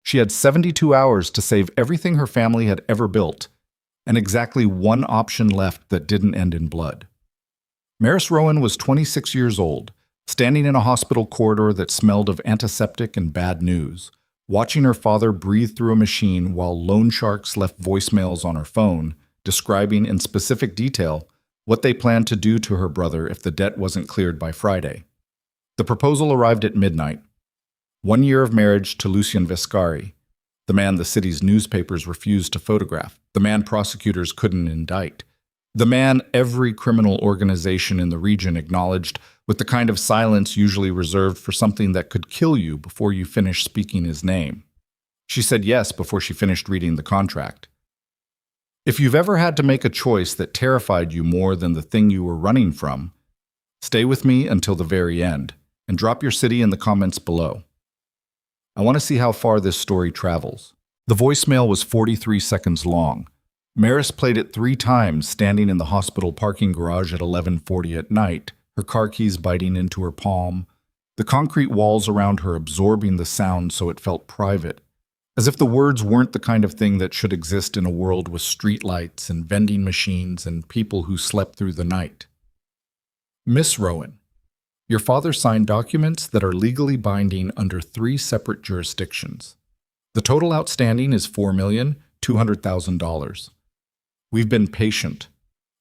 She had 72 hours to save everything her family had ever built, and exactly one option left that didn't end in blood. Maris Rowan was 26 years old, standing in a hospital corridor that smelled of antiseptic and bad news, watching her father breathe through a machine while loan sharks left voicemails on her phone, describing in specific detail what they planned to do to her brother if the debt wasn't cleared by Friday. The proposal arrived at midnight. 1 year of marriage to Lucien Vescari, the man the city's newspapers refused to photograph, the man prosecutors couldn't indict, the man every criminal organization in the region acknowledged with the kind of silence usually reserved for something that could kill you before you finish speaking his name. She said yes before she finished reading the contract. If you've ever had to make a choice that terrified you more than the thing you were running from, stay with me until the very end, and drop your city in the comments below. I want to see how far this story travels. The voicemail was 43 seconds long. Maris played it 3 times, standing in the hospital parking garage at 11:40 at night, her car keys biting into her palm, the concrete walls around her absorbing the sound so it felt private, as if the words weren't the kind of thing that should exist in a world with streetlights and vending machines and people who slept through the night. Miss Rowan, your father signed documents that are legally binding under 3 separate jurisdictions. The total outstanding is $4,200,000. We've been patient.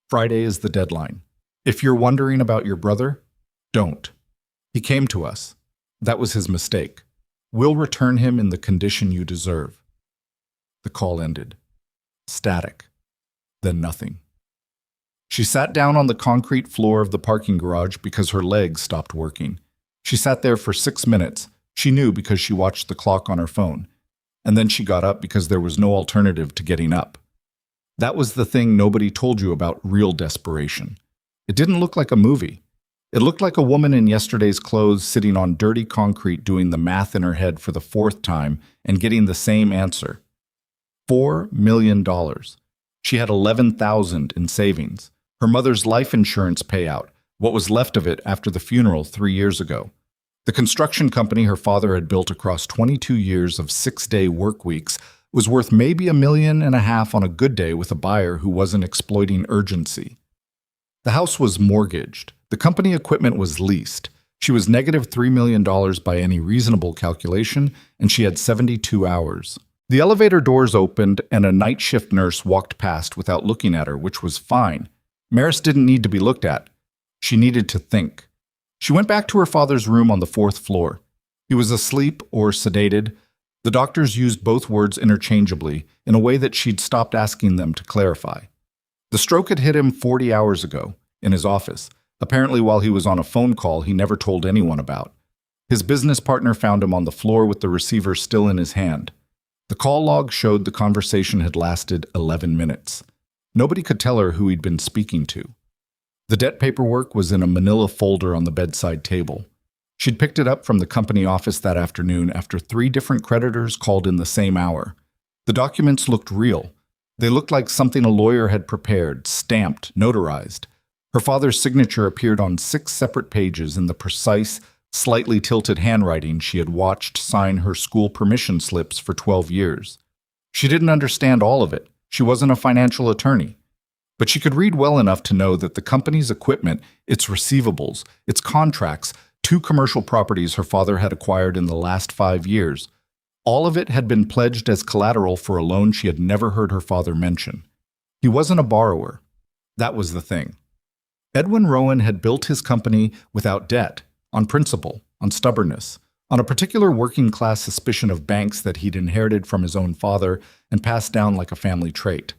Friday is the deadline. If you're wondering about your brother, don't. He came to us. That was his mistake. We'll return him in the condition you deserve. The call ended. Static. Then nothing. She sat down on the concrete floor of the parking garage because her legs stopped working. She sat there for 6 minutes. She knew because she watched the clock on her phone. And then she got up because there was no alternative to getting up. That was the thing nobody told you about real desperation. It didn't look like a movie. It looked like a woman in yesterday's clothes sitting on dirty concrete doing the math in her head for the 4th time and getting the same answer. $4 million. She had $11,000 in savings. Her mother's life insurance payout, what was left of it after the funeral 3 years ago. The construction company her father had built across 22 years of 6-day work weeks was worth maybe $1.5 million on a good day with a buyer who wasn't exploiting urgency. The house was mortgaged. The company equipment was leased. She was negative $3 million by any reasonable calculation, and she had 72 hours. The elevator doors opened, and a night shift nurse walked past without looking at her, which was fine. Maris didn't need to be looked at. She needed to think. She went back to her father's room on the 4th floor. He was asleep or sedated. The doctors used both words interchangeably in a way that she'd stopped asking them to clarify. The stroke had hit him 40 hours ago, in his office, apparently while he was on a phone call he never told anyone about. His business partner found him on the floor with the receiver still in his hand. The call log showed the conversation had lasted 11 minutes. Nobody could tell her who he'd been speaking to. The debt paperwork was in a manila folder on the bedside table. She'd picked it up from the company office that afternoon after 3 different creditors called in the same hour. The documents looked real. They looked like something a lawyer had prepared, stamped, notarized. Her father's signature appeared on 6 separate pages in the precise, slightly tilted handwriting she had watched sign her school permission slips for 12 years. She didn't understand all of it. She wasn't a financial attorney. But she could read well enough to know that the company's equipment, its receivables, its contracts, 2 commercial properties her father had acquired in the last 5 years, all of it had been pledged as collateral for a loan she had never heard her father mention. He wasn't a borrower. That was the thing. Edwin Rowan had built his company without debt, on principle, on stubbornness, on a particular working-class suspicion of banks that he'd inherited from his own father and passed down like a family trait.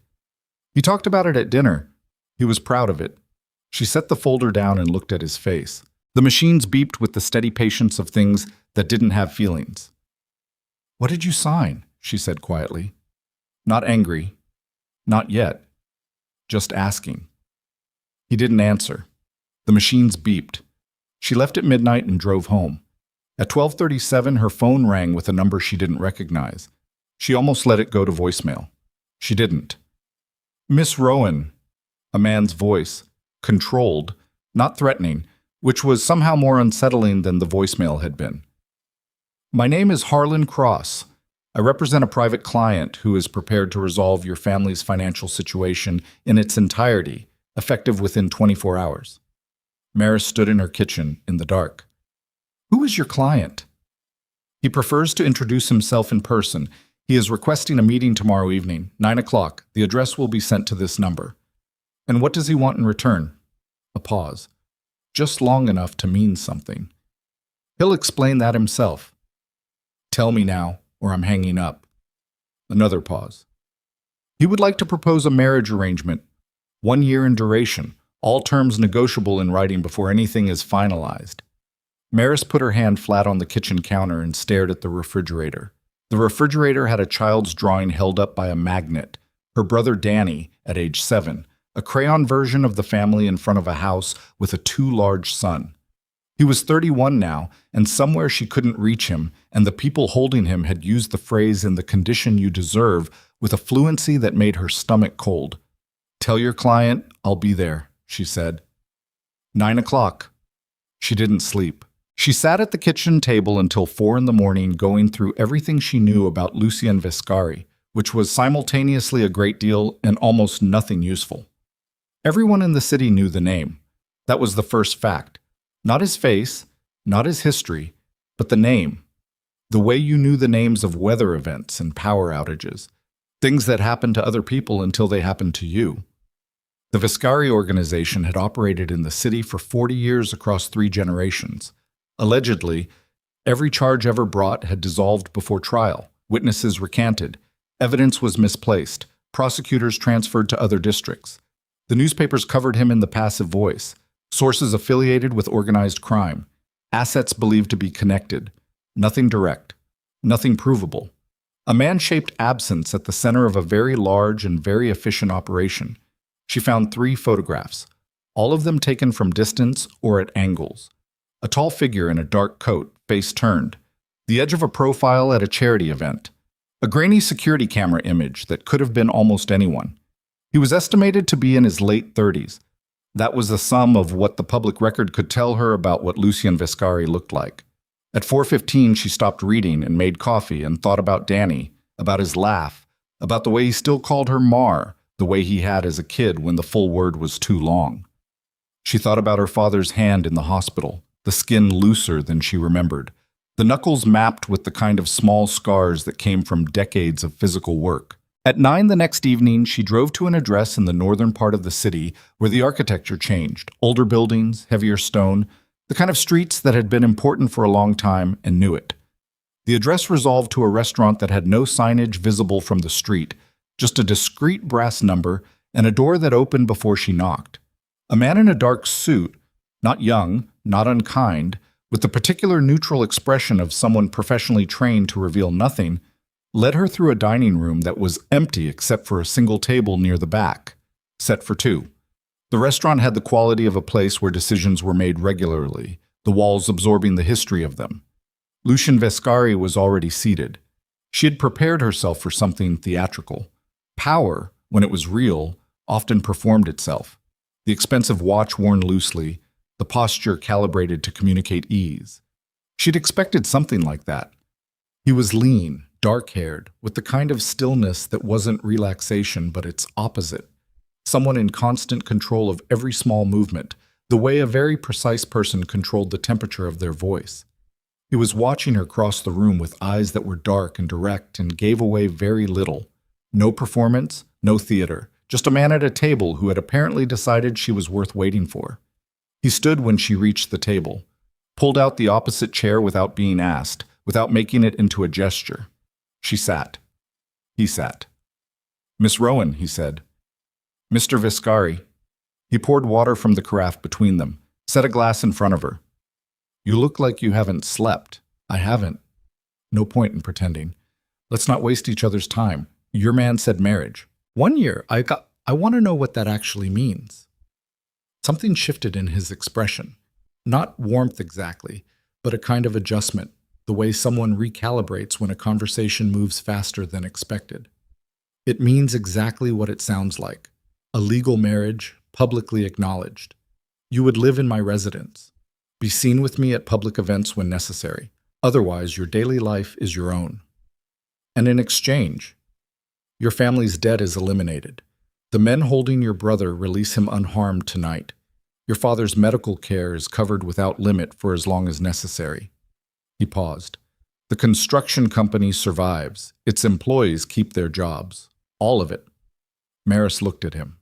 He talked about it at dinner. He was proud of it. She set the folder down and looked at his face. The machines beeped with the steady patience of things that didn't have feelings. "What did you sign?" she said quietly. Not angry. Not yet. Just asking. He didn't answer. The machines beeped. She left at midnight and drove home. At 12:37, her phone rang with a number she didn't recognize. She almost let it go to voicemail. She didn't. "Miss Rowan," a man's voice, controlled, not threatening, which was somehow more unsettling than the voicemail had been. "My name is Harlan Cross. I represent a private client who is prepared to resolve your family's financial situation in its entirety, effective within 24 hours. Maris stood in her kitchen in the dark. Who is your client? He prefers to introduce himself in person. He is requesting a meeting tomorrow evening, 9 o'clock. The address will be sent to this number. And what does he want in return? A pause. Just long enough to mean something. He'll explain that himself. Tell me now, or I'm hanging up. Another pause. He would like to propose a marriage arrangement, 1 year in duration, all terms negotiable in writing before anything is finalized. Maris put her hand flat on the kitchen counter and stared at the refrigerator. The refrigerator had a child's drawing held up by a magnet. Her brother Danny, at age 7, a crayon version of the family in front of a house with a too large son. He was 31 now, and somewhere she couldn't reach him, and the people holding him had used the phrase "in the condition you deserve" with a fluency that made her stomach cold. Tell your client I'll be there, she said. 9 o'clock. She didn't sleep. She sat at the kitchen table until 4 in the morning, going through everything she knew about Lucien Vescari, which was simultaneously a great deal and almost nothing useful. Everyone in the city knew the name. That was the first fact. Not his face, not his history, but the name. The way you knew the names of weather events and power outages, things that happened to other people until they happened to you. The Vescari organization had operated in the city for 40 years across 3 generations. Allegedly, every charge ever brought had dissolved before trial, witnesses recanted, evidence was misplaced, prosecutors transferred to other districts. The newspapers covered him in the passive voice, sources affiliated with organized crime, assets believed to be connected, nothing direct, nothing provable. A man-shaped absence at the center of a very large and very efficient operation. She found 3 photographs, all of them taken from distance or at angles. A tall figure in a dark coat, face turned. The edge of a profile at a charity event. A grainy security camera image that could have been almost anyone. He was estimated to be in his late 30s. That was the sum of what the public record could tell her about what Lucien Vescari looked like. At 4:15, she stopped reading and made coffee and thought about Danny, about his laugh, about the way he still called her Mar, the way he had as a kid when the full word was too long. She thought about her father's hand in the hospital, the skin looser than she remembered, the knuckles mapped with the kind of small scars that came from decades of physical work. At 9 the next evening, she drove to an address in the northern part of the city where the architecture changed, older buildings, heavier stone, the kind of streets that had been important for a long time and knew it. The address resolved to a restaurant that had no signage visible from the street, just a discreet brass number and a door that opened before she knocked. A man in a dark suit, not young, not unkind, with the particular neutral expression of someone professionally trained to reveal nothing, led her through a dining room that was empty except for a single table near the back, set for 2. The restaurant had the quality of a place where decisions were made regularly, the walls absorbing the history of them. Lucien Vescari was already seated. She had prepared herself for something theatrical. Power, when it was real, often performed itself. The expensive watch worn loosely, the posture calibrated to communicate ease. She'd expected something like that. He was lean, dark-haired, with the kind of stillness that wasn't relaxation but its opposite. Someone in constant control of every small movement, the way a very precise person controlled the temperature of their voice. He was watching her cross the room with eyes that were dark and direct and gave away very little. No performance, no theater, just a man at a table who had apparently decided she was worth waiting for. He stood when she reached the table, pulled out the opposite chair without being asked, without making it into a gesture. She sat. He sat. "Miss Rowan," he said. "Mr. Vescari." He poured water from the carafe between them, set a glass in front of her. "You look like you haven't slept." "I haven't." "No point in pretending. Let's not waste each other's time. Your man said marriage. 1 year. I want to know what that actually means." Something shifted in his expression. Not warmth exactly, but a kind of adjustment, the way someone recalibrates when a conversation moves faster than expected. "It means exactly what it sounds like. A legal marriage, publicly acknowledged. You would live in my residence. Be seen with me at public events when necessary. Otherwise, your daily life is your own." And in exchange, your family's debt is eliminated. The men holding your brother release him unharmed tonight. Your father's medical care is covered without limit for as long as necessary. He paused. The construction company survives. Its employees keep their jobs. All of it. Maris looked at him.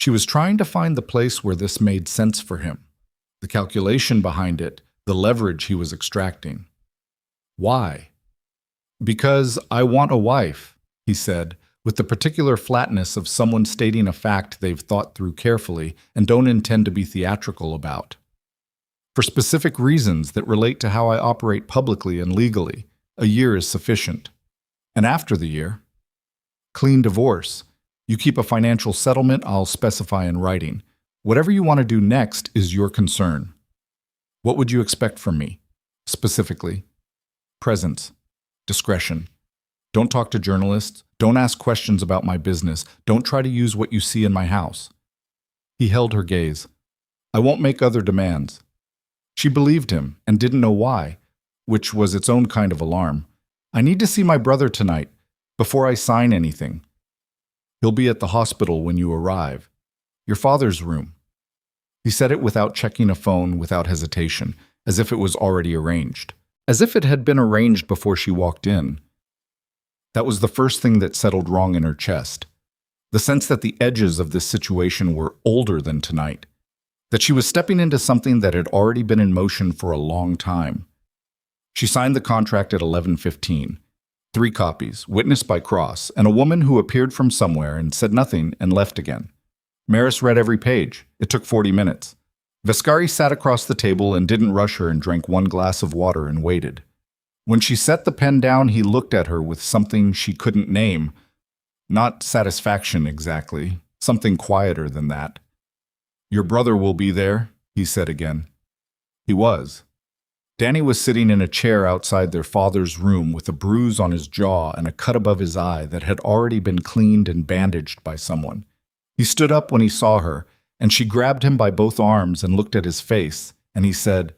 She was trying to find the place where this made sense for him. The calculation behind it, the leverage he was extracting. Why? Because I want a wife, he said, with the particular flatness of someone stating a fact they've thought through carefully and don't intend to be theatrical about. For specific reasons that relate to how I operate publicly and legally, a year is sufficient. And after the year, clean divorce. You keep a financial settlement I'll specify in writing. Whatever you want to do next is your concern. What would you expect from me? Specifically, presence, discretion. Don't talk to journalists. Don't ask questions about my business. Don't try to use what you see in my house. He held her gaze. I won't make other demands. She believed him and didn't know why, which was its own kind of alarm. I need to see my brother tonight, before I sign anything. He'll be at the hospital when you arrive. Your father's room. He said it without checking a phone, without hesitation, as if it was already arranged. As if it had been arranged before she walked in. That was the first thing that settled wrong in her chest. The sense that the edges of this situation were older than tonight. That she was stepping into something that had already been in motion for a long time. She signed the contract at 11:15. 3 copies, witnessed by Cross, and a woman who appeared from somewhere and said nothing and left again. Maris read every page. It took 40 minutes. Vescari sat across the table and didn't rush her and drank 1 glass of water and waited. When she set the pen down, he looked at her with something she couldn't name. Not satisfaction exactly, something quieter than that. Your brother will be there, he said again. He was. Danny was sitting in a chair outside their father's room with a bruise on his jaw and a cut above his eye that had already been cleaned and bandaged by someone. He stood up when he saw her, and she grabbed him by both arms and looked at his face, and he said,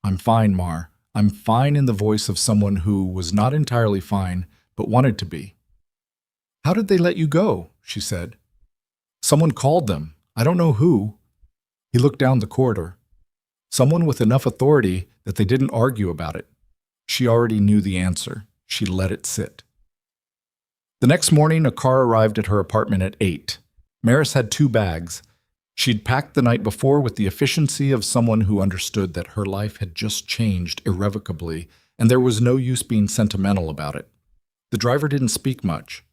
I'm fine, Mar. I'm fine, in the voice of someone who was not entirely fine, but wanted to be. How did they let you go? She said. Someone called them. I don't know who. He looked down the corridor. Someone with enough authority that they didn't argue about it. She already knew the answer. She let it sit. The next morning, a car arrived at her apartment at 8. Maris had 2 bags. She'd packed the night before with the efficiency of someone who understood that her life had just changed irrevocably, and there was no use being sentimental about it. The driver didn't speak much.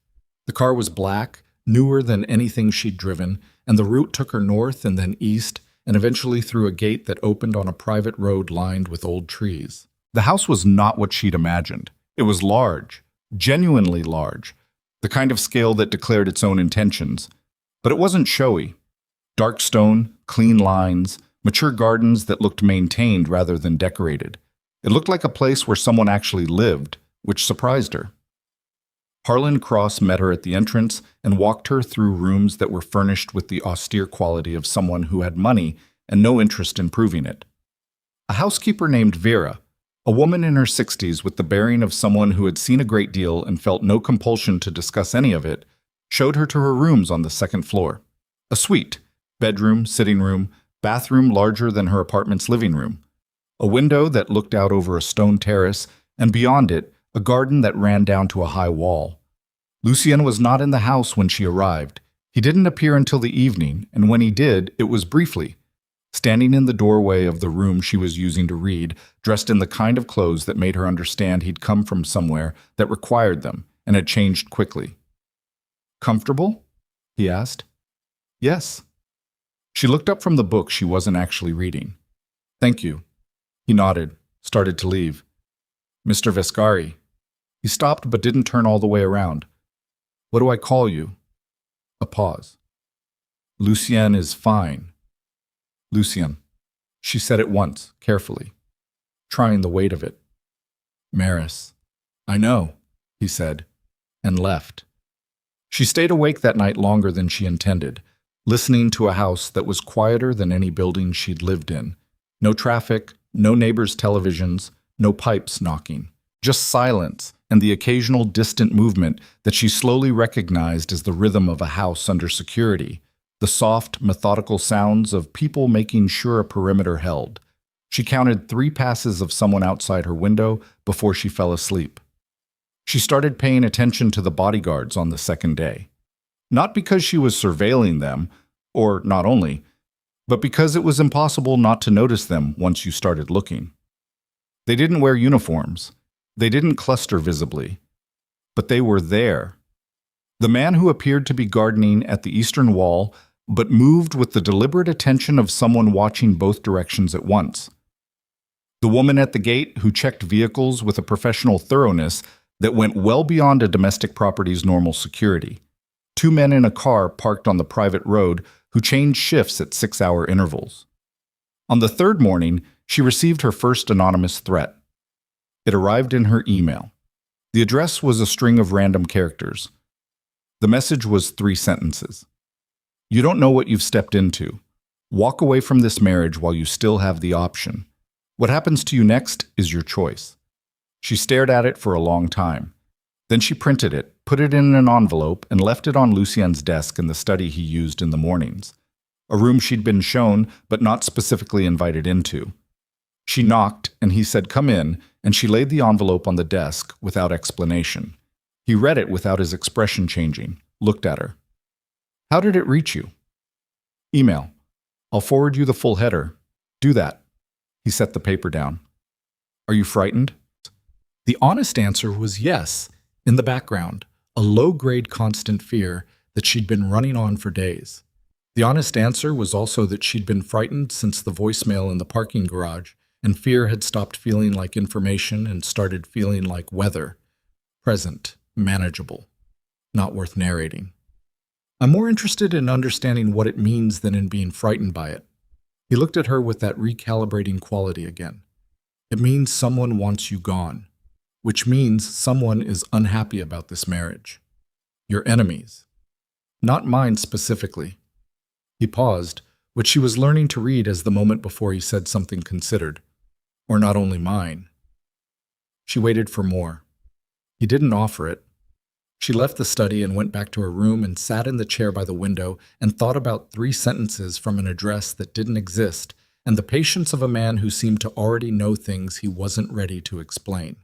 The car was black, newer than anything she'd driven, and the route took her north and then east, and eventually through a gate that opened on a private road lined with old trees. The house was not what she'd imagined. It was large, genuinely large, the kind of scale that declared its own intentions. But it wasn't showy. Dark stone, clean lines, mature gardens that looked maintained rather than decorated. It looked like a place where someone actually lived, which surprised her. Harlan Cross met her at the entrance and walked her through rooms that were furnished with the austere quality of someone who had money and no interest in proving it. A housekeeper named Vera, a woman in her 60s with the bearing of someone who had seen a great deal and felt no compulsion to discuss any of it, showed her to her rooms on the 2nd floor. A suite, bedroom, sitting room, bathroom larger than her apartment's living room. A window that looked out over a stone terrace, and beyond it, a garden that ran down to a high wall. Lucien was not in the house when she arrived. He didn't appear until the evening, and when he did, it was briefly. Standing in the doorway of the room she was using to read, dressed in the kind of clothes that made her understand he'd come from somewhere that required them and had changed quickly. Comfortable? He asked. Yes. She looked up from the book she wasn't actually reading. Thank you. He nodded, started to leave. Mr. Vescari. He stopped but didn't turn all the way around. What do I call you? A pause. Lucien is fine. Lucien. She said it once, carefully, trying the weight of it. Maris. I know, he said, and left. She stayed awake that night longer than she intended, listening to a house that was quieter than any building she'd lived in. No traffic, no neighbors' televisions, no pipes knocking. just silence and the occasional distant movement that she slowly recognized as the rhythm of a house under security, the soft, methodical sounds of people making sure a perimeter held. She counted 3 passes of someone outside her window before she fell asleep. She started paying attention to the bodyguards on the second day. Not because she was surveilling them, or not only, but because it was impossible not to notice them once you started looking. They didn't wear uniforms. They didn't cluster visibly. But they were there. The man who appeared to be gardening at the eastern wall, but moved with the deliberate attention of someone watching both directions at once. The woman at the gate who checked vehicles with a professional thoroughness that went well beyond a domestic property's normal security. 2 men in a car parked on the private road who changed shifts at 6-hour intervals. On the 3rd morning, she received her first anonymous threat. It arrived in her email. The address was a string of random characters. The message was 3 sentences. You don't know what you've stepped into. Walk away from this marriage while you still have the option. What happens to you next is your choice. She stared at it for a long time. Then she printed it, put it in an envelope, and left it on Lucien's desk in the study he used in the mornings, a room she'd been shown but not specifically invited into. She knocked, and he said, "Come in," and she laid the envelope on the desk without explanation. He read it without his expression changing, looked at her. "How did it reach you?" "Email. I'll forward you the full header. Do that." He set the paper down. "Are you frightened?" The honest answer was yes, in the background, a low-grade constant fear that she'd been running on for days. The honest answer was also that she'd been frightened since the voicemail in the parking garage, and fear had stopped feeling like information and started feeling like weather, present, manageable, not worth narrating. "I'm more interested in understanding what it means than in being frightened by it." He looked at her with that recalibrating quality again. "It means someone wants you gone, which means someone is unhappy about this marriage. Your enemies. Not mine specifically." He paused, which she was learning to read as the moment before he said something considered. "Or not only mine." She waited for more. He didn't offer it. She left the study and went back to her room and sat in the chair by the window and thought about 3 sentences from an address that didn't exist and the patience of a man who seemed to already know things he wasn't ready to explain.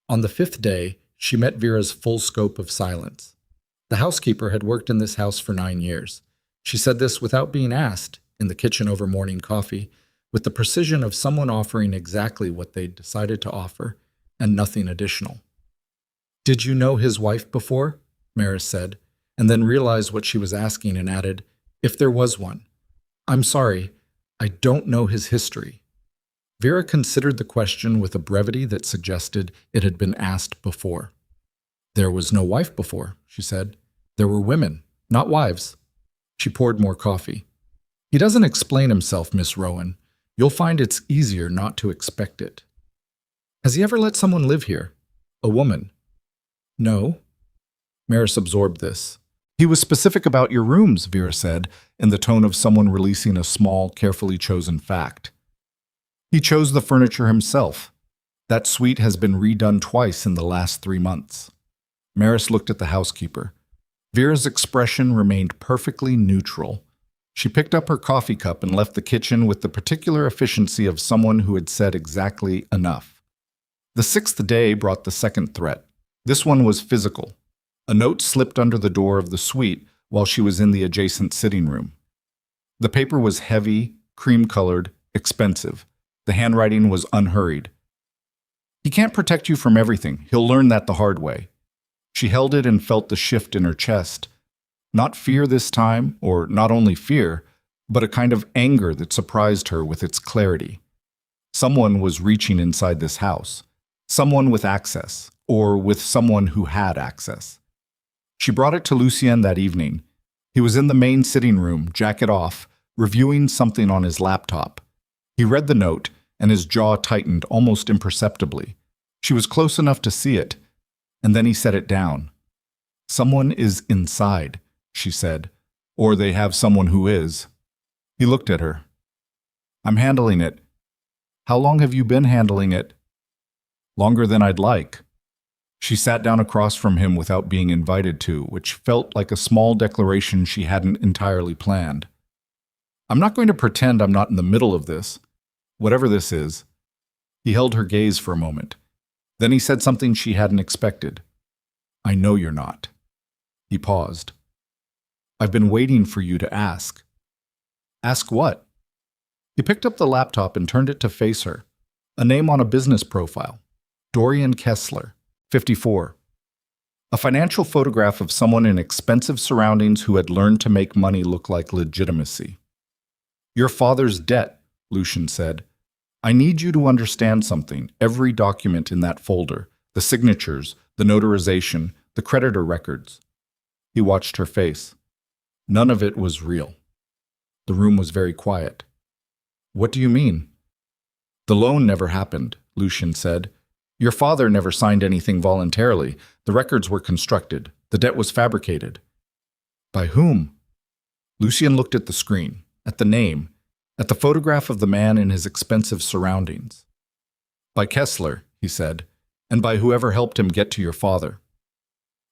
On the 5th day, she met Vera's full scope of silence. The housekeeper had worked in this house for 9 years. She said this without being asked, in the kitchen over morning coffee, with the precision of someone offering exactly what they'd decided to offer, and nothing additional. "Did you know his wife before?" Maris said, and then realized what she was asking and added, "If there was one. I'm sorry, I don't know his history." Vera considered the question with a brevity that suggested it had been asked before. "There was no wife before," she said. "There were women, not wives." She poured more coffee. "He doesn't explain himself, Miss Rowan. You'll find it's easier not to expect it." "Has he ever let someone live here? A woman?" "No." Maris absorbed this. "He was specific about your rooms," Vera said, in the tone of someone releasing a small, carefully chosen fact. "He chose the furniture himself. That suite has been redone twice in the last 3 months." Maris looked at the housekeeper. Vera's expression remained perfectly neutral. She picked up her coffee cup and left the kitchen with the particular efficiency of someone who had said exactly enough. The 6th day brought the second threat. This one was physical. A note slipped under the door of the suite while she was in the adjacent sitting room. The paper was heavy, cream-colored, expensive. The handwriting was unhurried. "He can't protect you from everything. He'll learn that the hard way." She held it and felt the shift in her chest. Not fear this time, or not only fear, but a kind of anger that surprised her with its clarity. Someone was reaching inside this house. Someone with access, or with someone who had access. She brought it to Lucien that evening. He was in the main sitting room, jacket off, reviewing something on his laptop. He read the note, and his jaw tightened almost imperceptibly. She was close enough to see it, and then he set it down. "Someone is inside," she said, "or they have someone who is." He looked at her. "I'm handling it." "How long have you been handling it?" Longer than I'd like. She sat down across from him without being invited to, which felt like a small declaration she hadn't entirely planned. I'm not going to pretend I'm not in the middle of this, whatever this is. He held her gaze for a moment. Then he said something she hadn't expected. I know you're not. He paused. I've been waiting for you to ask. Ask what? He picked up the laptop and turned it to face her. A name on a business profile. Dorian Kessler, 54. A financial photograph of someone in expensive surroundings who had learned to make money look like legitimacy. Your father's debt, Lucien said. I need you to understand something. Every document in that folder, the signatures, the notarization, the creditor records. He watched her face. None of it was real. The room was very quiet. What do you mean? The loan never happened, Lucien said. Your father never signed anything voluntarily. The records were constructed. The debt was fabricated. By whom? Lucien looked at the screen, at the name, at the photograph of the man in his expensive surroundings. By Kessler, he said, and by whoever helped him get to your father.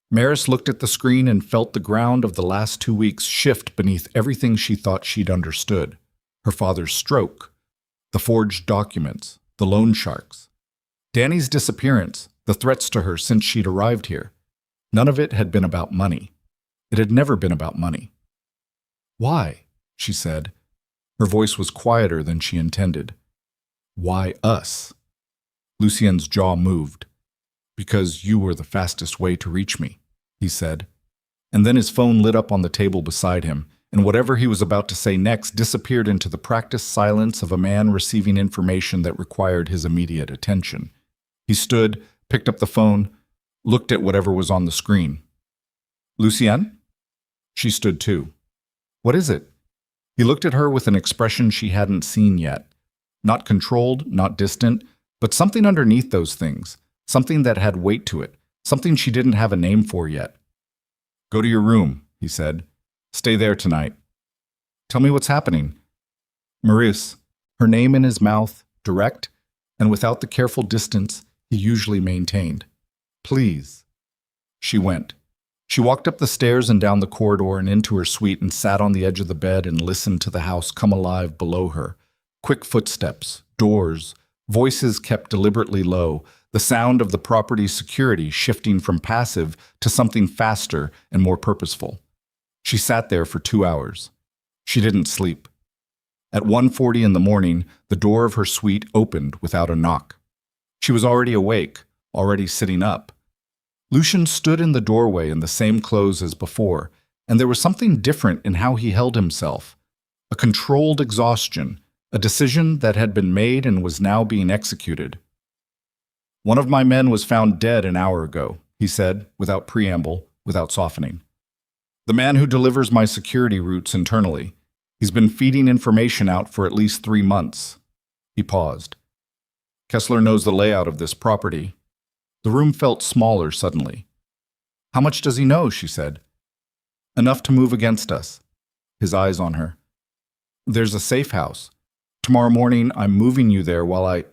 Maris looked at the screen and felt the ground of the last 2 weeks shift beneath everything she thought she'd understood. Her father's stroke, the forged documents, the loan sharks. Danny's disappearance, the threats to her since she'd arrived here. None of it had been about money. It had never been about money. Why? She said. Her voice was quieter than she intended. Why us? Lucien's jaw moved. Because you were the fastest way to reach me, he said. And then his phone lit up on the table beside him, and whatever he was about to say next disappeared into the practiced silence of a man receiving information that required his immediate attention. He stood, picked up the phone, looked at whatever was on the screen. Lucien? She stood too. What is it? He looked at her with an expression she hadn't seen yet. Not controlled, not distant, but something underneath those things, something that had weight to it, something she didn't have a name for yet. Go to your room, he said. Stay there tonight. Tell me what's happening. Maurice, her name in his mouth, direct, and without the careful distance he usually maintained. Please. She went. She walked up the stairs and down the corridor and into her suite and sat on the edge of the bed and listened to the house come alive below her. Quick footsteps, doors, voices kept deliberately low, the sound of the property's security shifting from passive to something faster and more purposeful. She sat there for 2 hours. She didn't sleep. At 1:40 in the morning, the door of her suite opened without a knock. She was already awake, already sitting up. Lucien stood in the doorway in the same clothes as before, and there was something different in how he held himself. A controlled exhaustion, a decision that had been made and was now being executed. One of my men was found dead an hour ago, he said, without preamble, without softening. The man who delivers my security routes internally. He's been feeding information out for at least 3 months. He paused. Kessler knows the layout of this property. The room felt smaller suddenly. How much does he know? She said. Enough to move against us. His eyes on her. There's a safe house. Tomorrow morning I'm moving you there while I...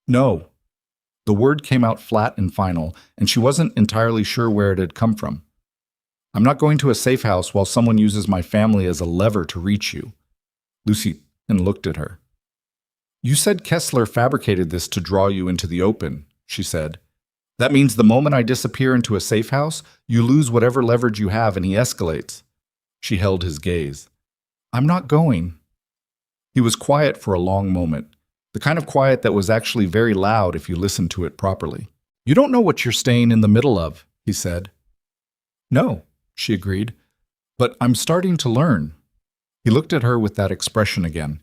No. The word came out flat and final, and she wasn't entirely sure where it had come from. I'm not going to a safe house while someone uses my family as a lever to reach you. Lucien looked at her. You said Kessler fabricated this to draw you into the open, she said. That means the moment I disappear into a safe house, you lose whatever leverage you have and he escalates. She held his gaze. I'm not going. He was quiet for a long moment, the kind of quiet that was actually very loud if you listened to it properly. You don't know what you're staying in the middle of, he said. No, she agreed, but I'm starting to learn. He looked at her with that expression again,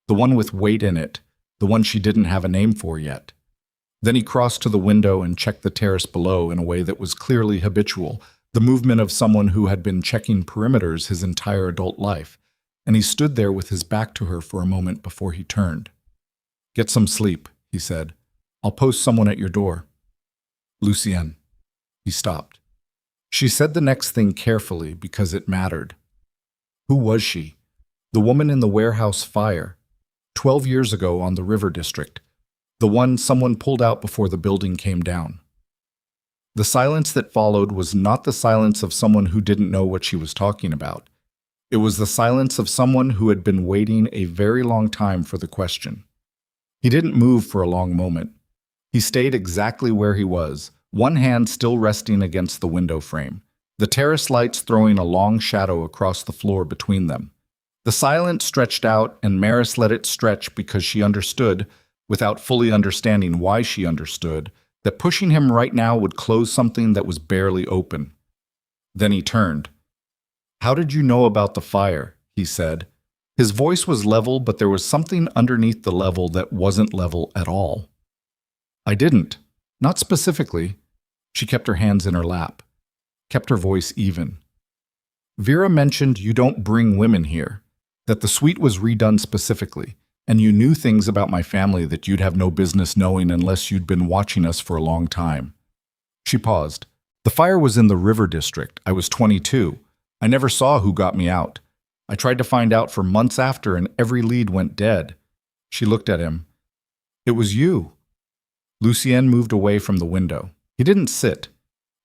the one with weight in it, the one she didn't have a name for yet. Then he crossed to the window and checked the terrace below in a way that was clearly habitual, the movement of someone who had been checking perimeters his entire adult life, and he stood there with his back to her for a moment before he turned. Get some sleep, he said. I'll post someone at your door. Lucien. He stopped. She said the next thing carefully because it mattered. Who was she? The woman in the warehouse fire, 12 years ago on the River District. the one someone pulled out before the building came down. The silence that followed was not the silence of someone who didn't know what she was talking about. It was the silence of someone who had been waiting a very long time for the question. He didn't move for a long moment. He stayed exactly where he was, one hand still resting against the window frame, the terrace lights throwing a long shadow across the floor between them. The silence stretched out, and Maris let it stretch because she understood, without fully understanding why she understood, that pushing him right now would close something that was barely open. Then he turned. "How did you know about the fire?" he said. His voice was level, but there was something underneath the level that wasn't level at all. "I didn't. Not specifically." She kept her hands in her lap, kept her voice even. "Vera mentioned you don't bring women here, that the suite was redone specifically, and you knew things about my family that you'd have no business knowing unless you'd been watching us for a long time." She paused. "The fire was in the River District. I was 22. I never saw who got me out. I tried to find out for months after, and every lead went dead." She looked at him. "It was you." Lucien moved away from the window. He didn't sit.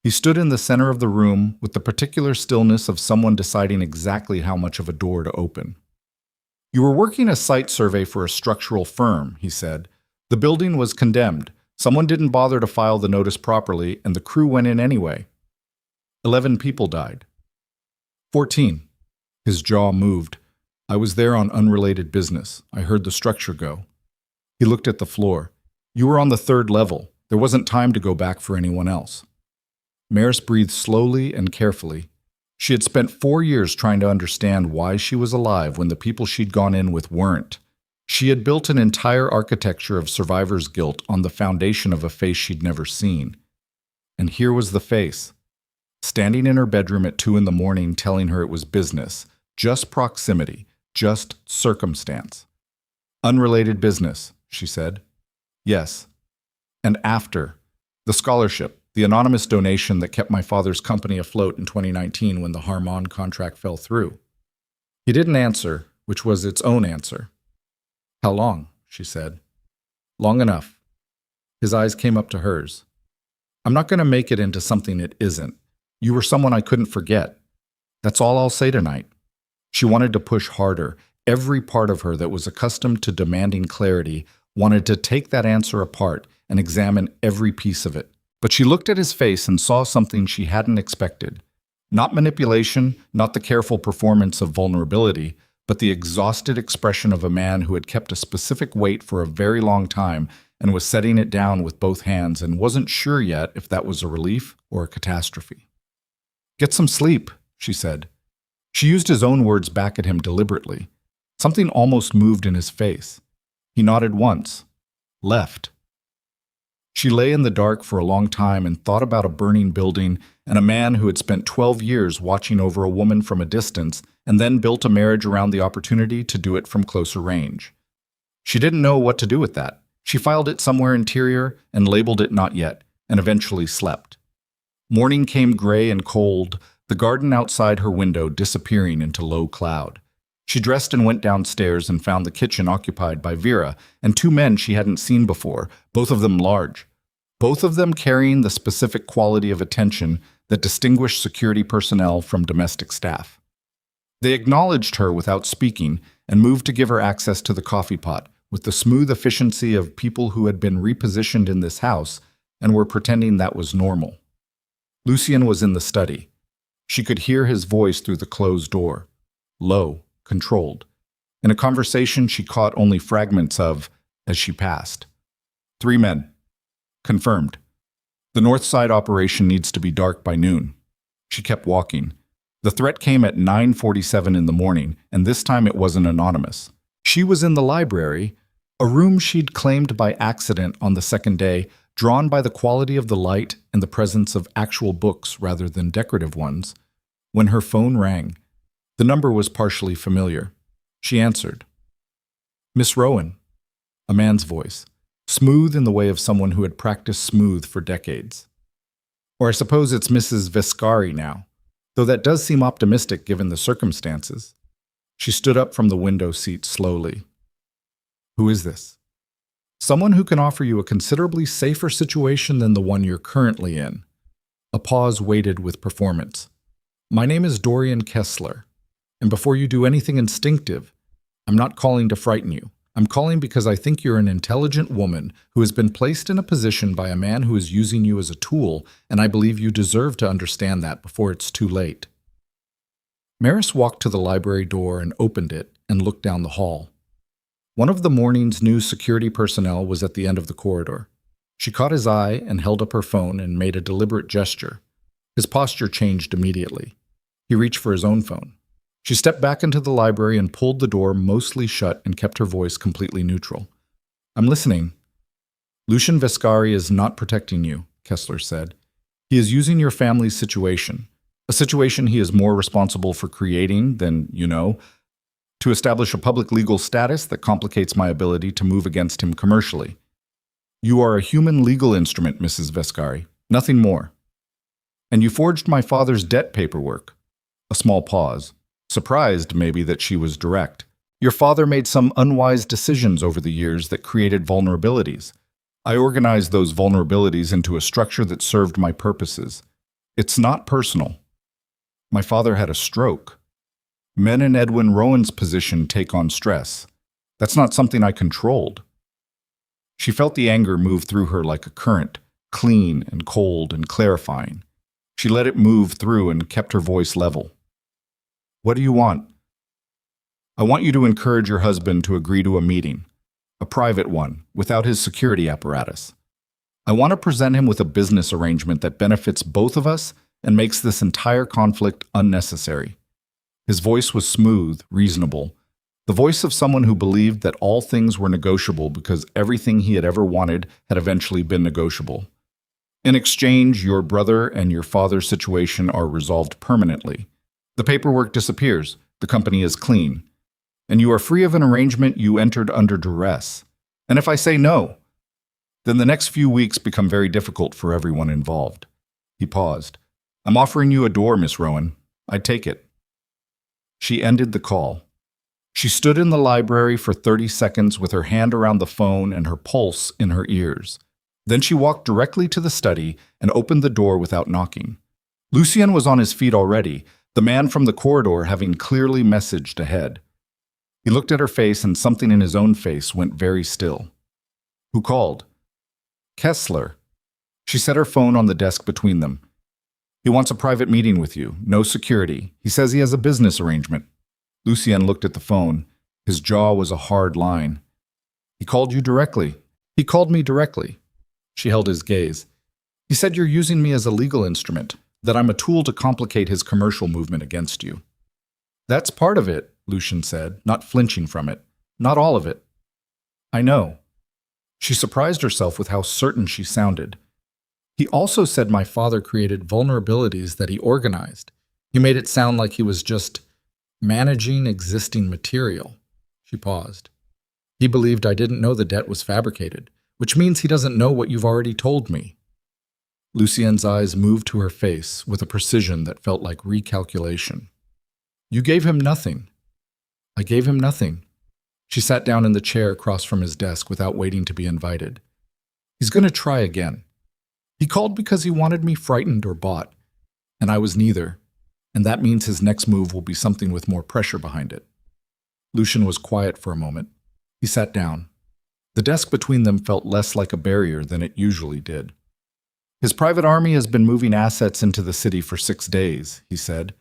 He stood in the center of the room with the particular stillness of someone deciding exactly how much of a door to open. "You were working a site survey for a structural firm," he said. "The building was condemned. Someone didn't bother to file the notice properly, and the crew went in anyway. 11 people died." 14. His jaw moved. "I was there on unrelated business. I heard the structure go." He looked at the floor. "You were on the 3rd level. There wasn't time to go back for anyone else." Maris breathed slowly and carefully. She had spent 4 years trying to understand why she was alive when the people she'd gone in with weren't. She had built an entire architecture of survivor's guilt on the foundation of a face she'd never seen. And here was the face, standing in her bedroom at 2 a.m, telling her it was business, just proximity, just circumstance. "Unrelated business," she said. "Yes. And after. The scholarship, the anonymous donation that kept my father's company afloat in 2019 when the Harmon contract fell through." He didn't answer, which was its own answer. "How long?" she said. "Long enough." His eyes came up to hers. "I'm not going to make it into something it isn't. You were someone I couldn't forget. That's all I'll say tonight." She wanted to push harder. Every part of her that was accustomed to demanding clarity wanted to take that answer apart and examine every piece of it. But she looked at his face and saw something she hadn't expected. Not manipulation, not the careful performance of vulnerability, but the exhausted expression of a man who had kept a specific weight for a very long time and was setting it down with both hands and wasn't sure yet if that was a relief or a catastrophe. "Get some sleep," she said. She used his own words back at him deliberately. Something almost moved in his face. He nodded once. Left. She lay in the dark for a long time and thought about a burning building and a man who had spent 12 years watching over a woman from a distance and then built a marriage around the opportunity to do it from closer range. She didn't know what to do with that. She filed it somewhere interior and labeled it not yet, and eventually slept. Morning came gray and cold, the garden outside her window disappearing into low cloud. She dressed and went downstairs and found the kitchen occupied by Vera and 2 men she hadn't seen before, both of them large. Both of them carrying the specific quality of attention that distinguished security personnel from domestic staff. They acknowledged her without speaking and moved to give her access to the coffee pot with the smooth efficiency of people who had been repositioned in this house and were pretending that was normal. Lucien was in the study. She could hear his voice through the closed door, low, controlled. In a conversation she caught only fragments of as she passed. 3 men. Confirmed. The north side operation needs to be dark by noon. She kept walking. The threat came at 9:47 in the morning, and this time it wasn't anonymous. She was in the library, a room she'd claimed by accident on the second day, drawn by the quality of the light and the presence of actual books rather than decorative ones, when her phone rang. The number was partially familiar. She answered. "Miss Rowan," a man's voice, smooth in the way of someone who had practiced smooth for decades. "Or I suppose it's Mrs. Vescari now, though that does seem optimistic given the circumstances." She stood up from the window seat slowly. "Who is this?" Someone who can offer you a considerably safer situation than the one you're currently in. A pause waited with performance. My name is Dorian Kessler, and before you do anything instinctive, I'm not calling to frighten you. I'm calling because I think you're an intelligent woman who has been placed in a position by a man who is using you as a tool, and I believe you deserve to understand that before it's too late. Maris walked to the library door and opened it and looked down the hall. One of the morning's new security personnel was at the end of the corridor. She caught his eye and held up her phone and made a deliberate gesture. His posture changed immediately. He reached for his own phone. She stepped back into the library and pulled the door mostly shut and kept her voice completely neutral. I'm listening. Lucien Vescari is not protecting you, Kessler said. He is using your family's situation, a situation he is more responsible for creating than, to establish a public legal status that complicates my ability to move against him commercially. You are a human legal instrument, Mrs. Vescari, nothing more. And you forged my father's debt paperwork. A small pause. Surprised, maybe, that she was direct. Your father made some unwise decisions over the years that created vulnerabilities. I organized those vulnerabilities into a structure that served my purposes. It's not personal. My father had a stroke. Men in Edwin Rowan's position take on stress. That's not something I controlled. She felt the anger move through her like a current, clean and cold and clarifying. She let it move through and kept her voice level. What do you want? I want you to encourage your husband to agree to a meeting, a private one, without his security apparatus. I want to present him with a business arrangement that benefits both of us and makes this entire conflict unnecessary. His voice was smooth, reasonable, the voice of someone who believed that all things were negotiable because everything he had ever wanted had eventually been negotiable. In exchange, your brother and your father's situation are resolved permanently. The paperwork disappears, the company is clean, and you are free of an arrangement you entered under duress. And if I say no, then the next few weeks become very difficult for everyone involved. He paused. I'm offering you a door, Miss Rowan. I'd take it. She ended the call. She stood in the library for 30 seconds with her hand around the phone and her pulse in her ears. Then she walked directly to the study and opened the door without knocking. Lucien was on his feet already, the man from the corridor having clearly messaged ahead. He looked at her face and something in his own face went very still. Who called? Kessler. She set her phone on the desk between them. He wants a private meeting with you, no security. He says he has a business arrangement. Lucien looked at the phone. His jaw was a hard line. He called you directly. He called me directly. She held his gaze. He said you're using me as a legal instrument, that I'm a tool to complicate his commercial movement against you. That's part of it, Lucien said, not flinching from it. Not all of it. I know. She surprised herself with how certain she sounded. He also said my father created vulnerabilities that he organized. He made it sound like he was just managing existing material. She paused. He believed I didn't know the debt was fabricated, which means he doesn't know what you've already told me. Lucien's eyes moved to her face with a precision that felt like recalculation. You gave him nothing. I gave him nothing. She sat down in the chair across from his desk without waiting to be invited. He's going to try again. He called because he wanted me frightened or bought, and I was neither, and that means his next move will be something with more pressure behind it. Lucien was quiet for a moment. He sat down. The desk between them felt less like a barrier than it usually did. His private army has been moving assets into the city for 6 days, he said.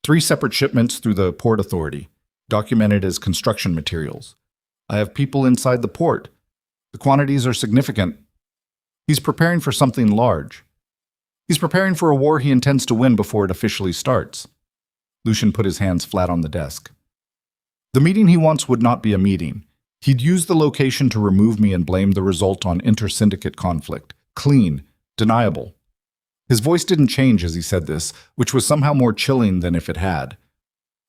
3 separate shipments through the Port Authority, documented as construction materials. I have people inside the port. The quantities are significant. He's preparing for something large. He's preparing for a war he intends to win before it officially starts. Lucien put his hands flat on the desk. The meeting he wants would not be a meeting. He'd use the location to remove me and blame the result on inter-syndicate conflict. Clean. Deniable. His voice didn't change as he said this, which was somehow more chilling than if it had.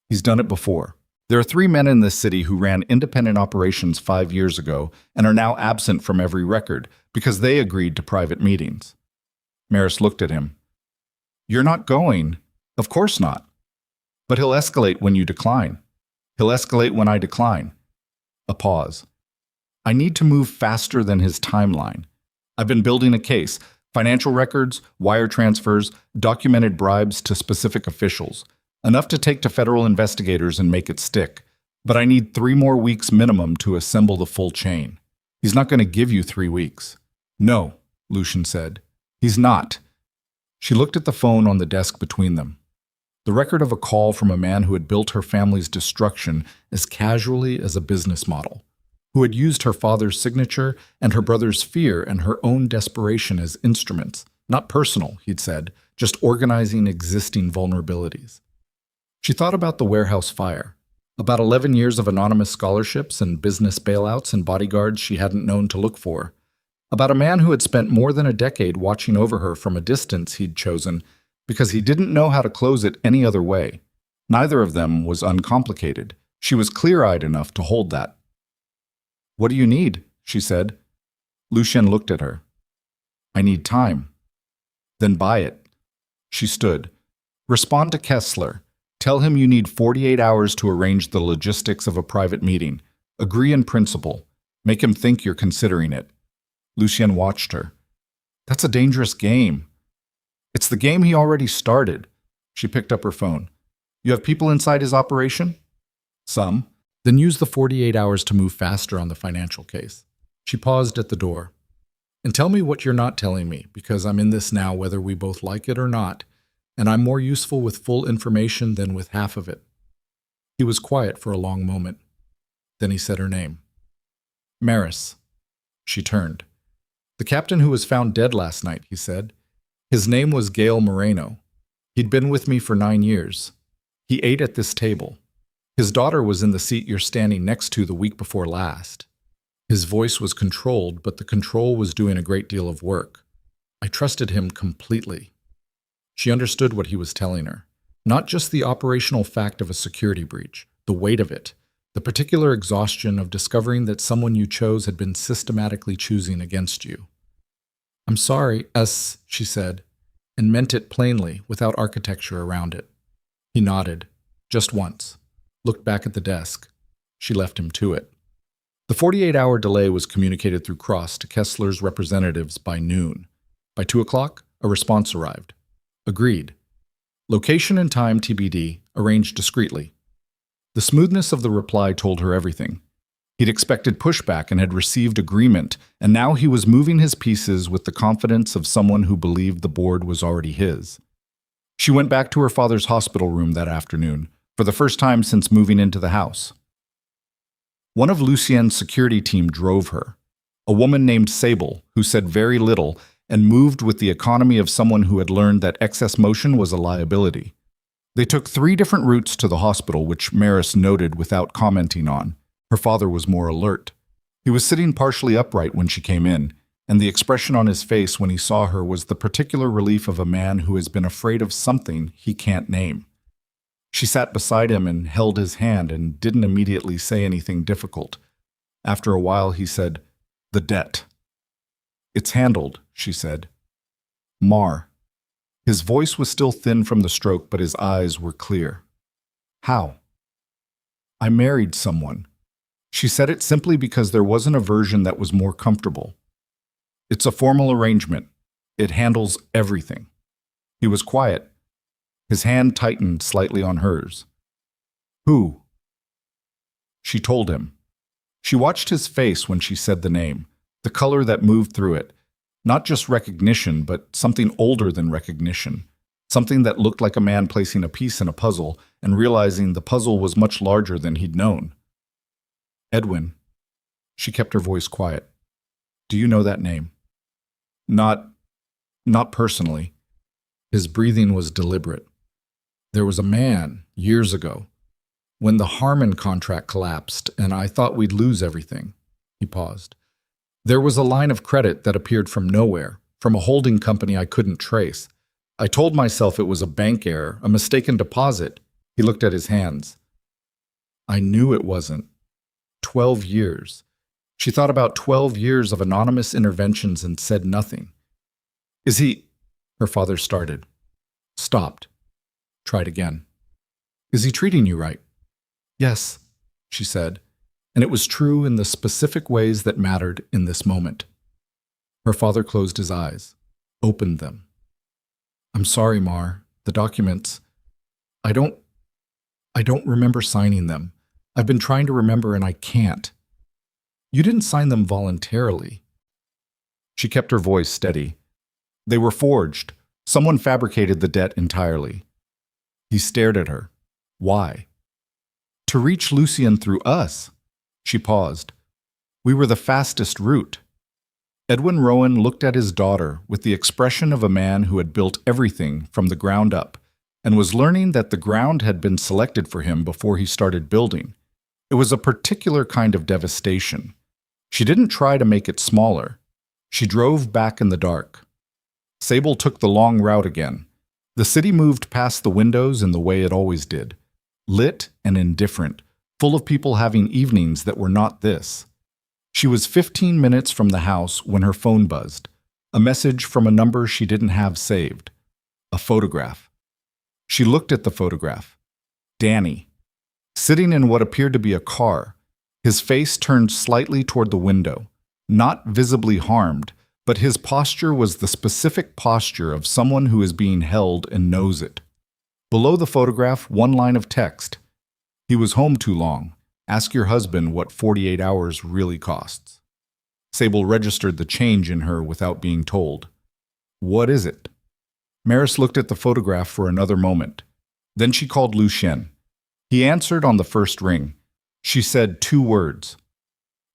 He's done it before. There are 3 men in this city who ran independent operations 5 years ago and are now absent from every record because they agreed to private meetings. Maris looked at him. You're not going. Of course not. But he'll escalate when you decline. He'll escalate when I decline. A pause. I need to move faster than his timeline. I've been building a case, financial records, wire transfers, documented bribes to specific officials, enough to take to federal investigators and make it stick. But I need 3 more weeks minimum to assemble the full chain. He's not going to give you 3 weeks. No, Lucien said. He's not. She looked at the phone on the desk between them. The record of a call from a man who had built her family's destruction as casually as a business model, who had used her father's signature and her brother's fear and her own desperation as instruments, not personal, he'd said, just organizing existing vulnerabilities. She thought about the warehouse fire, about 11 years of anonymous scholarships and business bailouts and bodyguards she hadn't known to look for, about a man who had spent more than a decade watching over her from a distance he'd chosen because he didn't know how to close it any other way. Neither of them was uncomplicated. She was clear-eyed enough to hold that. "What do you need?" she said. Lucien looked at her. "I need time." "Then buy it." She stood. "Respond to Kessler. Tell him you need 48 hours to arrange the logistics of a private meeting. Agree in principle. Make him think you're considering it." Lucien watched her. "That's a dangerous game." "It's the game he already started." She picked up her phone. "You have people inside his operation?" "Some." "Then use the 48 hours to move faster on the financial case." She paused at the door. "And tell me what you're not telling me, because I'm in this now whether we both like it or not, and I'm more useful with full information than with half of it." He was quiet for a long moment. Then he said her name. "Maris." She turned. "The captain who was found dead last night," he said. "His name was Gail Moreno. He'd been with me for 9 years. He ate at this table. His daughter was in the seat you're standing next to the week before last." His voice was controlled, but the control was doing a great deal of work. "I trusted him completely." She understood what he was telling her. Not just the operational fact of a security breach, the weight of it, the particular exhaustion of discovering that someone you chose had been systematically choosing against you. "I'm sorry, she said, and meant it plainly, without architecture around it. He nodded, just once, looked back at the desk. She left him to it. The 48-hour delay was communicated through Cross to Kessler's representatives by noon. By 2 o'clock, a response arrived. Agreed. Location and time TBD, arranged discreetly. The smoothness of the reply told her everything. He'd expected pushback and had received agreement, and now he was moving his pieces with the confidence of someone who believed the board was already his. She went back to her father's hospital room that afternoon, for the first time since moving into the house. One of Lucien's security team drove her, a woman named Sable, who said very little and moved with the economy of someone who had learned that excess motion was a liability. They took 3 different routes to the hospital, which Maris noted without commenting on. Her father was more alert. He was sitting partially upright when she came in, and the expression on his face when he saw her was the particular relief of a man who has been afraid of something he can't name. She sat beside him and held his hand and didn't immediately say anything difficult. After a while he said, "The debt." "It's handled," she said. "Mar." His voice was still thin from the stroke, but his eyes were clear. "How?" "I married someone." She said it simply because there wasn't a version that was more comfortable. "It's a formal arrangement. It handles everything." He was quiet. His hand tightened slightly on hers. "Who?" She told him. She watched his face when she said the name, the color that moved through it. Not just recognition, but something older than recognition. Something that looked like a man placing a piece in a puzzle and realizing the puzzle was much larger than he'd known. "Edwin." She kept her voice quiet. "Do you know that name?" Not personally." His breathing was deliberate. "There was a man, years ago, when the Harmon contract collapsed, and I thought we'd lose everything." He paused. "There was a line of credit that appeared from nowhere, from a holding company I couldn't trace. I told myself it was a bank error, a mistaken deposit." He looked at his hands. "I knew it wasn't. 12 years. She thought about 12 years of anonymous interventions and said nothing. "Is he—" Her father started. Stopped. Tried again. "Is he treating you right?" "Yes," she said. And it was true in the specific ways that mattered in this moment. Her father closed his eyes, opened them. "I'm sorry, Mar. The documents, I don't remember signing them. I've been trying to remember and I can't." "You didn't sign them voluntarily." She kept her voice steady. "They were forged. Someone fabricated the debt entirely." He stared at her. "Why?" "To reach Lucien through us." She paused. "We were the fastest route." Edwin Rowan looked at his daughter with the expression of a man who had built everything from the ground up and was learning that the ground had been selected for him before he started building. It was a particular kind of devastation. She didn't try to make it smaller. She drove back in the dark. Sable took the long route again. The city moved past the windows in the way it always did, lit and indifferent, full of people having evenings that were not this. She was 15 minutes from the house when her phone buzzed, a message from a number she didn't have saved, a photograph. She looked at the photograph. Danny, sitting in what appeared to be a car, his face turned slightly toward the window, not visibly harmed, but his posture was the specific posture of someone who is being held and knows it. Below the photograph, one line of text. "He was home too long. Ask your husband what 48 hours really costs." Sable registered the change in her without being told. "What is it?" Maris looked at the photograph for another moment. Then she called Lucien. He answered on the first ring. She said 2 words.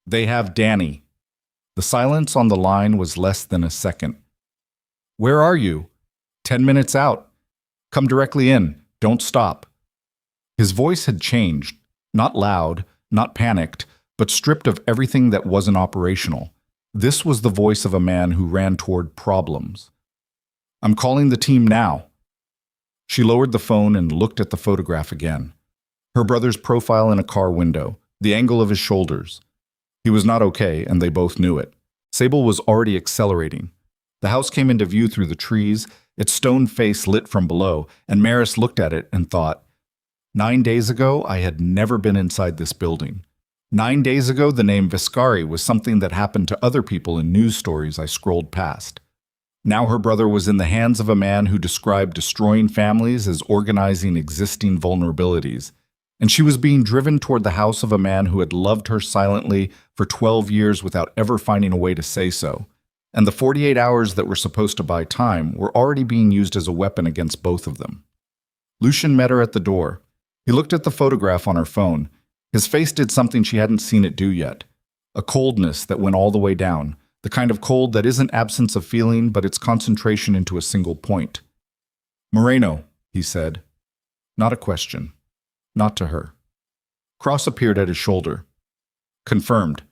"They have Danny." The silence on the line was less than a second. "Where are you?" 10 minutes out. "Come directly in. Don't stop." His voice had changed. Not loud, not panicked, but stripped of everything that wasn't operational. This was the voice of a man who ran toward problems. "I'm calling the team now." She lowered the phone and looked at the photograph again. Her brother's profile in a car window, the angle of his shoulders. He was not okay, and they both knew it. Sable was already accelerating. The house came into view through the trees, its stone face lit from below, and Maris looked at it and thought, 9 days ago, I had never been inside this building. 9 days ago, the name Vescari was something that happened to other people in news stories I scrolled past. Now her brother was in the hands of a man who described destroying families as organizing existing vulnerabilities, and she was being driven toward the house of a man who had loved her silently for 12 years without ever finding a way to say so. And the 48 hours that were supposed to buy time were already being used as a weapon against both of them. Lucien met her at the door. He looked at the photograph on her phone. His face did something she hadn't seen it do yet. A coldness that went all the way down, the kind of cold that isn't absence of feeling, but its concentration into a single point. "Moreno," he said. Not a question. Not to her. Cross appeared at his shoulder. "Confirmed.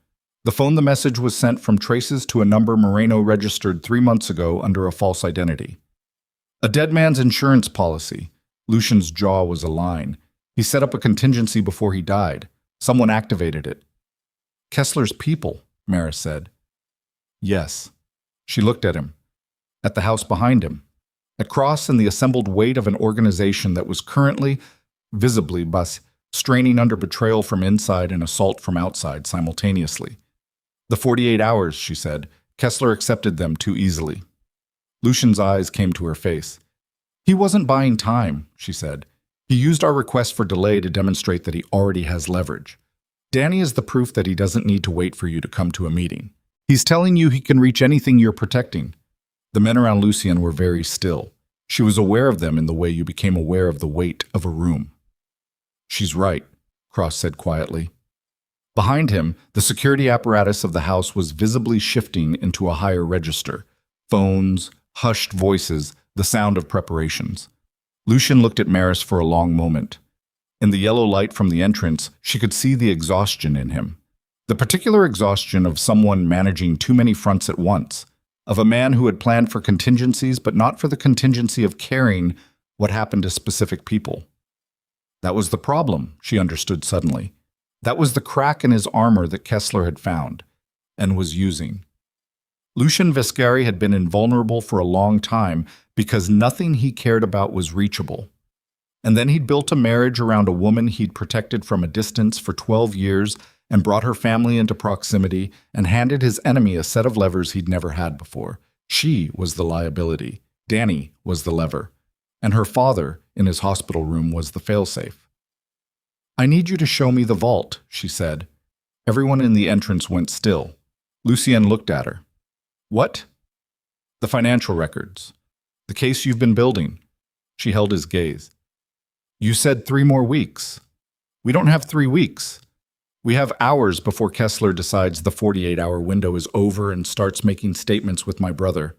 The phone the message was sent from traces to a number Moreno registered 3 months ago under a false identity. A dead man's insurance policy." Lucien's jaw was a line. He set up a contingency before he died. Someone activated it. "Kessler's people," Maris said. "Yes." She looked at him. At the house behind him. At Cross and the assembled weight of an organization that was currently, visibly, straining under betrayal from inside and assault from outside simultaneously. "The 48 hours," she said. "Kessler accepted them too easily." Lucien's eyes came to her face. "He wasn't buying time," she said. "He used our request for delay to demonstrate that he already has leverage. Danny is the proof that he doesn't need to wait for you to come to a meeting. He's telling you he can reach anything you're protecting." The men around Lucien were very still. She was aware of them in the way you became aware of the weight of a room. "She's right," Cross said quietly. Behind him, the security apparatus of the house was visibly shifting into a higher register. Phones, hushed voices, the sound of preparations. Lucien looked at Maris for a long moment. In the yellow light from the entrance, she could see the exhaustion in him. The particular exhaustion of someone managing too many fronts at once, of a man who had planned for contingencies but not for the contingency of caring what happened to specific people. That was the problem, she understood suddenly. That was the crack in his armor that Kessler had found and was using. Lucien Vescari had been invulnerable for a long time because nothing he cared about was reachable. And then he'd built a marriage around a woman he'd protected from a distance for 12 years and brought her family into proximity and handed his enemy a set of levers he'd never had before. She was the liability. Danny was the lever. And her father, in his hospital room, was the failsafe. "I need you to show me the vault," she said. Everyone in the entrance went still. Lucien looked at her. "What?" "The financial records. The case you've been building." She held his gaze. "You said 3 more weeks. We don't have 3 weeks. We have hours before Kessler decides the 48-hour window is over and starts making statements with my brother."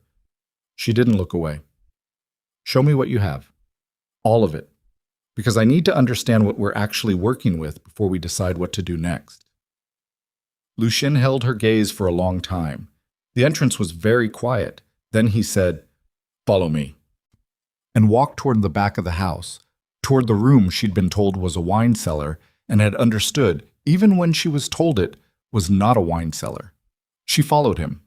She didn't look away. "Show me what you have. All of it. Because I need to understand what we're actually working with before we decide what to do next." Lucien held her gaze for a long time. The entrance was very quiet. Then he said, "Follow me," and walked toward the back of the house, toward the room she'd been told was a wine cellar and had understood, even when she was told it, was not a wine cellar. She followed him.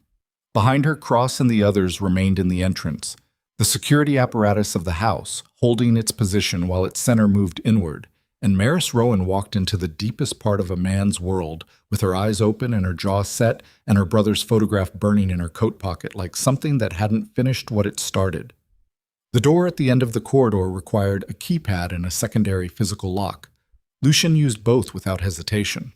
Behind her, Cross and the others remained in the entrance, the security apparatus of the house holding its position while its center moved inward, and Maris Rowan walked into the deepest part of a man's world, with her eyes open and her jaw set and her brother's photograph burning in her coat pocket like something that hadn't finished what it started. The door at the end of the corridor required a keypad and a secondary physical lock. Lucien used both without hesitation.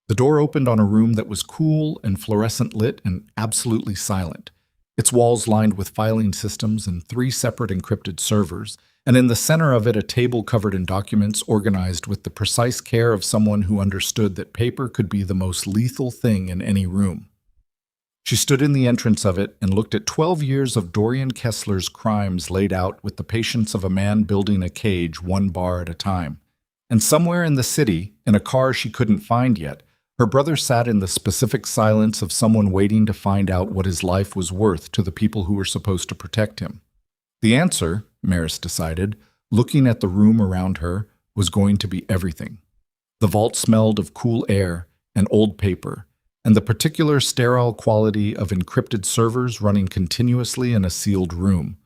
The door opened on a room that was cool and fluorescent lit and absolutely silent, its walls lined with filing systems and 3 separate encrypted servers, and in the center of it a table covered in documents organized with the precise care of someone who understood that paper could be the most lethal thing in any room. She stood in the entrance of it and looked at 12 years of Dorian Kessler's crimes laid out with the patience of a man building a cage 1 bar at a time. And somewhere in the city, in a car she couldn't find yet, her brother sat in the specific silence of someone waiting to find out what his life was worth to the people who were supposed to protect him. The answer, Maris decided, looking at the room around her, was going to be everything. The vault smelled of cool air and old paper, and the particular sterile quality of encrypted servers running continuously in a sealed room.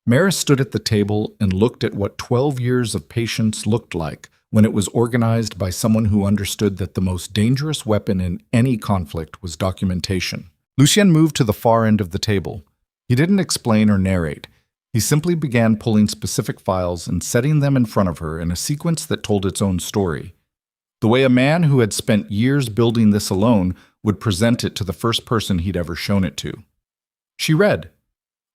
Maris stood at the table and looked at what 12 years of patience looked like when it was organized by someone who understood that the most dangerous weapon in any conflict was documentation. Lucien moved to the far end of the table. He didn't explain or narrate. He simply began pulling specific files and setting them in front of her in a sequence that told its own story. The way a man who had spent years building this alone would present it to the first person he'd ever shown it to. She read.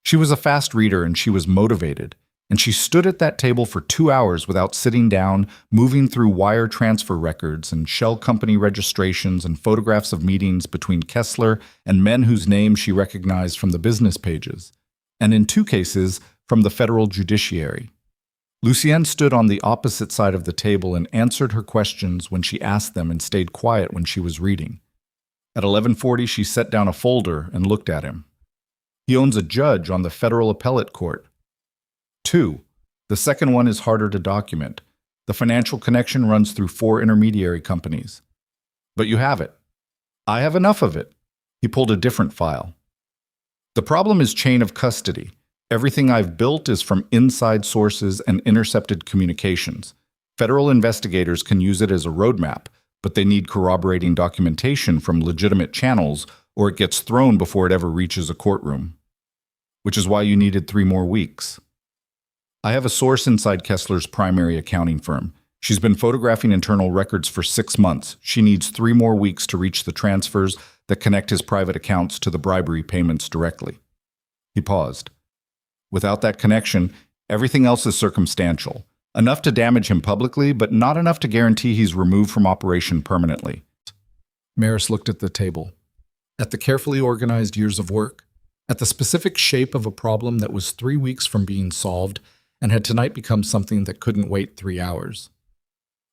She was a fast reader and she was motivated, and she stood at that table for 2 hours without sitting down, moving through wire transfer records and shell company registrations and photographs of meetings between Kessler and men whose names she recognized from the business pages, and in 2 cases, from the federal judiciary. Lucien stood on the opposite side of the table and answered her questions when she asked them and stayed quiet when she was reading. At 11:40, she set down a folder and looked at him. He owns a judge on the federal appellate court. 2. The second one is harder to document. The financial connection runs through 4 intermediary companies. But you have it. I have enough of it. He pulled a different file. The problem is chain of custody. Everything I've built is from inside sources and intercepted communications. Federal investigators can use it as a roadmap, but they need corroborating documentation from legitimate channels, or it gets thrown before it ever reaches a courtroom. Which is why you needed 3 more weeks. I have a source inside Kessler's primary accounting firm. She's been photographing internal records for 6 months. She needs 3 more weeks to reach the transfers that connect his private accounts to the bribery payments directly. He paused. Without that connection, everything else is circumstantial. Enough to damage him publicly, but not enough to guarantee he's removed from operation permanently. Maris looked at the table. At the carefully organized years of work. At the specific shape of a problem that was 3 weeks from being solved and had tonight become something that couldn't wait 3 hours.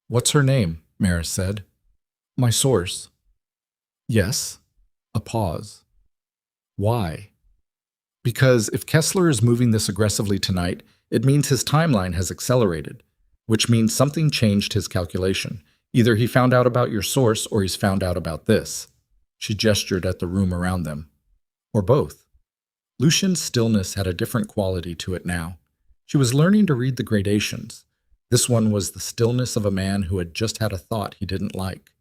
"What's her name?" Maris said. "My source." "Yes." A pause. "Why?" "Because if Kessler is moving this aggressively tonight, it means his timeline has accelerated, which means something changed his calculation. Either he found out about your source or he's found out about this." She gestured at the room around them. "Or both." Lucien's stillness had a different quality to it now. She was learning to read the gradations. This one was the stillness of a man who had just had a thought he didn't like.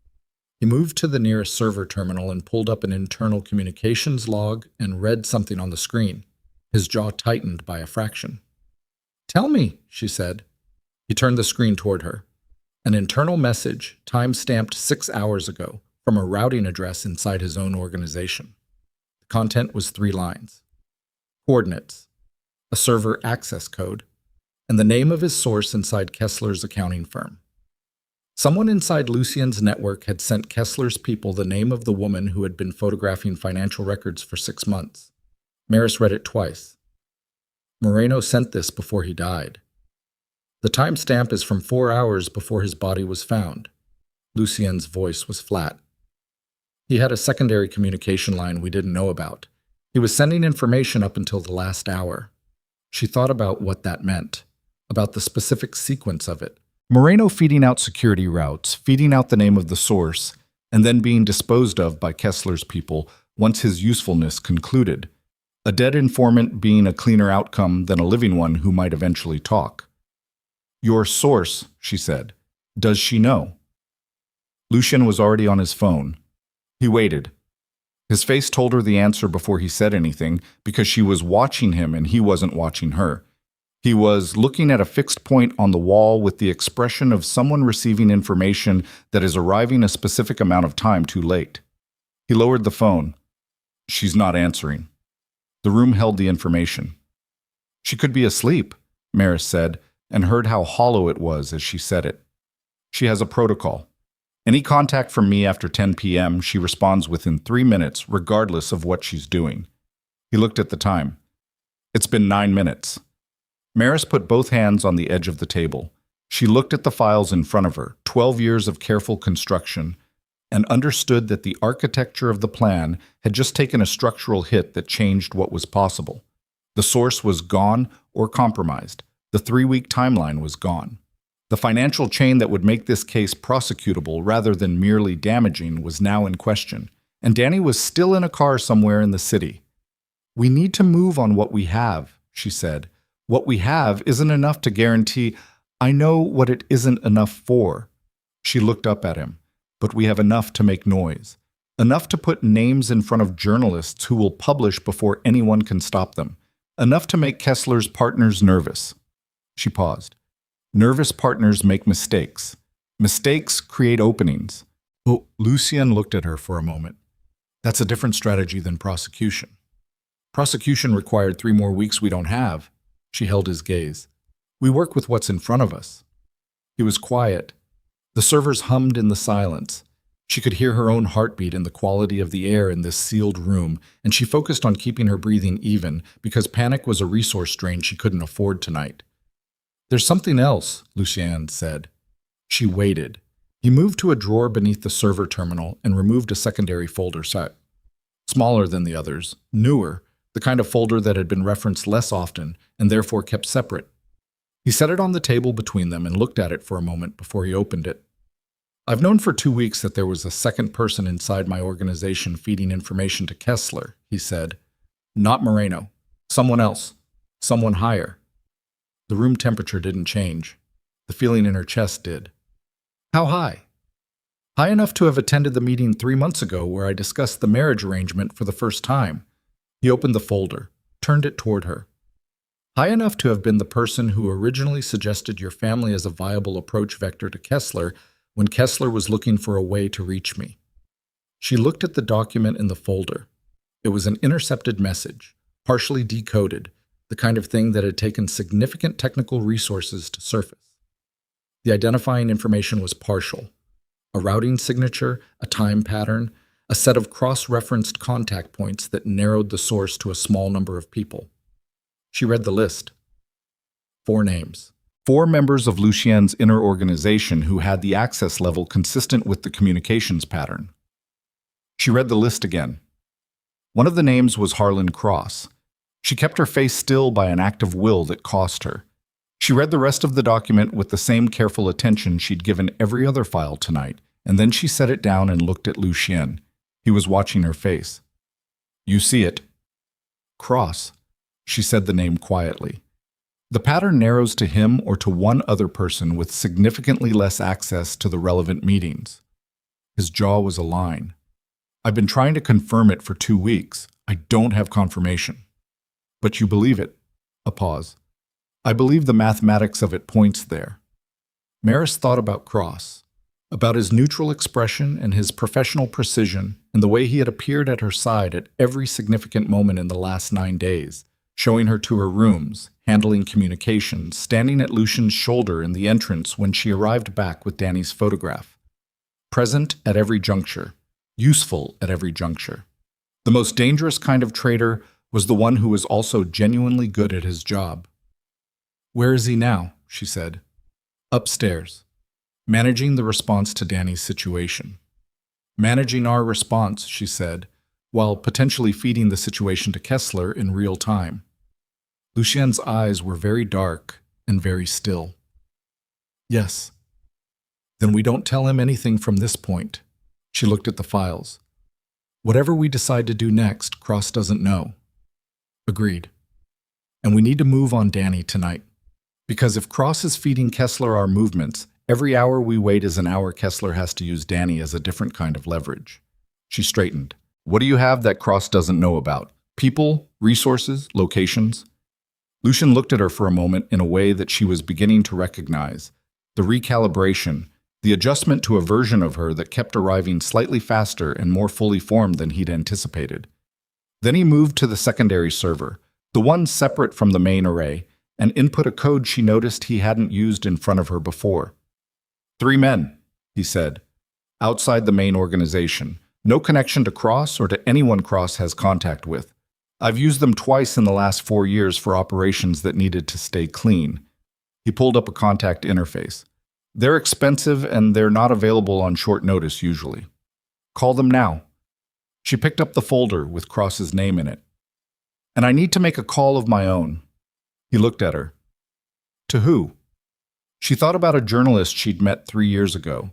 He moved to the nearest server terminal and pulled up an internal communications log and read something on the screen. His jaw tightened by a fraction. "Tell me," she said. He turned the screen toward her. An internal message, time-stamped 6 hours ago, from a routing address inside his own organization. The content was 3 lines. Coordinates, a server access code, and the name of his source inside Kessler's accounting firm. Someone inside Lucien's network had sent Kessler's people the name of the woman who had been photographing financial records for 6 months. Maris read it twice. Moreno sent this before he died. The timestamp is from 4 hours before his body was found. Lucien's voice was flat. He had a secondary communication line we didn't know about. He was sending information up until the last hour. She thought about what that meant, about the specific sequence of it. Moreno feeding out security routes, feeding out the name of the source, and then being disposed of by Kessler's people once his usefulness concluded. A dead informant being a cleaner outcome than a living one who might eventually talk. "Your source," she said. "Does she know?" Lucien was already on his phone. He waited. His face told her the answer before he said anything, because she was watching him and he wasn't watching her. He was looking at a fixed point on the wall with the expression of someone receiving information that is arriving a specific amount of time too late. He lowered the phone. "She's not answering." The room held the information. "She could be asleep," Maris said, and heard how hollow it was as she said it. "She has a protocol. Any contact from me after 10 p.m., she responds within 3 minutes, regardless of what she's doing." He looked at the time. "It's been 9 minutes." Maris put both hands on the edge of the table. She looked at the files in front of her, 12 years of careful construction, and understood that the architecture of the plan had just taken a structural hit that changed what was possible. The source was gone or compromised. The 3-week timeline was gone. The financial chain that would make this case prosecutable rather than merely damaging was now in question, and Danny was still in a car somewhere in the city. "We need to move on what we have," she said. "What we have isn't enough to guarantee—" "I know what it isn't enough for." She looked up at him. "But we have enough to make noise. Enough to put names in front of journalists who will publish before anyone can stop them. Enough to make Kessler's partners nervous." She paused. "Nervous partners make mistakes. Mistakes create openings." Oh, Lucien looked at her for a moment. "That's a different strategy than prosecution." "Prosecution required 3 more weeks we don't have." She held his gaze. "We work with what's in front of us." He was quiet. The servers hummed in the silence. She could hear her own heartbeat in the quality of the air in this sealed room, and she focused on keeping her breathing even, because panic was a resource drain she couldn't afford tonight. "There's something else," Lucien said. She waited. He moved to a drawer beneath the server terminal and removed a secondary folder set. Smaller than the others, newer, the kind of folder that had been referenced less often and therefore kept separate. He set it on the table between them and looked at it for a moment before he opened it. "I've known for 2 weeks that there was a second person inside my organization feeding information to Kessler," he said. "Not Moreno. Someone else. Someone higher." The room temperature didn't change. The feeling in her chest did. "How high?" "High enough to have attended the meeting 3 months ago where I discussed the marriage arrangement for the first time." He opened the folder, turned it toward her. "High enough to have been the person who originally suggested your family as a viable approach vector to Kessler when Kessler was looking for a way to reach me." She looked at the document in the folder. It was an intercepted message, partially decoded, the kind of thing that had taken significant technical resources to surface. The identifying information was partial. A routing signature, a time pattern, a set of cross-referenced contact points that narrowed the source to a small number of people. She read the list. 4 names. 4 members of Lucien's inner organization who had the access level consistent with the communications pattern. She read the list again. One of the names was Harlan Cross. She kept her face still by an act of will that cost her. She read the rest of the document with the same careful attention she'd given every other file tonight, and then she set it down and looked at Lucien. He was watching her face. "You see it." "Cross." She said the name quietly. The pattern narrows to him or to one other person with significantly less access to the relevant meetings. His jaw was a line. I've been trying to confirm it for 2 weeks. I don't have confirmation. But you believe it? A pause. I believe the mathematics of it points there. Maris thought about Cross, about his neutral expression and his professional precision and the way he had appeared at her side at every significant moment in the last 9 days, showing her to her rooms, handling communications, standing at Lucien's shoulder in the entrance when she arrived back with Danny's photograph. Present at every juncture, useful at every juncture. The most dangerous kind of traitor was the one who was also genuinely good at his job. Where is he now? She said. Upstairs. Managing the response to Danny's situation. Managing our response, she said, while potentially feeding the situation to Kessler in real time. Lucien's eyes were very dark and very still. Yes. Then we don't tell him anything from this point. She looked at the files. Whatever we decide to do next, Cross doesn't know. Agreed. And we need to move on Danny tonight. Because if Cross is feeding Kessler our movements, every hour we wait is an hour Kessler has to use Danny as a different kind of leverage. She straightened. What do you have that Cross doesn't know about? People, resources, locations? Lucien looked at her for a moment in a way that she was beginning to recognize. The recalibration, the adjustment to a version of her that kept arriving slightly faster and more fully formed than he'd anticipated. Then he moved to the secondary server, the one separate from the main array, and input a code she noticed he hadn't used in front of her before. 3 men, he said, outside the main organization. No connection to Cross or to anyone Cross has contact with. I've used them twice in the last 4 years for operations that needed to stay clean. He pulled up a contact interface. They're expensive and they're not available on short notice usually. Call them now. She picked up the folder with Cross's name in it. And I need to make a call of my own. He looked at her. To who? She thought about a journalist she'd met 3 years ago,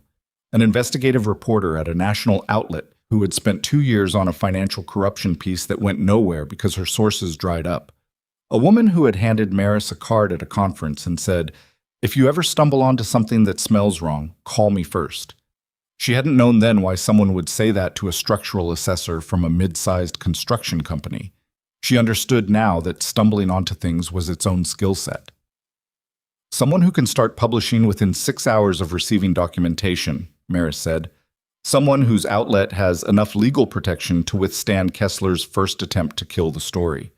an investigative reporter at a national outlet who had spent 2 years on a financial corruption piece that went nowhere because her sources dried up. A woman who had handed Maris a card at a conference and said, if you ever stumble onto something that smells wrong, call me first. She hadn't known then why someone would say that to a structural assessor from a mid-sized construction company. She understood now that stumbling onto things was its own skill set. Someone who can start publishing within 6 hours of receiving documentation, Maris said. Someone whose outlet has enough legal protection to withstand Kessler's first attempt to kill the story.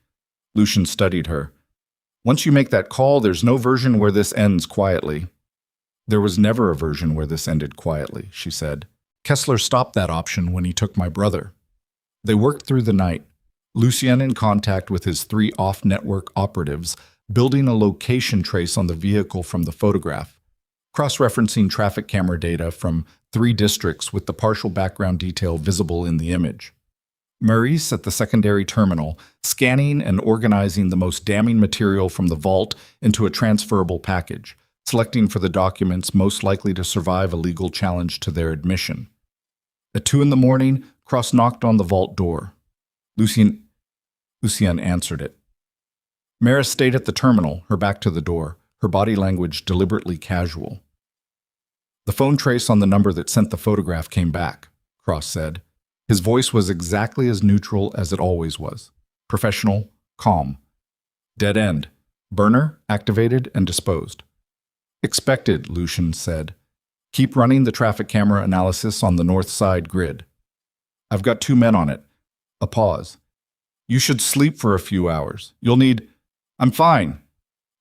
Lucien studied her. Once you make that call, there's no version where this ends quietly. There was never a version where this ended quietly, she said. Kessler stopped that option when he took my brother. They worked through the night. Lucien in contact with his 3 off-network operatives, building a location trace on the vehicle from the photograph, cross-referencing traffic camera data from 3 districts with the partial background detail visible in the image. Maurice at the secondary terminal, scanning and organizing the most damning material from the vault into a transferable package, selecting for the documents most likely to survive a legal challenge to their admission. At 2 a.m, Cross knocked on the vault door. Lucien answered it. Maris stayed at the terminal, her back to the door, her body language deliberately casual. The phone trace on the number that sent the photograph came back, Cross said. His voice was exactly as neutral as it always was. Professional, calm. Dead end. Burner, activated and disposed. Expected, Lucien said. Keep running the traffic camera analysis on the north side grid. I've got 2 men on it. A pause. You should sleep for a few hours. You'll need... I'm fine.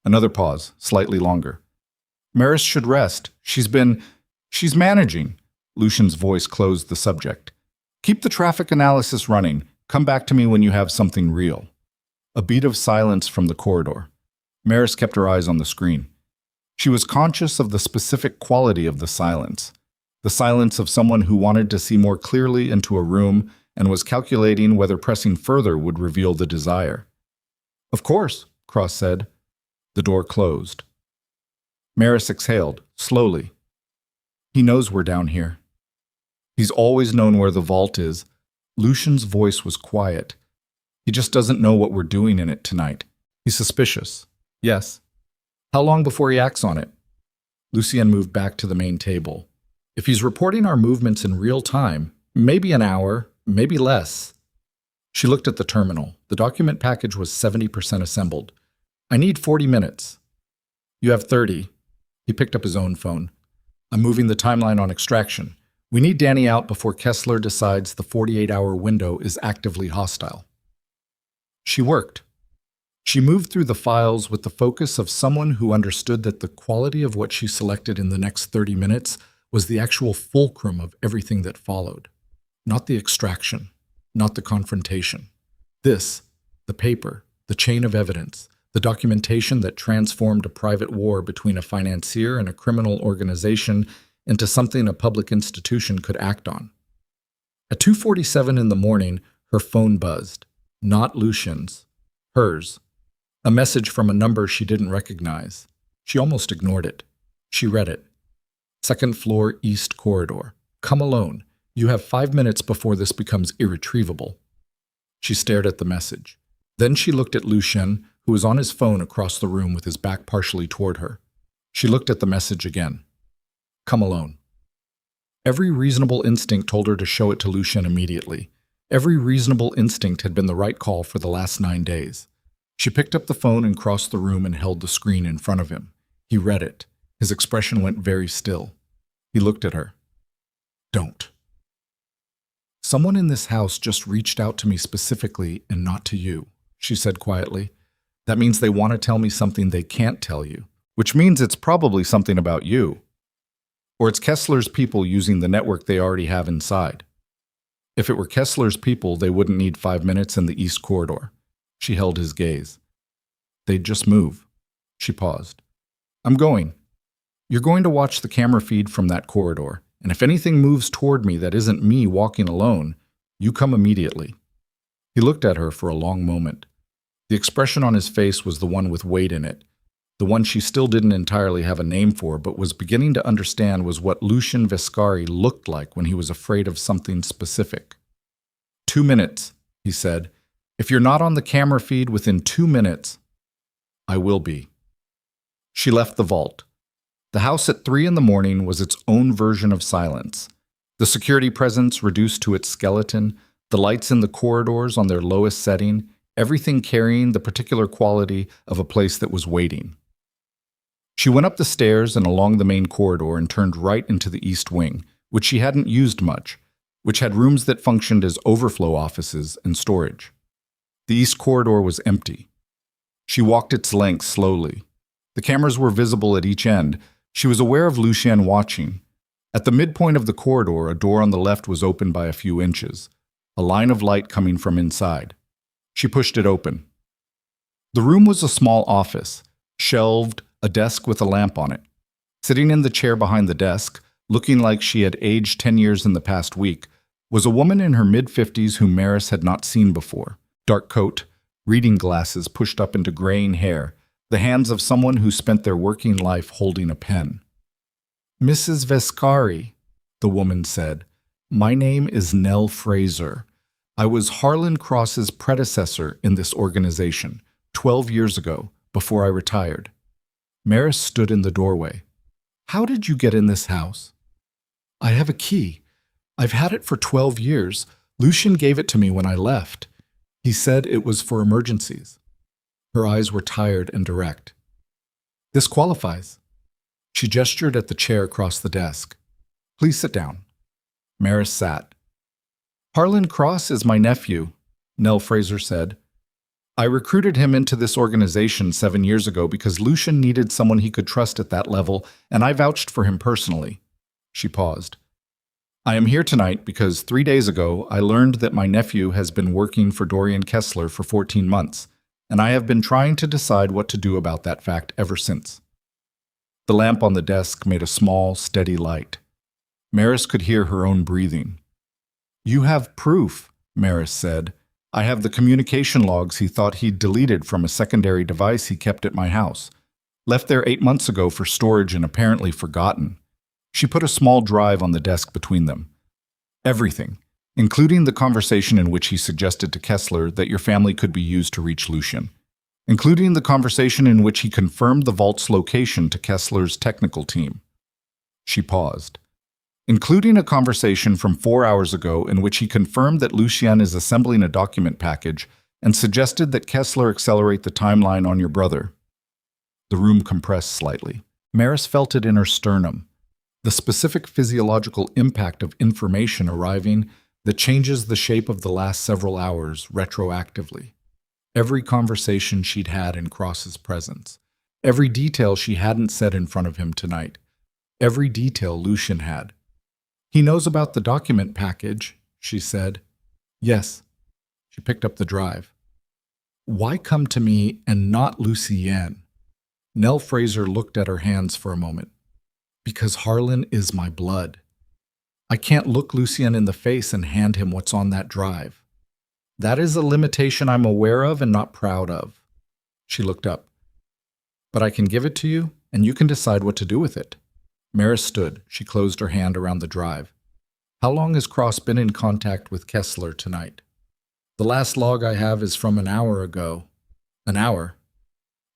Another pause, slightly longer. Maris should rest. She's managing. Lucien's voice closed the subject. Keep the traffic analysis running. Come back to me when you have something real. A beat of silence from the corridor. Maris kept her eyes on the screen. She was conscious of the specific quality of the silence of someone who wanted to see more clearly into a room and was calculating whether pressing further would reveal the desire. Of course, Cross said. The door closed. Maris exhaled, slowly. He knows we're down here. He's always known where the vault is. Lucien's voice was quiet. He just doesn't know what we're doing in it tonight. He's suspicious. Yes. How long before he acts on it? Lucien moved back to the main table. If he's reporting our movements in real time, maybe an hour, maybe less. She looked at the terminal. The document package was 70% assembled. I need 40 minutes. You have 30. He picked up his own phone. I'm moving the timeline on extraction. We need Danny out before Kessler decides the 48-hour window is actively hostile. She worked. She moved through the files with the focus of someone who understood that the quality of what she selected in the next 30 minutes was the actual fulcrum of everything that followed. Not the extraction, not the confrontation. This, the paper, the chain of evidence, the documentation that transformed a private war between a financier and a criminal organization into something a public institution could act on. At 2:47 in the morning, her phone buzzed. Not Lucien's. Hers. A message from a number she didn't recognize. She almost ignored it. She read it. Second floor east corridor. Come alone. You have 5 minutes before this becomes irretrievable. She stared at the message. Then she looked at Lucien, who was on his phone across the room with his back partially toward her. She looked at the message again. Come alone. Every reasonable instinct told her to show it to Lucien immediately. Every reasonable instinct had been the right call for the last 9 days. She picked up the phone and crossed the room and held the screen in front of him. He read it. His expression went very still. He looked at her. Don't. Someone in this house just reached out to me specifically and not to you, she said quietly. That means they want to tell me something they can't tell you, which means it's probably something about you. Or it's Kessler's people using the network they already have inside. If it were Kessler's people, they wouldn't need 5 minutes in the East Corridor. She held his gaze. They'd just move. She paused. I'm going. You're going to watch the camera feed from that corridor, and if anything moves toward me that isn't me walking alone, you come immediately. He looked at her for a long moment. The expression on his face was the one with weight in it, the one she still didn't entirely have a name for but was beginning to understand was what Lucien Vescari looked like when he was afraid of something specific. 2 minutes, he said. If you're not on the camera feed within 2 minutes, I will be. She left the vault. The house at 3 in the morning was its own version of silence. The security presence reduced to its skeleton, the lights in the corridors on their lowest setting, everything carrying the particular quality of a place that was waiting. She went up the stairs and along the main corridor and turned right into the east wing, which she hadn't used much, which had rooms that functioned as overflow offices and storage. The east corridor was empty. She walked its length slowly. The cameras were visible at each end. She was aware of Lucien watching. At the midpoint of the corridor, a door on the left was open by a few inches, a line of light coming from inside. She pushed it open. The room was a small office, shelved, a desk with a lamp on it. Sitting in the chair behind the desk, looking like she had aged 10 years in the past week, was a woman in her mid-50s whom Maris had not seen before. Dark coat, reading glasses pushed up into graying hair, the hands of someone who spent their working life holding a pen. Mrs. Vescari, the woman said, my name is Nell Fraser. I was Harlan Cross's predecessor in this organization, 12 years ago, before I retired. Maris stood in the doorway. How did you get in this house? I have a key. I've had it for 12 years. Lucien gave it to me when I left. He said it was for emergencies. Her eyes were tired and direct. This qualifies. She gestured at the chair across the desk. Please sit down. Maris sat. Harlan Cross is my nephew, Nell Fraser said. I recruited him into this organization 7 years ago because Lucien needed someone he could trust at that level, and I vouched for him personally. She paused. I am here tonight because 3 days ago I learned that my nephew has been working for Dorian Kessler for 14 months, and I have been trying to decide what to do about that fact ever since. The lamp on the desk made a small, steady light. Maris could hear her own breathing. You have proof, Maris said. I have the communication logs he thought he'd deleted from a secondary device he kept at my house. Left there 8 months ago for storage and apparently forgotten. She put a small drive on the desk between them. Everything, including the conversation in which he suggested to Kessler that your family could be used to reach Lucien, including the conversation in which he confirmed the vault's location to Kessler's technical team. She paused. including a conversation from 4 hours ago in which he confirmed that Lucien is assembling a document package and suggested that Kessler accelerate the timeline on your brother. The room compressed slightly. Maris felt it in her sternum, the specific physiological impact of information arriving that changes the shape of the last several hours retroactively. Every conversation she'd had in Cross's presence, every detail she hadn't said in front of him tonight, every detail Lucien had. "He knows about the document package," she said. "Yes." She picked up the drive. "Why come to me and not Lucien?" Nell Fraser looked at her hands for a moment. "Because Harlan is my blood. I can't look Lucien in the face and hand him what's on that drive. That is a limitation I'm aware of and not proud of." She looked up. "But I can give it to you, and you can decide what to do with it." Maris stood. She closed her hand around the drive. "How long has Cross been in contact with Kessler tonight?" "The last log I have is from an hour ago." "An hour?"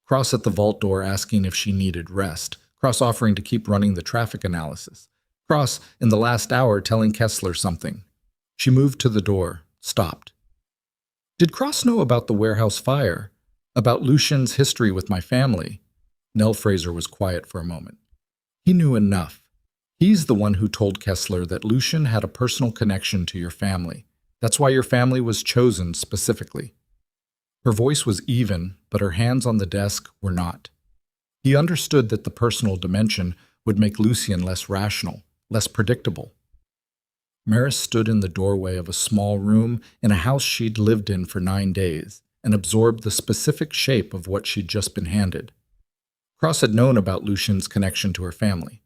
Cross at the vault door asking if she needed rest. Cross offering to keep running the traffic analysis. Cross, in the last hour, telling Kessler something. She moved to the door, stopped. "Did Cross know about the warehouse fire? About Lucien's history with my family?" Nell Fraser was quiet for a moment. "He knew enough. He's the one who told Kessler that Lucien had a personal connection to your family. That's why your family was chosen specifically." Her voice was even, but her hands on the desk were not. He understood that the personal dimension would make Lucien less rational, less predictable. Maris stood in the doorway of a small room in a house she'd lived in for 9 days and absorbed the specific shape of what she'd just been handed. Cross had known about Lucien's connection to her family.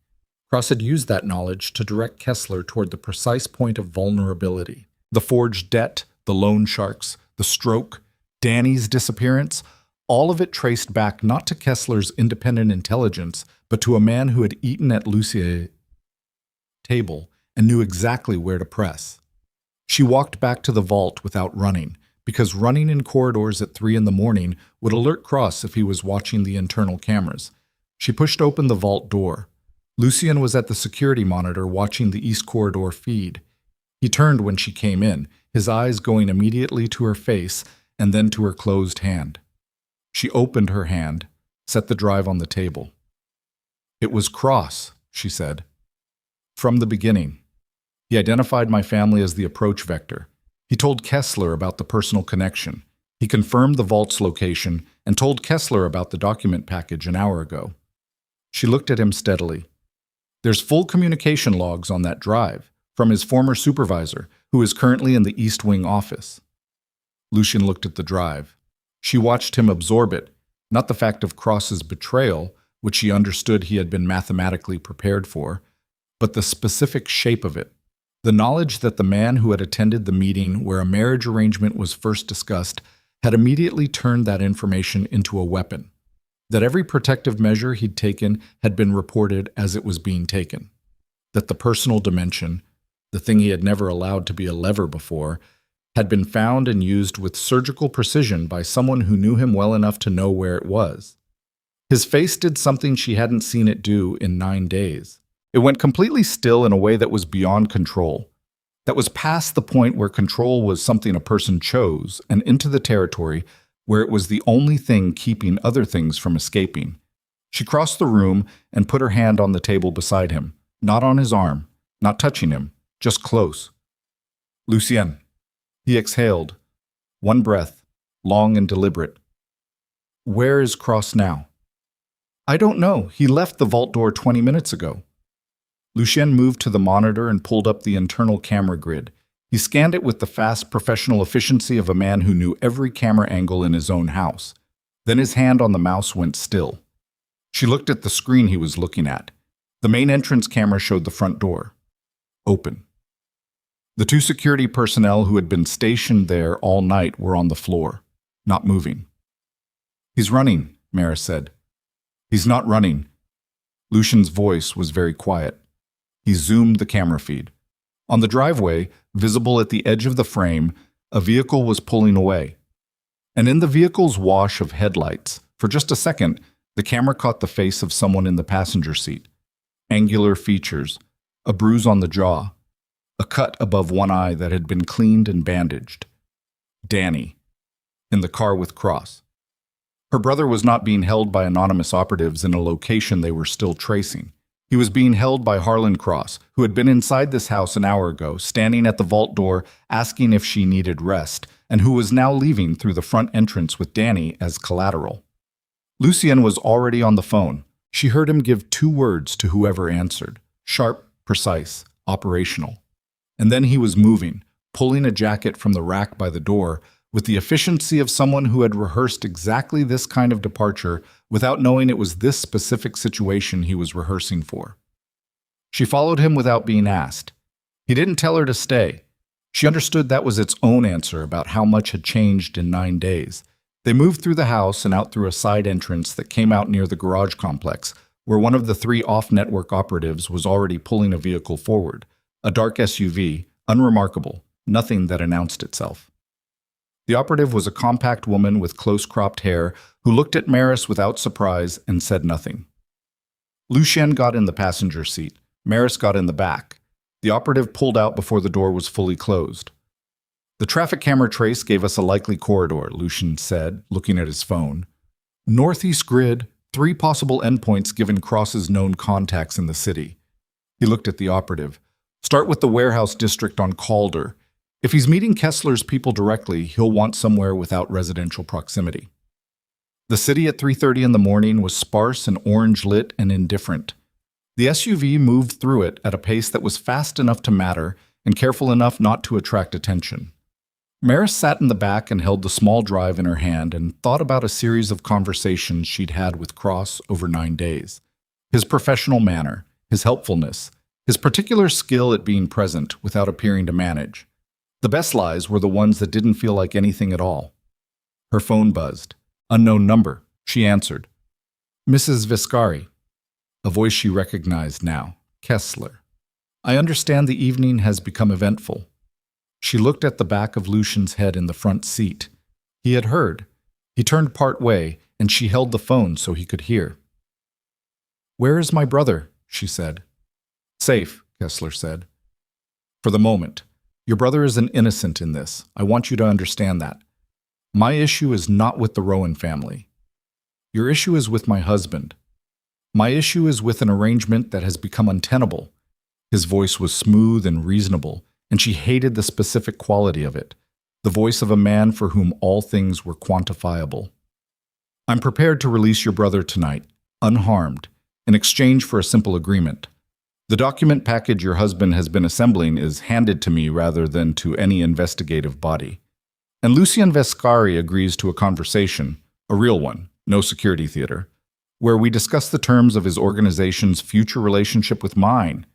Cross had used that knowledge to direct Kessler toward the precise point of vulnerability. The forged debt, the loan sharks, the stroke, Danny's disappearance, all of it traced back not to Kessler's independent intelligence, but to a man who had eaten at Lucien's table and knew exactly where to press. She walked back to the vault without running, because running in corridors at 3 a.m. would alert Cross if he was watching the internal cameras. She pushed open the vault door. Lucien was at the security monitor watching the East Corridor feed. He turned when she came in, his eyes going immediately to her face and then to her closed hand. She opened her hand, set the drive on the table. "It was Cross," she said. "From the beginning. He identified my family as the approach vector. He told Kessler about the personal connection. He confirmed the vault's location and told Kessler about the document package an hour ago." She looked at him steadily. "There's full communication logs on that drive, from his former supervisor, who is currently in the East Wing office." Lucien looked at the drive. She watched him absorb it, not the fact of Cross's betrayal, which she understood he had been mathematically prepared for, but the specific shape of it. The knowledge that the man who had attended the meeting where a marriage arrangement was first discussed had immediately turned that information into a weapon. That every protective measure he'd taken had been reported as it was being taken. That the personal dimension, the thing he had never allowed to be a lever before, had been found and used with surgical precision by someone who knew him well enough to know where it was. His face did something she hadn't seen it do in 9 days. It went completely still in a way that was beyond control. That was past the point where control was something a person chose, and into the territory where it was the only thing keeping other things from escaping. She crossed the room and put her hand on the table beside him, not on his arm, not touching him, just close. "Lucien." He exhaled. One breath, long and deliberate. "Where is Cross now?" "I don't know. He left the vault door 20 minutes ago." Lucien moved to the monitor and pulled up the internal camera grid. He scanned it with the fast, professional efficiency of a man who knew every camera angle in his own house. Then his hand on the mouse went still. She looked at the screen he was looking at. The main entrance camera showed the front door. Open. The 2 security personnel who had been stationed there all night were on the floor, not moving. "He's running," Maris said. "He's not running." Lucien's voice was very quiet. He zoomed the camera feed. On the driveway, visible at the edge of the frame, a vehicle was pulling away. And in the vehicle's wash of headlights, for just a second, the camera caught the face of someone in the passenger seat. Angular features, a bruise on the jaw, a cut above one eye that had been cleaned and bandaged. Danny, in the car with Cross. Her brother was not being held by anonymous operatives in a location they were still tracing. He was being held by Harlan Cross, who had been inside this house an hour ago, standing at the vault door asking if she needed rest, and who was now leaving through the front entrance with Danny as collateral. Lucien was already on the phone. She heard him give 2 words to whoever answered: sharp, precise, operational. And then he was moving, pulling a jacket from the rack by the door, with the efficiency of someone who had rehearsed exactly this kind of departure without knowing it was this specific situation he was rehearsing for. She followed him without being asked. He didn't tell her to stay. She understood that was its own answer about how much had changed in 9 days. They moved through the house and out through a side entrance that came out near the garage complex, where one of the 3 off-network operatives was already pulling a vehicle forward, a dark SUV, unremarkable, nothing that announced itself. The operative was a compact woman with close-cropped hair who looked at Maris without surprise and said nothing. Lucien got in the passenger seat. Maris got in the back. The operative pulled out before the door was fully closed. "The traffic camera trace gave us a likely corridor," Lucien said, looking at his phone. "Northeast grid, 3 possible endpoints given Cross's known contacts in the city." He looked at the operative. "Start with the warehouse district on Calder. If he's meeting Kessler's people directly, he'll want somewhere without residential proximity." The city at 3:30 in the morning was sparse and orange-lit and indifferent. The SUV moved through it at a pace that was fast enough to matter and careful enough not to attract attention. Maris sat in the back and held the small drive in her hand and thought about a series of conversations she'd had with Cross over 9 days. His professional manner, his helpfulness, his particular skill at being present without appearing to manage. The best lies were the ones that didn't feel like anything at all. Her phone buzzed. Unknown number. She answered. "Mrs. Vescari." A voice she recognized now. Kessler. "I understand the evening has become eventful." She looked at the back of Lucien's head in the front seat. He had heard. He turned part way, and she held the phone so he could hear. "Where is my brother?" she said. "Safe," Kessler said. "For the moment. Your brother is an innocent in this. I want you to understand that. My issue is not with the Rowan family. Your issue is with my husband. My issue is with an arrangement that has become untenable." His voice was smooth and reasonable, and she hated the specific quality of it, the voice of a man for whom all things were quantifiable. "I'm prepared to release your brother tonight, unharmed, in exchange for a simple agreement. The document package your husband has been assembling is handed to me rather than to any investigative body. And Lucien Vescari agrees to a conversation, a real one, no security theater, where we discuss the terms of his organization's future relationship with mine.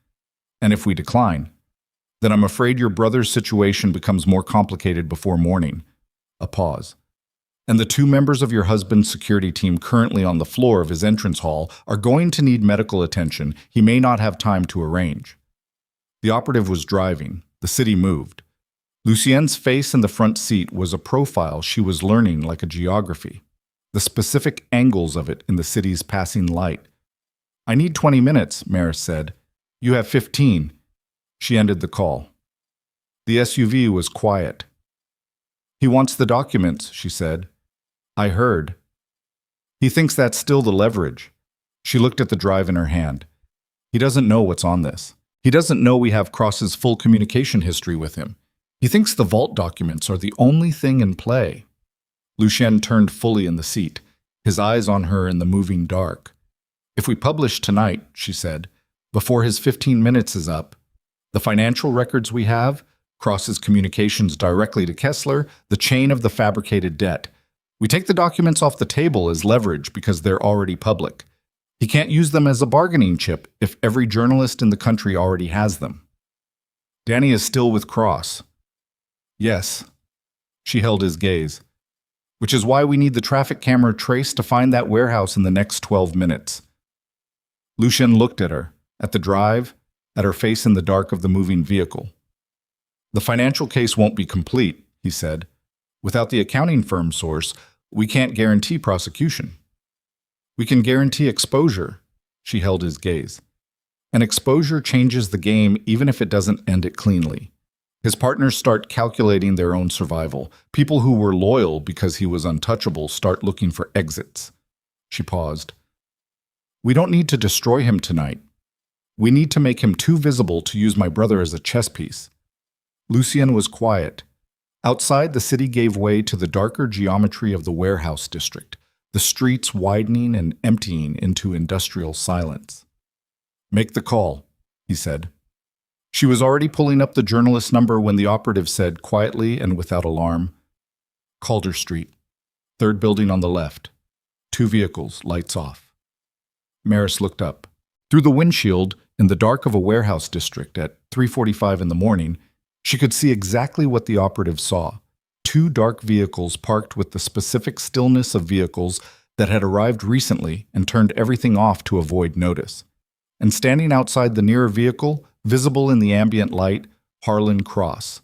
And if we decline, then I'm afraid your brother's situation becomes more complicated before morning." A pause. "And the 2 members of your husband's security team currently on the floor of his entrance hall are going to need medical attention he may not have time to arrange." The operative was driving. The city moved. Lucien's face in the front seat was a profile she was learning like a geography, the specific angles of it in the city's passing light. "I need 20 minutes, Maris said. You have 15. She ended the call. The SUV was quiet. "He wants the documents," she said. "I heard." "He thinks that's still the leverage." She looked at the drive in her hand. "He doesn't know what's on this. He doesn't know we have Cross's full communication history with him. He thinks the vault documents are the only thing in play." Lucien turned fully in the seat, his eyes on her in the moving dark. "If we publish tonight," she said, "before his 15 minutes is up, the financial records we have, Cross's communications directly to Kessler, the chain of the fabricated debt. We take the documents off the table as leverage because they're already public. He can't use them as a bargaining chip if every journalist in the country already has them." "Danny is still with Cross." "Yes." She held his gaze. "Which is why we need the traffic camera trace to find that warehouse in the next 12 minutes. Lucien looked at her, at the drive, at her face in the dark of the moving vehicle. "The financial case won't be complete," he said. "Without the accounting firm source, we can't guarantee prosecution. We can guarantee exposure." She held his gaze. And exposure changes the game even if it doesn't end it cleanly. His partners start calculating their own survival. People who were loyal because he was untouchable start looking for exits. She paused. We don't need to destroy him tonight. We need to make him too visible to use my brother as a chess piece. Lucien was quiet. Outside, the city gave way to the darker geometry of the warehouse district, the streets widening and emptying into industrial silence. Make the call, he said. She was already pulling up the journalist's number when the operative said, quietly and without alarm, Calder Street, third building on the left. 2 vehicles, lights off. Maris looked up. Through the windshield, in the dark of a warehouse district at 3:45 in the morning, she could see exactly what the operative saw. 2 dark vehicles parked with the specific stillness of vehicles that had arrived recently and turned everything off to avoid notice. And standing outside the nearer vehicle, visible in the ambient light, Harlan Cross.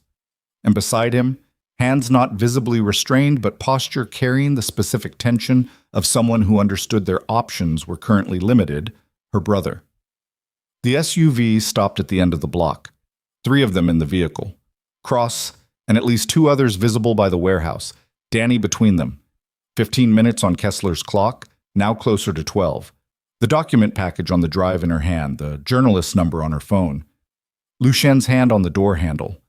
And beside him, hands not visibly restrained but posture carrying the specific tension of someone who understood their options were currently limited, her brother. The SUV stopped at the end of the block, 3 of them in the vehicle. Cross and at least 2 others visible by the warehouse, Danny between them. 15 minutes on Kessler's clock, now closer to 12. The document package on the drive in her hand, the journalist's number on her phone. Lucien's hand on the door handle.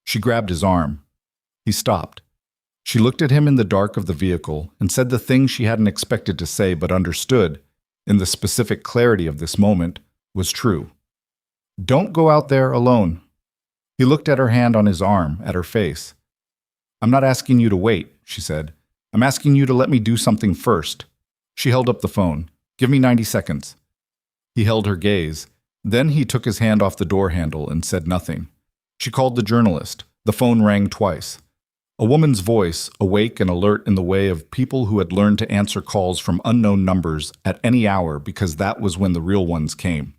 She grabbed his arm. He stopped. She looked at him in the dark of the vehicle and said the thing she hadn't expected to say but understood, in the specific clarity of this moment, was true. Don't go out there alone. He looked at her hand on his arm, at her face. I'm not asking you to wait, she said. I'm asking you to let me do something first. She held up the phone. Give me 90 seconds. He held her gaze. Then he took his hand off the door handle and said nothing. She called the journalist. The phone rang twice. A woman's voice, awake and alert in the way of people who had learned to answer calls from unknown numbers at any hour because that was when the real ones came.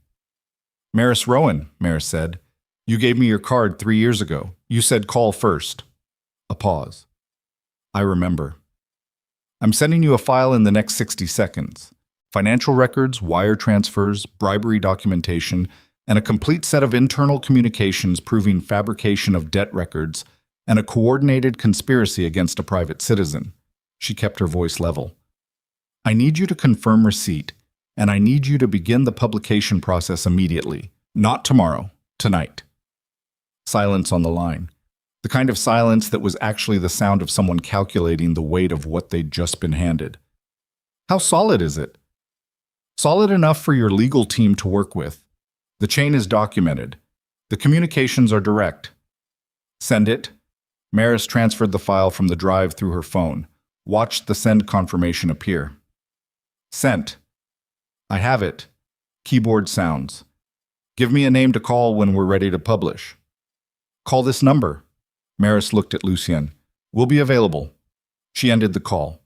Maris Rowan, Maris said. You gave me your card 3 years ago. You said call first. A pause. I remember. I'm sending you a file in the next 60 seconds. Financial records, wire transfers, bribery documentation, and a complete set of internal communications proving fabrication of debt records and a coordinated conspiracy against a private citizen. She kept her voice level. I need you to confirm receipt, and I need you to begin the publication process immediately. Not tomorrow, tonight. Silence on the line. The kind of silence that was actually the sound of someone calculating the weight of what they'd just been handed. How solid is it? Solid enough for your legal team to work with. The chain is documented. The communications are direct. Send it. Maris transferred the file from the drive through her phone. Watched the send confirmation appear. Sent. I have it. Keyboard sounds. Give me a name to call when we're ready to publish. Call this number. Maris looked at Lucien. We'll be available. She ended the call.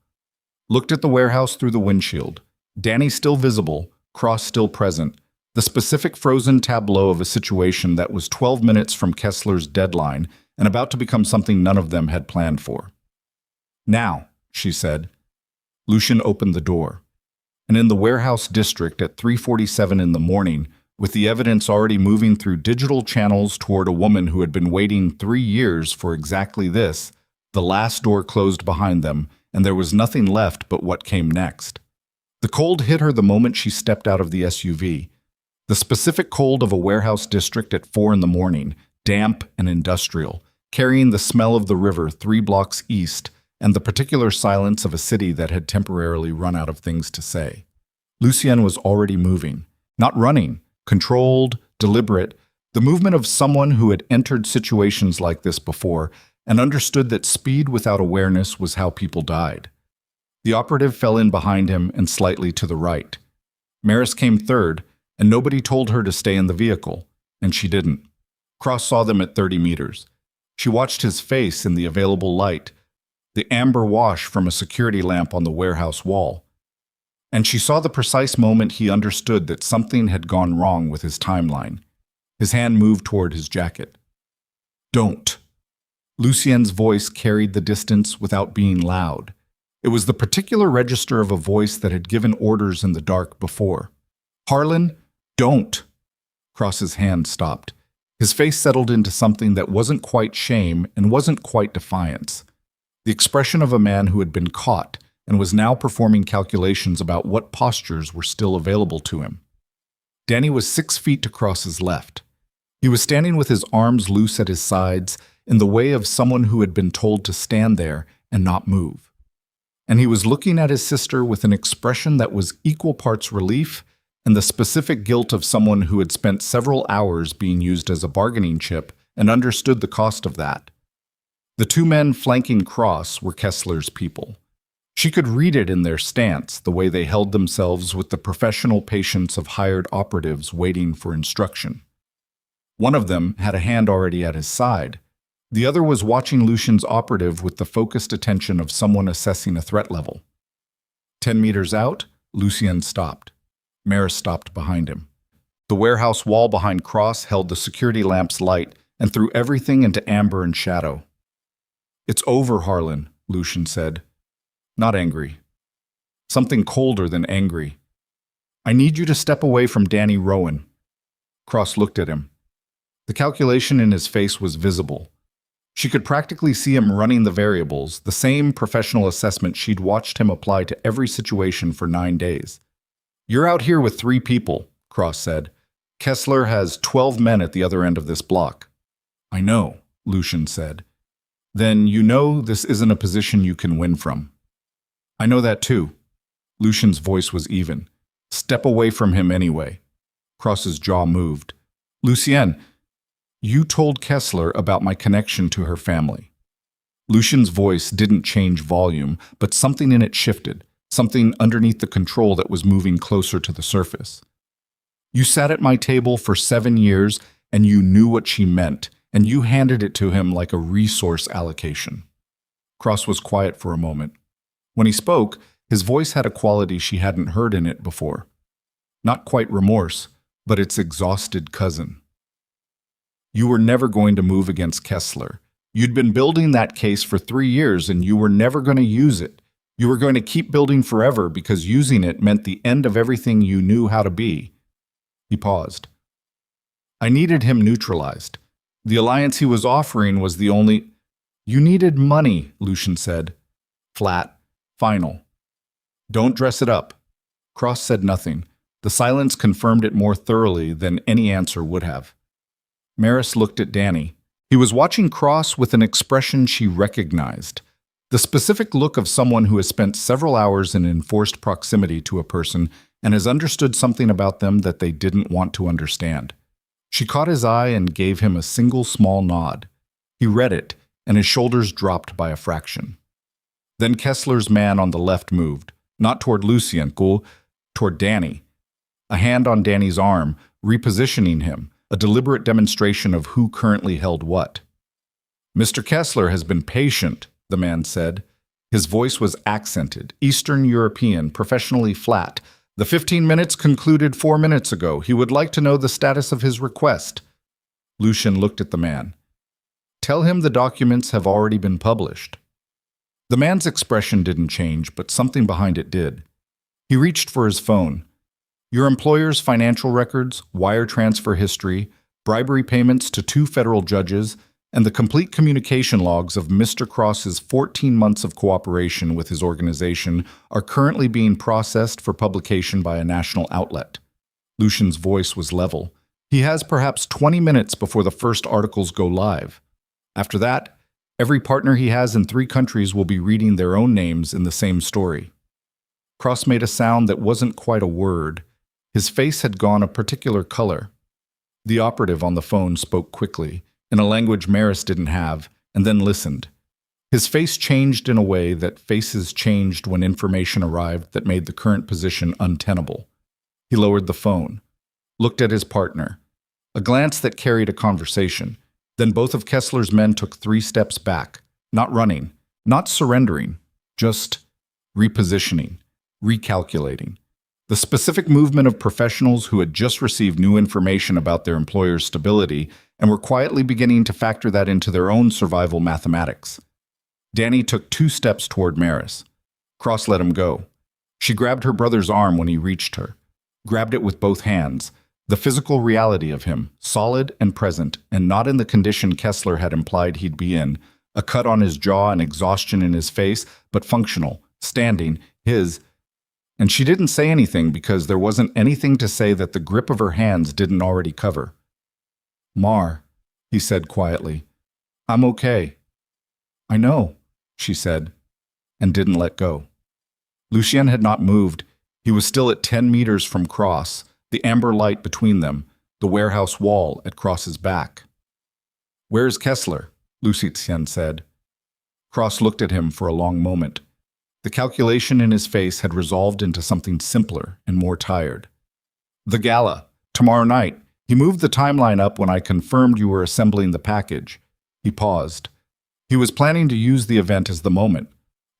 Looked at the warehouse through the windshield. Danny still visible, Cross still present. The specific frozen tableau of a situation that was 12 minutes from Kessler's deadline and about to become something none of them had planned for. Now, she said. Lucien opened the door. And in the warehouse district at 3:47 in the morning, with the evidence already moving through digital channels toward a woman who had been waiting 3 years for exactly this, the last door closed behind them, and there was nothing left but what came next. The cold hit her the moment she stepped out of the SUV. The specific cold of a warehouse district at 4 in the morning, damp and industrial, carrying the smell of the river 3 blocks east, and the particular silence of a city that had temporarily run out of things to say. Lucien was already moving, not running, controlled, deliberate, the movement of someone who had entered situations like this before and understood that speed without awareness was how people died. The operative fell in behind him and slightly to the right. Maris came third, and nobody told her to stay in the vehicle, and she didn't. Cross saw them at 30 meters. She watched his face in the available light, the amber wash from a security lamp on the warehouse wall. And she saw the precise moment he understood that something had gone wrong with his timeline. His hand moved toward his jacket. Don't. Lucien's voice carried the distance without being loud. It was the particular register of a voice that had given orders in the dark before. Harlan, don't. Cross's hand stopped. His face settled into something that wasn't quite shame and wasn't quite defiance. The expression of a man who had been caught and was now performing calculations about what postures were still available to him. Danny was 6 feet to Cross's left. He was standing with his arms loose at his sides, in the way of someone who had been told to stand there and not move. And he was looking at his sister with an expression that was equal parts relief and the specific guilt of someone who had spent several hours being used as a bargaining chip and understood the cost of that. The two men flanking Cross were Kessler's people. She could read it in their stance, the way they held themselves with the professional patience of hired operatives waiting for instruction. One of them had a hand already at his side. The other was watching Lucien's operative with the focused attention of someone assessing a threat level. 10 meters out, Lucien stopped. Maris stopped behind him. The warehouse wall behind Cross held the security lamp's light and threw everything into amber and shadow. "It's over, Harlan," Lucien said. Not angry. Something colder than angry. "I need you to step away from Danny Rowan." Cross looked at him. The calculation in his face was visible. She could practically see him running the variables, the same professional assessment she'd watched him apply to every situation for 9 days. "You're out here with 3 people," Cross said. "Kessler has 12 men at the other end of this block." "I know," Lucien said. "Then you know this isn't a position you can win from." "I know that too." Lucien's voice was even. "Step away from him anyway." Cross's jaw moved. "Lucien, you told Kessler about my connection to her family." Lucien's voice didn't change volume, but something in it shifted. Something underneath the control that was moving closer to the surface. "You sat at my table for 7 years, and you knew what she meant, and you handed it to him like a resource allocation." Cross was quiet for a moment. When he spoke, his voice had a quality she hadn't heard in it before. Not quite remorse, but its exhausted cousin. "You were never going to move against Kessler. You'd been building that case for 3 years, and you were never going to use it. You were going to keep building forever because using it meant the end of everything you knew how to be." He paused. "I needed him neutralized. The alliance he was offering was the only—" "You needed money," Lucien said. Flat. Final. "Don't dress it up." Cross said nothing. The silence confirmed it more thoroughly than any answer would have. Maris looked at Danny. He was watching Cross with an expression she recognized. The specific look of someone who has spent several hours in enforced proximity to a person and has understood something about them that they didn't want to understand. She caught his eye and gave him a single small nod. He read it, and his shoulders dropped by a fraction. Then Kessler's man on the left moved, not toward Lucien, toward Danny. A hand on Danny's arm, repositioning him, a deliberate demonstration of who currently held what. "Mr. Kessler has been patient," the man said. His voice was accented, Eastern European, professionally flat. "The 15 minutes concluded 4 minutes ago. He would like to know the status of his request." Lucien looked at the man. "Tell him the documents have already been published." The man's expression didn't change, but something behind it did. He reached for his phone. "Your employer's financial records, wire transfer history, bribery payments to 2 federal judges, and the complete communication logs of Mr. Cross's 14 months of cooperation with his organization are currently being processed for publication by a national outlet." Lucien's voice was level. "He has perhaps 20 minutes before the first articles go live. After that, every partner he has in 3 countries will be reading their own names in the same story." Cross made a sound that wasn't quite a word. His face had gone a particular color. The operative on the phone spoke quickly, in a language Maris didn't have, and then listened. His face changed in a way that faces changed when information arrived that made the current position untenable. He lowered the phone, looked at his partner, a glance that carried a conversation. Then both of Kessler's men took 3 steps back, not running, not surrendering, just repositioning, recalculating. The specific movement of professionals who had just received new information about their employer's stability and were quietly beginning to factor that into their own survival mathematics. Danny took 2 steps toward Maris. Cross let him go. She grabbed her brother's arm when he reached her, grabbed it with both hands, The physical reality of him, solid and present, and not in the condition Kessler had implied he'd be in, a cut on his jaw and exhaustion in his face, but functional, standing, his. And she didn't say anything because there wasn't anything to say that the grip of her hands didn't already cover. "Mar," he said quietly, "I'm okay." "I know," she said, and didn't let go. Lucien had not moved. He was still at 10 meters from Cross, the amber light between them, the warehouse wall at Cross's back. "Where's Kessler?" Lucien said. Cross looked at him for a long moment. The calculation in his face had resolved into something simpler and more tired. "The gala, tomorrow night. He moved the timeline up when I confirmed you were assembling the package." He paused. He was planning to use the event as the moment.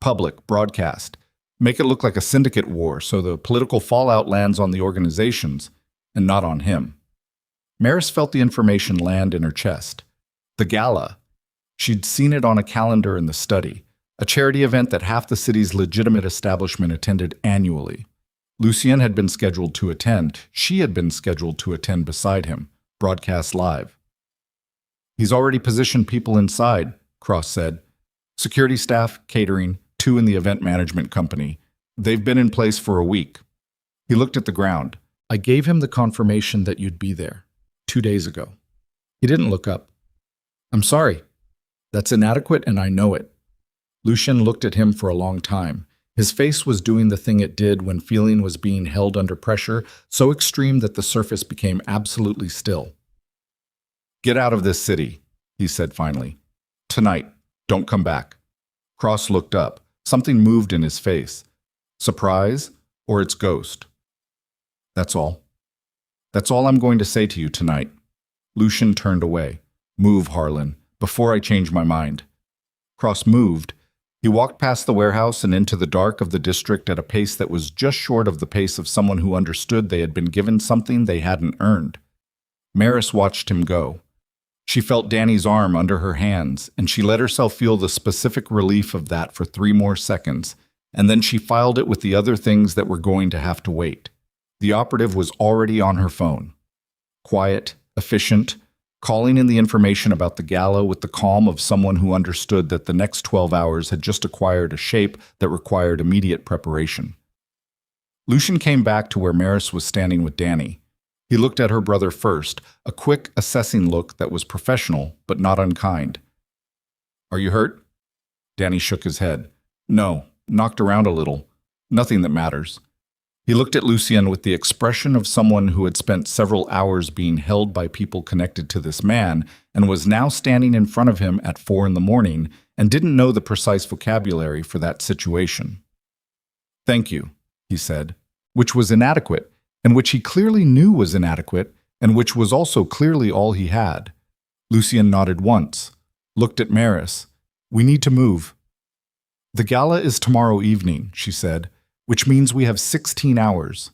Public, broadcast. Make it look like a syndicate war so the political fallout lands on the organizations and not on him. Maris felt the information land in her chest. The gala. She'd seen it on a calendar in the study, a charity event that half the city's legitimate establishment attended annually. Lucien had been scheduled to attend. She had been scheduled to attend beside him, broadcast live. "He's already positioned people inside," Cross said. "Security staff, catering, 2 in the event management company. They've been in place for a week." He looked at the ground. "I gave him the confirmation that you'd be there 2 days ago." He didn't look up. "I'm sorry. That's inadequate and I know it." Lucien looked at him for a long time. His face was doing the thing it did when feeling was being held under pressure, so extreme that the surface became absolutely still. "Get out of this city," he said finally. "Tonight. Don't come back." Cross looked up. Something moved in his face. Surprise, or its ghost. "That's all. That's all I'm going to say to you tonight." Lucien turned away. "Move, Harlan, before I change my mind." Cross moved. He walked past the warehouse and into the dark of the district at a pace that was just short of the pace of someone who understood they had been given something they hadn't earned. Maris watched him go. She felt Danny's arm under her hands, and she let herself feel the specific relief of that for 3 more seconds, and then she filed it with the other things that were going to have to wait. The operative was already on her phone. Quiet, efficient, calling in the information about the gala with the calm of someone who understood that the next 12 hours had just acquired a shape that required immediate preparation. Lucien came back to where Maris was standing with Danny. He looked at her brother first, a quick, assessing look that was professional but not unkind. "Are you hurt?" Danny shook his head. "No, knocked around a little. Nothing that matters." He looked at Lucien with the expression of someone who had spent several hours being held by people connected to this man and was now standing in front of him at 4 a.m. and didn't know the precise vocabulary for that situation. "Thank you," he said, which was inadequate, and which he clearly knew was inadequate, and which was also clearly all he had. Lucien nodded once, looked at Maris. "We need to move." "The gala is tomorrow evening," she said, "which means we have 16 hours.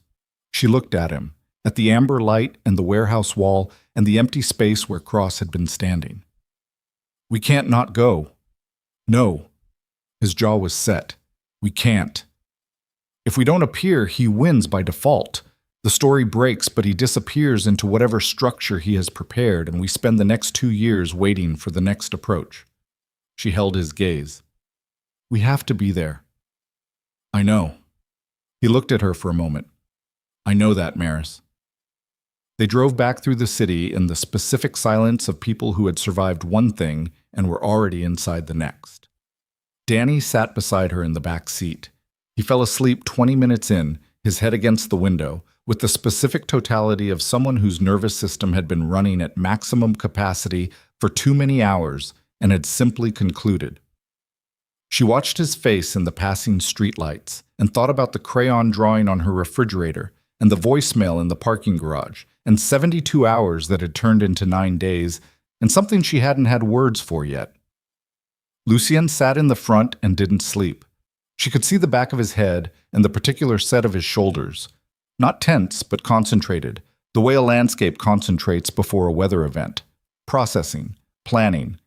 She looked at him, at the amber light and the warehouse wall and the empty space where Cross had been standing. "We can't not go." "No." His jaw was set. "We can't. If we don't appear, he wins by default. The story breaks, but he disappears into whatever structure he has prepared, and we spend the next 2 years waiting for the next approach." She held his gaze. "We have to be there." "I know." He looked at her for a moment. "I know that, Maris." They drove back through the city in the specific silence of people who had survived one thing and were already inside the next. Danny sat beside her in the back seat. He fell asleep 20 minutes in, his head against the window, with the specific totality of someone whose nervous system had been running at maximum capacity for too many hours and had simply concluded. She watched his face in the passing streetlights and thought about the crayon drawing on her refrigerator and the voicemail in the parking garage and 72 hours that had turned into 9 days and something she hadn't had words for yet. Lucien sat in the front and didn't sleep. She could see the back of his head and the particular set of his shoulders. Not tense, but concentrated, the way a landscape concentrates before a weather event. Processing, planning,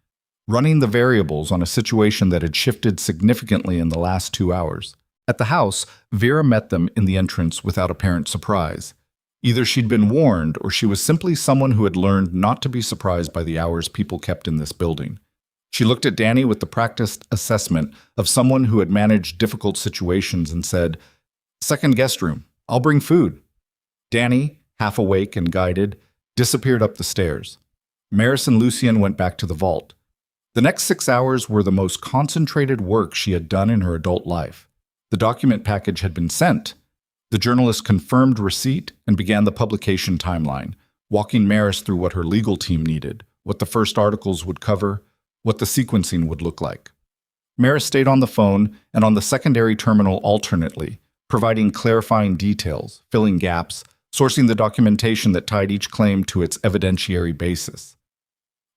running the variables on a situation that had shifted significantly in the last 2 hours. At the house, Vera met them in the entrance without apparent surprise. Either she'd been warned, or she was simply someone who had learned not to be surprised by the hours people kept in this building. She looked at Danny with the practiced assessment of someone who had managed difficult situations and said, "Second guest room. I'll bring food." Danny, half awake and guided, disappeared up the stairs. Maris and Lucien went back to the vault. The next 6 hours were the most concentrated work she had done in her adult life. The document package had been sent. The journalist confirmed receipt and began the publication timeline, walking Maris through what her legal team needed, what the first articles would cover, what the sequencing would look like. Maris stayed on the phone and on the secondary terminal alternately, providing clarifying details, filling gaps, sourcing the documentation that tied each claim to its evidentiary basis.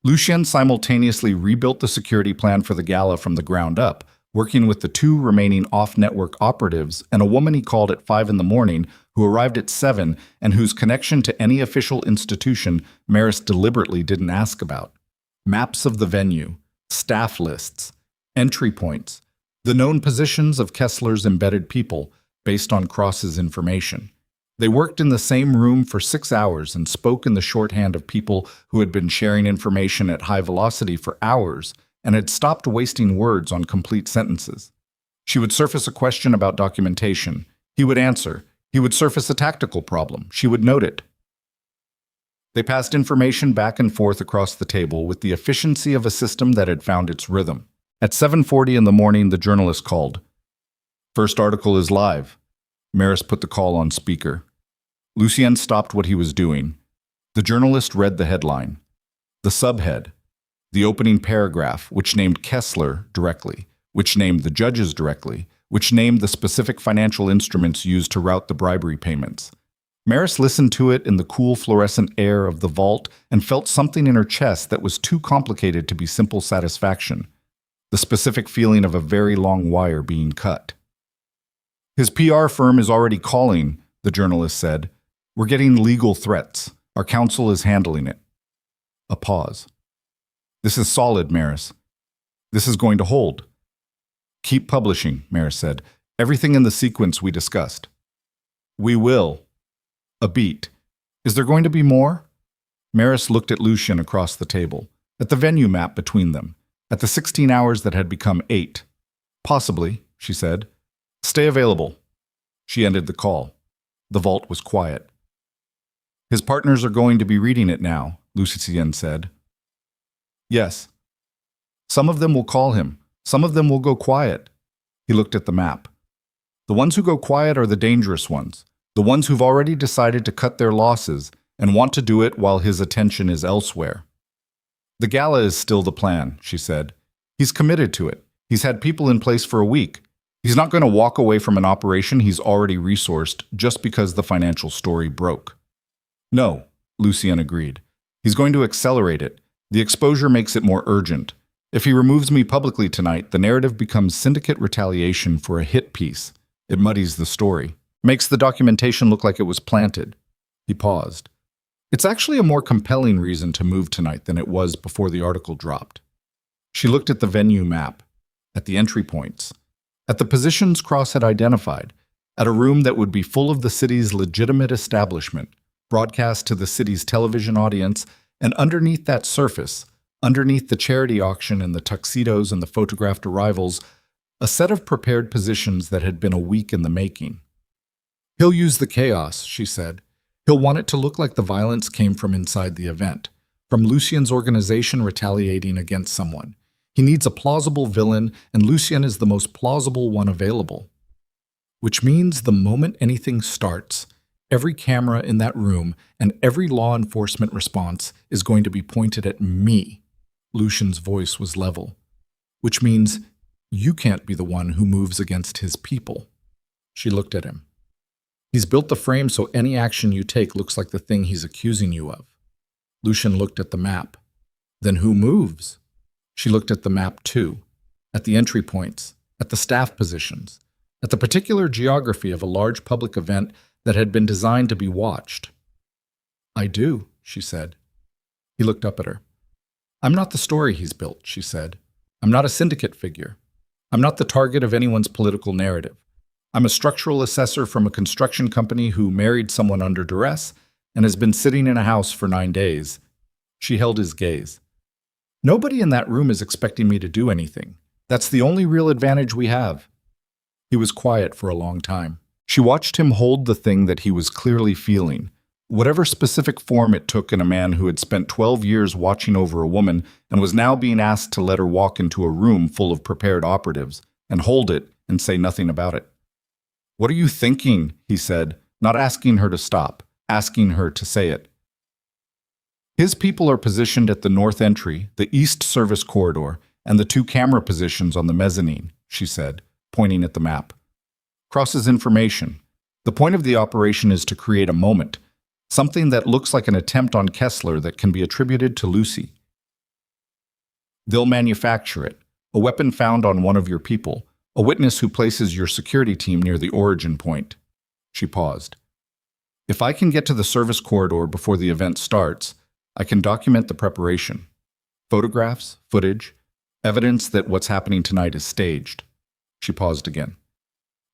Lucien simultaneously rebuilt the security plan for the gala from the ground up, working with the 2 remaining off-network operatives and a woman he called at 5 in the morning who arrived at 7 and whose connection to any official institution Maris deliberately didn't ask about. Maps of the venue, staff lists, entry points, the known positions of Kessler's embedded people based on Cross's information. They worked in the same room for 6 hours and spoke in the shorthand of people who had been sharing information at high velocity for hours and had stopped wasting words on complete sentences. She would surface a question about documentation. He would answer. He would surface a tactical problem. She would note it. They passed information back and forth across the table with the efficiency of a system that had found its rhythm. At 7:40 in the morning, the journalist called. "First article is live." Maris put the call on speaker. Lucien stopped what he was doing. The journalist read the headline. The subhead. The opening paragraph, which named Kessler directly, which named the judges directly, which named the specific financial instruments used to route the bribery payments. Maris listened to it in the cool fluorescent air of the vault and felt something in her chest that was too complicated to be simple satisfaction. The specific feeling of a very long wire being cut. "His PR firm is already calling," the journalist said. "We're getting legal threats. Our counsel is handling it." A pause. "This is solid, Maris. This is going to hold." "Keep publishing," Maris said. "Everything in the sequence we discussed." "We will." A beat. "Is there going to be more?" Maris looked at Lucien across the table, at the venue map between them, at the 16 hours that had become 8. "Possibly," she said. "Stay available." She ended the call. The vault was quiet. "His partners are going to be reading it now," Lucien said. "Yes. Some of them will call him. Some of them will go quiet." He looked at the map. "The ones who go quiet are the dangerous ones, the ones who've already decided to cut their losses and want to do it while his attention is elsewhere." "The gala is still the plan," she said. "He's committed to it. He's had people in place for a week. He's not going to walk away from an operation he's already resourced just because the financial story broke." "No," Lucien agreed. "He's going to accelerate it. The exposure makes it more urgent. If he removes me publicly tonight, the narrative becomes syndicate retaliation for a hit piece. It muddies the story. Makes the documentation look like it was planted." He paused. "It's actually a more compelling reason to move tonight than it was before the article dropped." She looked at the venue map, at the entry points, at the positions Cross had identified, at a room that would be full of the city's legitimate establishment, broadcast to the city's television audience, and underneath that surface, underneath the charity auction and the tuxedos and the photographed arrivals, a set of prepared positions that had been a week in the making. "He'll use the chaos," she said. "He'll want it to look like the violence came from inside the event, from Lucien's organization retaliating against someone. He needs a plausible villain, and Lucien is the most plausible one available. Which means the moment anything starts, every camera in that room and every law enforcement response is going to be pointed at me." Lucien's voice was level. "Which means you can't be the one who moves against his people." She looked at him. "He's built the frame so any action you take looks like the thing he's accusing you of." Lucien looked at the map. "Then who moves?" She looked at the map too, at the entry points, at the staff positions, at the particular geography of a large public event that had been designed to be watched. "I do," she said. He looked up at her. "I'm not the story he's built," she said. "I'm not a syndicate figure. I'm not the target of anyone's political narrative. I'm a structural assessor from a construction company who married someone under duress and has been sitting in a house for 9 days. She held his gaze. Nobody in that room is expecting me to do anything. That's the only real advantage we have. He was quiet for a long time. She watched him hold the thing that he was clearly feeling, whatever specific form it took in a man who had spent 12 years watching over a woman and was now being asked to let her walk into a room full of prepared operatives and hold it and say nothing about it. "What are you thinking?" he said, not asking her to stop, asking her to say it. His people are positioned at the north entry, the east service corridor, and the 2 camera positions on the mezzanine, she said, pointing at the map. Crosses information. The point of the operation is to create a moment, something that looks like an attempt on Kessler that can be attributed to Lucy. They'll manufacture it, a weapon found on one of your people, a witness who places your security team near the origin point. She paused. If I can get to the service corridor before the event starts, I can document the preparation. Photographs, footage, evidence that what's happening tonight is staged. She paused again.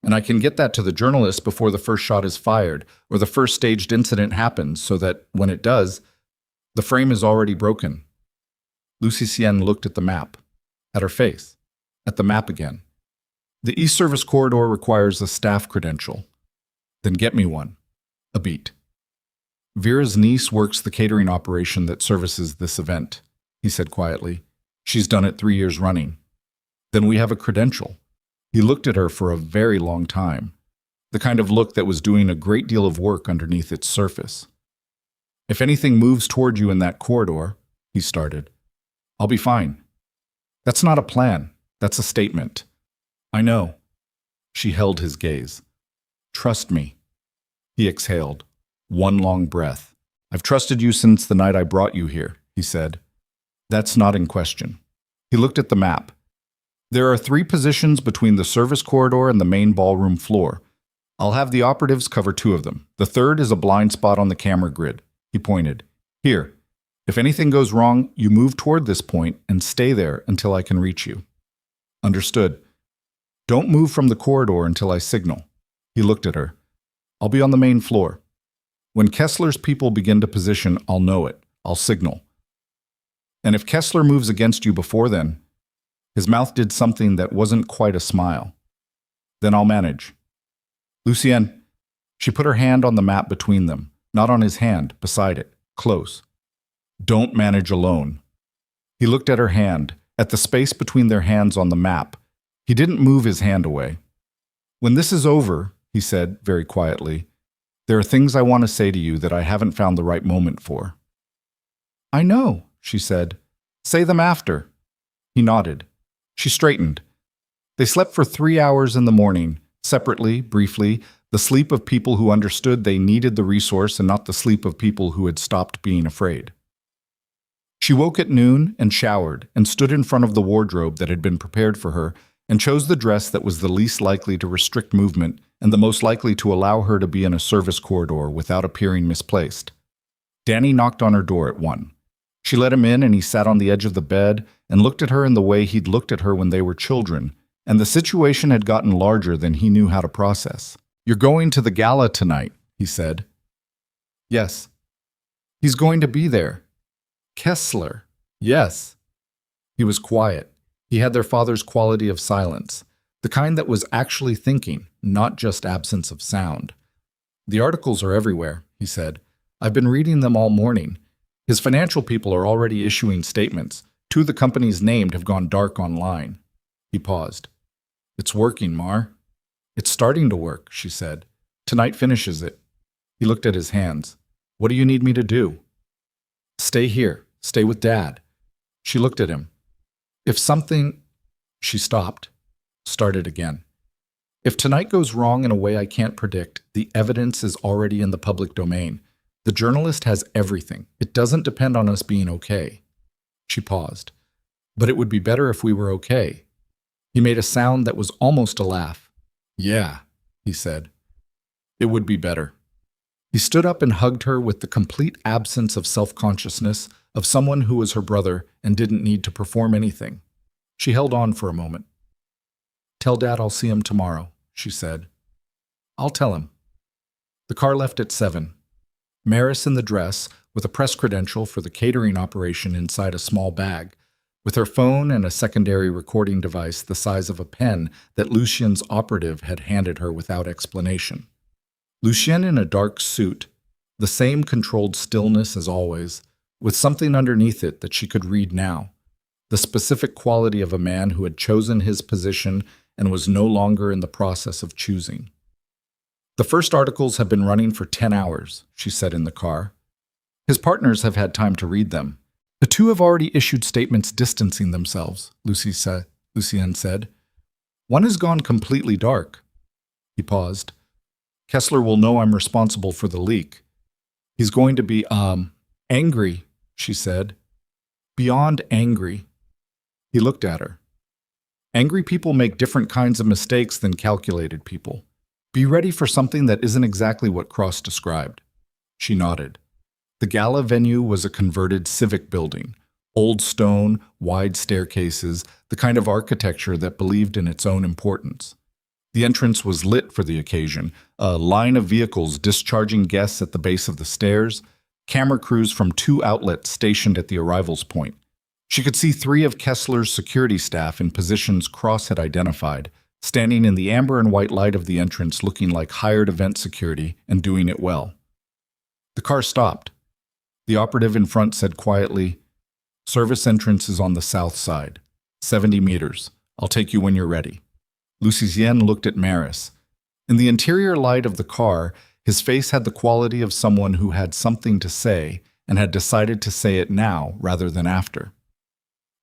And I can get that to the journalist before the first shot is fired or the first staged incident happens so that, when it does, the frame is already broken. Lucien looked at the map, at her face, at the map again. The East Service Corridor requires a staff credential. Then get me one. A beat. Vera's niece works the catering operation that services this event, he said quietly. She's done it 3 years running. Then we have a credential. He looked at her for a very long time, the kind of look that was doing a great deal of work underneath its surface. If anything moves toward you in that corridor, he started, I'll be fine. That's not a plan. That's a statement. I know. She held his gaze. Trust me. He exhaled. One long breath. I've trusted you since the night I brought you here, he said. That's not in question. He looked at the map. There are 3 positions between the service corridor and the main ballroom floor. I'll have the operatives cover 2 of them. The third is a blind spot on the camera grid. He pointed. Here. If anything goes wrong, you move toward this point and stay there until I can reach you. Understood. Don't move from the corridor until I signal. He looked at her. I'll be on the main floor. When Kessler's people begin to position, I'll know it. I'll signal. And if Kessler moves against you before then, his mouth did something that wasn't quite a smile. Then I'll manage. Lucien. She put her hand on the map between them, not on his hand, beside it, close. Don't manage alone. He looked at her hand, at the space between their hands on the map. He didn't move his hand away. When this is over, he said very quietly, there are things I want to say to you that I haven't found the right moment for. I know, she said. Say them after. He nodded. She straightened. They slept for 3 hours in the morning, separately, briefly, the sleep of people who understood they needed the resource and not the sleep of people who had stopped being afraid. She woke at noon and showered and stood in front of the wardrobe that had been prepared for her and chose the dress that was the least likely to restrict movement and the most likely to allow her to be in a service corridor without appearing misplaced. Danny knocked on her door at 1. She let him in and he sat on the edge of the bed and looked at her in the way he'd looked at her when they were children, and the situation had gotten larger than he knew how to process. You're going to the gala tonight, he said. Yes. He's going to be there. Kessler. Yes. He was quiet. He had their father's quality of silence, the kind that was actually thinking, not just absence of sound. The articles are everywhere, he said. I've been reading them all morning. His financial people are already issuing statements. 2 of the companies named have gone dark online. He paused. It's working, Mar. It's starting to work, she said. Tonight finishes it. He looked at his hands. What do you need me to do? Stay here. Stay with Dad. She looked at him. If something... She stopped. Started again. If tonight goes wrong in a way I can't predict, the evidence is already in the public domain. The journalist has everything. It doesn't depend on us being okay. She paused. But it would be better if we were okay. He made a sound that was almost a laugh. Yeah, he said. It would be better. He stood up and hugged her with the complete absence of self-consciousness of someone who was her brother and didn't need to perform anything. She held on for a moment. Tell Dad I'll see him tomorrow, she said. I'll tell him. The car left at 7. Maris in the dress, with a press credential for the catering operation inside a small bag, with her phone and a secondary recording device the size of a pen that Lucien's operative had handed her without explanation. Lucien in a dark suit, the same controlled stillness as always, with something underneath it that she could read now, the specific quality of a man who had chosen his position and was no longer in the process of choosing. The first articles have been running for 10 hours, she said in the car. His partners have had time to read them. The two have already issued statements distancing themselves, Lucien said. One has gone completely dark. He paused. Kessler will know I'm responsible for the leak. He's going to be, angry, she said. Beyond angry. He looked at her. Angry people make different kinds of mistakes than calculated people. Be ready for something that isn't exactly what Cross described. She nodded. The gala venue was a converted civic building. Old stone, wide staircases, the kind of architecture that believed in its own importance. The entrance was lit for the occasion, a line of vehicles discharging guests at the base of the stairs, camera crews from 2 outlets stationed at the arrivals point. She could see 3 of Kessler's security staff in positions Cross had identified, standing in the amber and white light of the entrance looking like hired event security and doing it well. The car stopped. The operative in front said quietly, "Service entrance is on the south side. 70 meters. I'll take you when you're ready." Lucien looked at Maris. In the interior light of the car, his face had the quality of someone who had something to say and had decided to say it now rather than after.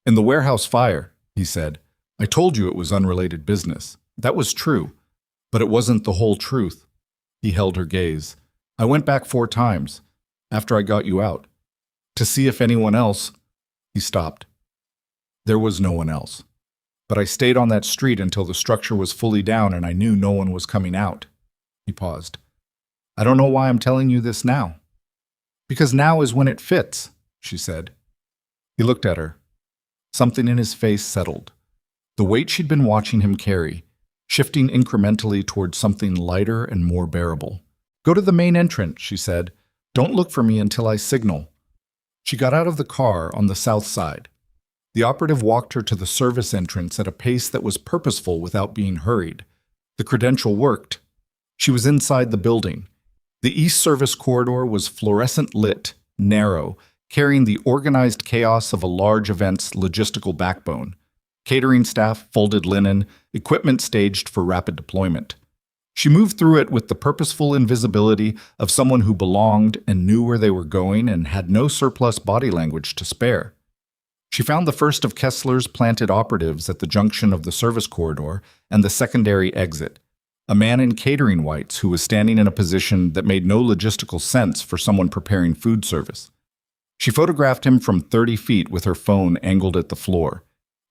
"In the warehouse fire," he said, "I told you it was unrelated business. That was true, but it wasn't the whole truth." He held her gaze. "I went back 4 times, after I got you out, to see if anyone else—" He stopped. There was no one else. But I stayed on that street until the structure was fully down and I knew no one was coming out. He paused. "I don't know why I'm telling you this now." "Because now is when it fits," she said. He looked at her. Something in his face settled. The weight she'd been watching him carry, shifting incrementally towards something lighter and more bearable. "Go to the main entrance," she said. "Don't look for me until I signal." She got out of the car on the south side. The operative walked her to the service entrance at a pace that was purposeful without being hurried. The credential worked. She was inside the building. The east service corridor was fluorescent lit, narrow, carrying the organized chaos of a large event's logistical backbone. Catering staff, folded linen, equipment staged for rapid deployment. She moved through it with the purposeful invisibility of someone who belonged and knew where they were going and had no surplus body language to spare. She found the first of Kessler's planted operatives at the junction of the service corridor and the secondary exit, a man in catering whites who was standing in a position that made no logistical sense for someone preparing food service. She photographed him from 30 feet with her phone angled at the floor,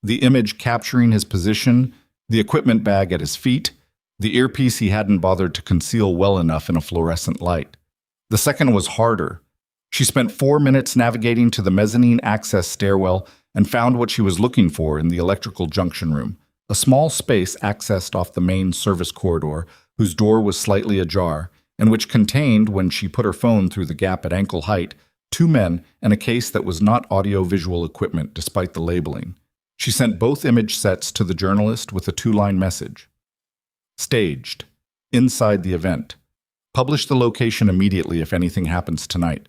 the image capturing his position, the equipment bag at his feet, the earpiece he hadn't bothered to conceal well enough in a fluorescent light. The second was harder. She spent 4 minutes navigating to the mezzanine access stairwell and found what she was looking for in the electrical junction room, a small space accessed off the main service corridor, whose door was slightly ajar, and which contained, when she put her phone through the gap at ankle height, 2 men and a case that was not audio-visual equipment despite the labeling. She sent both image sets to the journalist with a 2-line message. Staged. Inside the event. Publish the location immediately if anything happens tonight.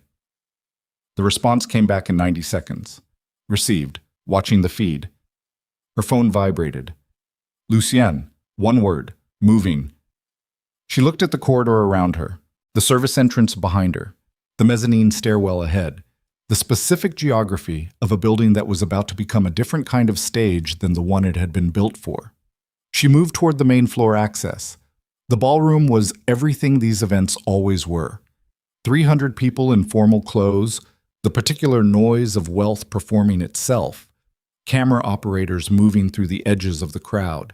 The response came back in 90 seconds. Received. Watching the feed. Her phone vibrated. Lucien. 1 word. Moving. She looked at the corridor around her, the service entrance behind her, the mezzanine stairwell ahead, the specific geography of a building that was about to become a different kind of stage than the one it had been built for. She moved toward the main floor access. The ballroom was everything these events always were. 300 people in formal clothes, the particular noise of wealth performing itself, camera operators moving through the edges of the crowd,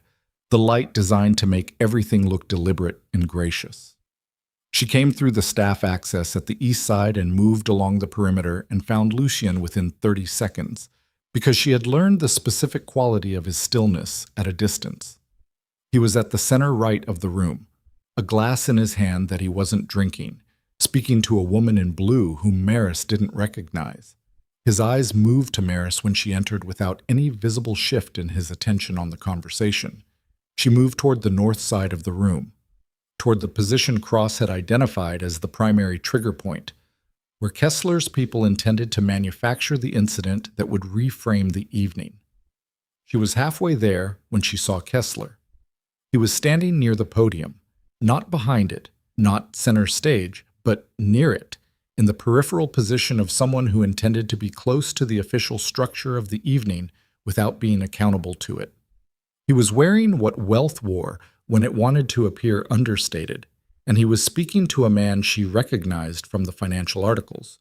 the light designed to make everything look deliberate and gracious. She came through the staff access at the east side and moved along the perimeter and found Lucien within 30 seconds, because she had learned the specific quality of his stillness at a distance. He was at the center right of the room, a glass in his hand that he wasn't drinking, speaking to a woman in blue whom Maris didn't recognize. His eyes moved to Maris when she entered without any visible shift in his attention on the conversation. She moved toward the north side of the room, toward the position Cross had identified as the primary trigger point, where Kessler's people intended to manufacture the incident that would reframe the evening. She was halfway there when she saw Kessler. He was standing near the podium, not behind it, not center stage, but near it, in the peripheral position of someone who intended to be close to the official structure of the evening without being accountable to it. He was wearing what wealth wore when it wanted to appear understated, and he was speaking to a man she recognized from the financial articles,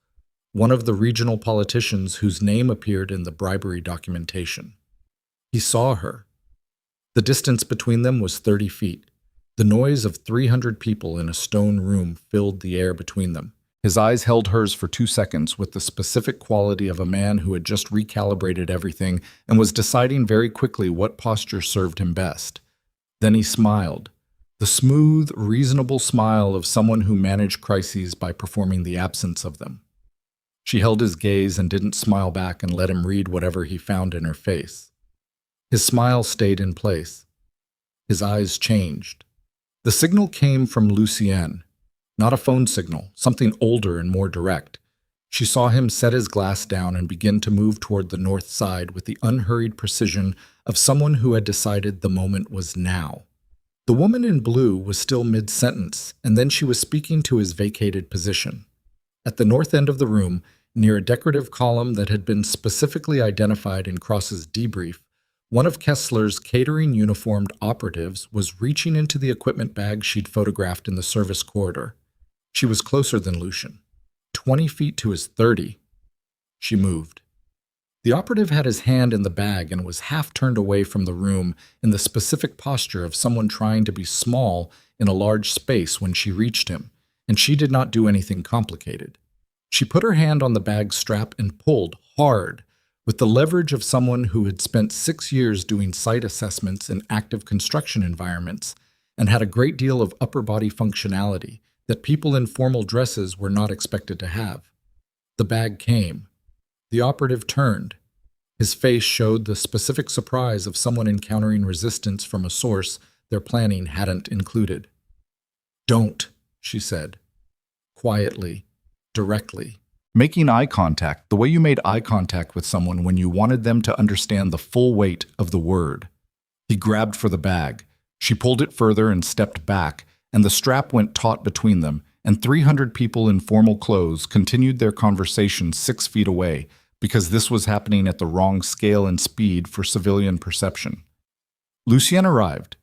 one of the regional politicians whose name appeared in the bribery documentation. He saw her. The distance between them was 30 feet. The noise of 300 people in a stone room filled the air between them. His eyes held hers for 2 seconds with the specific quality of a man who had just recalibrated everything and was deciding very quickly what posture served him best. Then he smiled, the smooth, reasonable smile of someone who managed crises by performing the absence of them. She held his gaze and didn't smile back and let him read whatever he found in her face. His smile stayed in place. His eyes changed. The signal came from Lucien. Not a phone signal, something older and more direct. She saw him set his glass down and begin to move toward the north side with the unhurried precision of someone who had decided the moment was now. The woman in blue was still mid-sentence, and then she was speaking to his vacated position. At the north end of the room, near a decorative column that had been specifically identified in Cross's debrief, one of Kessler's catering-uniformed operatives was reaching into the equipment bag she'd photographed in the service corridor. She was closer than Lucien, 20 feet to his 30. She moved. The operative had his hand in the bag and was half turned away from the room in the specific posture of someone trying to be small in a large space when she reached him, and she did not do anything complicated. She put her hand on the bag strap and pulled hard, with the leverage of someone who had spent 6 years doing site assessments in active construction environments and had a great deal of upper body functionality that people in formal dresses were not expected to have. The bag came. The operative turned. His face showed the specific surprise of someone encountering resistance from a source their planning hadn't included. "Don't," she said, quietly, directly. Making eye contact, the way you made eye contact with someone when you wanted them to understand the full weight of the word. He grabbed for the bag. She pulled it further and stepped back, and the strap went taut between them, and 300 people in formal clothes continued their conversation 6 feet away, because this was happening at the wrong scale and speed for civilian perception. Lucien arrived.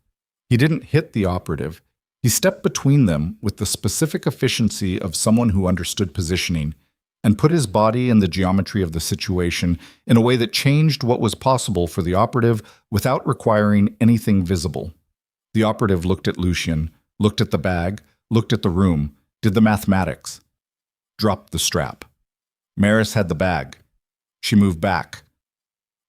He didn't hit the operative. He stepped between them with the specific efficiency of someone who understood positioning, and put his body in the geometry of the situation in a way that changed what was possible for the operative without requiring anything visible. The operative looked at Lucien, looked at the bag, looked at the room, did the mathematics. Dropped the strap. Maris had the bag. She moved back.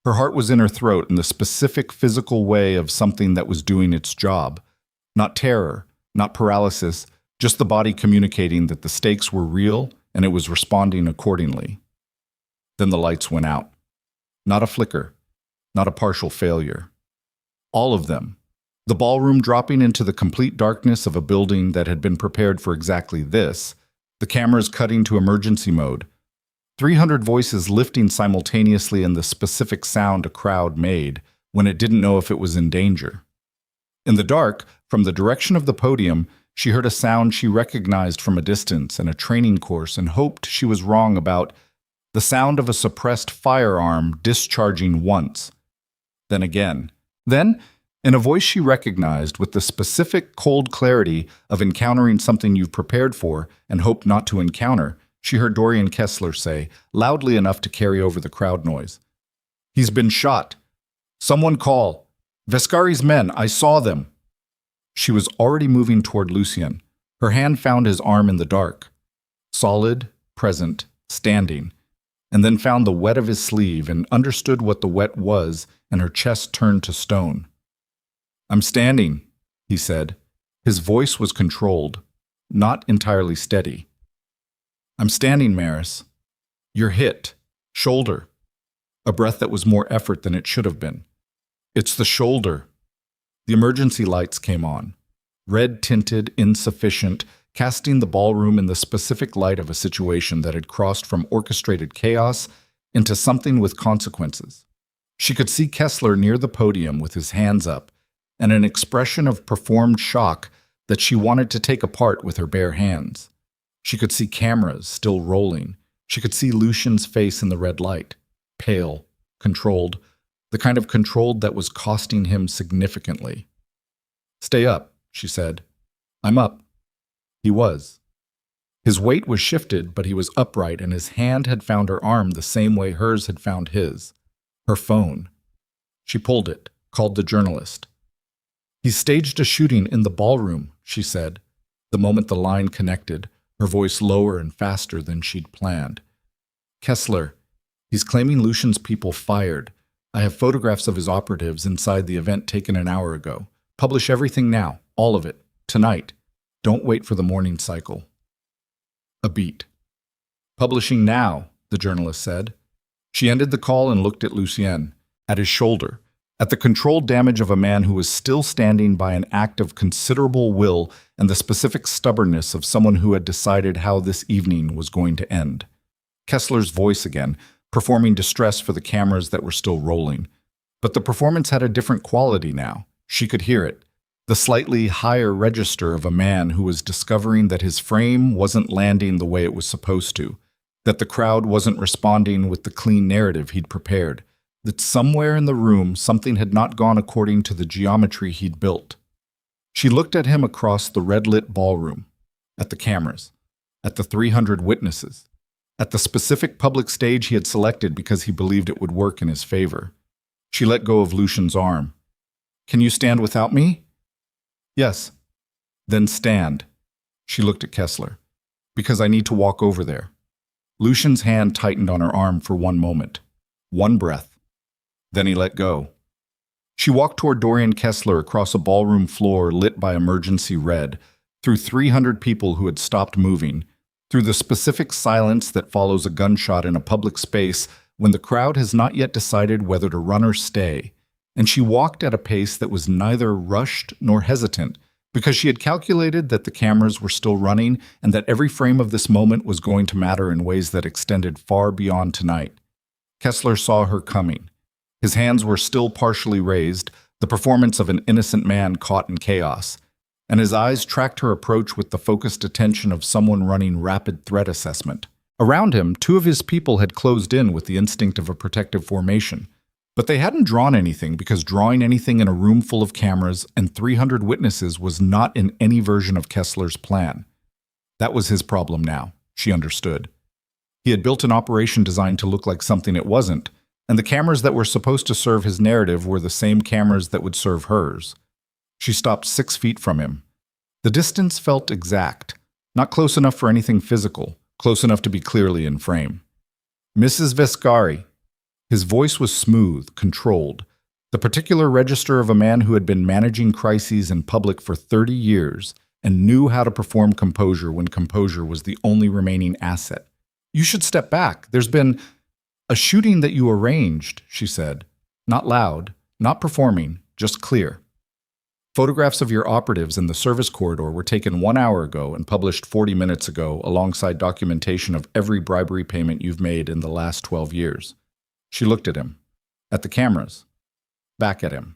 Her heart was in her throat in the specific physical way of something that was doing its job. Not terror, not paralysis, just the body communicating that the stakes were real and it was responding accordingly. Then the lights went out. Not a flicker, not a partial failure. All of them. The ballroom dropping into the complete darkness of a building that had been prepared for exactly this, the cameras cutting to emergency mode, 300 voices lifting simultaneously in the specific sound a crowd made when it didn't know if it was in danger. In the dark, from the direction of the podium, she heard a sound she recognized from a distance and a training course and hoped she was wrong about the sound of a suppressed firearm discharging once, then again. Then, in a voice she recognized with the specific cold clarity of encountering something you've prepared for and hoped not to encounter, she heard Dorian Kessler say, loudly enough to carry over the crowd noise, "He's been shot. Someone call. Vescari's men, I saw them." She was already moving toward Lucien. Her hand found his arm in the dark. Solid, present, standing. And then found the wet of his sleeve and understood what the wet was, and her chest turned to stone. "I'm standing," he said. His voice was controlled, not entirely steady. "I'm standing, Maris. You're hit. Shoulder." A breath that was more effort than it should have been. "It's the shoulder." The emergency lights came on. Red-tinted, insufficient, casting the ballroom in the specific light of a situation that had crossed from orchestrated chaos into something with consequences. She could see Kessler near the podium with his hands up, and an expression of performed shock that she wanted to take apart with her bare hands. She could see cameras still rolling. She could see Lucien's face in the red light, pale, controlled, the kind of controlled that was costing him significantly. "Stay up," she said. "I'm up." He was. His weight was shifted, but he was upright, and his hand had found her arm the same way hers had found his. Her phone. She pulled it, called the journalist. "He staged a shooting in the ballroom," she said, the moment the line connected, her voice lower and faster than she'd planned. "Kessler, he's claiming Lucien's people fired. I have photographs of his operatives inside the event taken an hour ago. Publish everything now, all of it, tonight. Don't wait for the morning cycle." A beat. "Publishing now," the journalist said. She ended the call and looked at Lucien, at his shoulder, at the controlled damage of a man who was still standing by an act of considerable will and the specific stubbornness of someone who had decided how this evening was going to end. Kessler's voice again, performing distress for the cameras that were still rolling. But the performance had a different quality now. She could hear it. The slightly higher register of a man who was discovering that his frame wasn't landing the way it was supposed to, that the crowd wasn't responding with the clean narrative he'd prepared, that somewhere in the room something had not gone according to the geometry he'd built. She looked at him across the red-lit ballroom, at the cameras, at the 300 witnesses, at the specific public stage he had selected because he believed it would work in his favor. She let go of Lucien's arm. "Can you stand without me?" "Yes." "Then stand." She looked at Kessler. "Because I need to walk over there." Lucien's hand tightened on her arm for one moment. One breath. Then he let go. She walked toward Dorian Kessler across a ballroom floor lit by emergency red, through 300 people who had stopped moving, through the specific silence that follows a gunshot in a public space when the crowd has not yet decided whether to run or stay. And she walked at a pace that was neither rushed nor hesitant, because she had calculated that the cameras were still running and that every frame of this moment was going to matter in ways that extended far beyond tonight. Kessler saw her coming. His hands were still partially raised, the performance of an innocent man caught in chaos, and his eyes tracked her approach with the focused attention of someone running rapid threat assessment. Around him, 2 of his people had closed in with the instinct of a protective formation. But they hadn't drawn anything because drawing anything in a room full of cameras and 300 witnesses was not in any version of Kessler's plan. That was his problem now, she understood. He had built an operation designed to look like something it wasn't, and the cameras that were supposed to serve his narrative were the same cameras that would serve hers. She stopped 6 feet from him. The distance felt exact, not close enough for anything physical, close enough to be clearly in frame. "Mrs. Vescari." His voice was smooth, controlled, the particular register of a man who had been managing crises in public for 30 years and knew how to perform composure when composure was the only remaining asset. "You should step back. There's been a shooting that you arranged," she said. "Not loud, not performing, just clear. Photographs of your operatives in the service corridor were taken 1 hour ago and published 40 minutes ago alongside documentation of every bribery payment you've made in the last 12 years. She looked at him, at the cameras, back at him.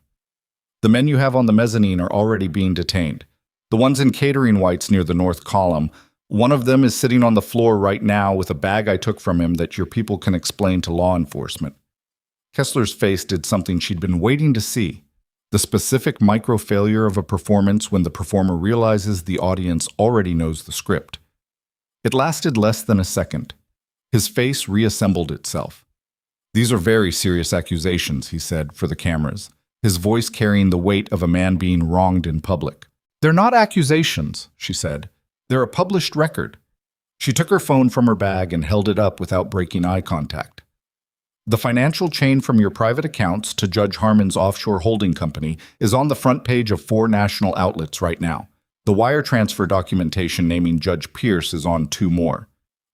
"The men you have on the mezzanine are already being detained. The ones in catering whites near the north column. One of them is sitting on the floor right now with a bag I took from him that your people can explain to law enforcement." Kessler's face did something she'd been waiting to see. The specific micro-failure of a performance when the performer realizes the audience already knows the script. It lasted less than a second. His face reassembled itself. "These are very serious accusations," he said, for the cameras, his voice carrying the weight of a man being wronged in public. "They're not accusations," she said. "They're a published record." She took her phone from her bag and held it up without breaking eye contact. "The financial chain from your private accounts to Judge Harmon's offshore holding company is on the front page of 4 national outlets right now. The wire transfer documentation naming Judge Pierce is on 2 more.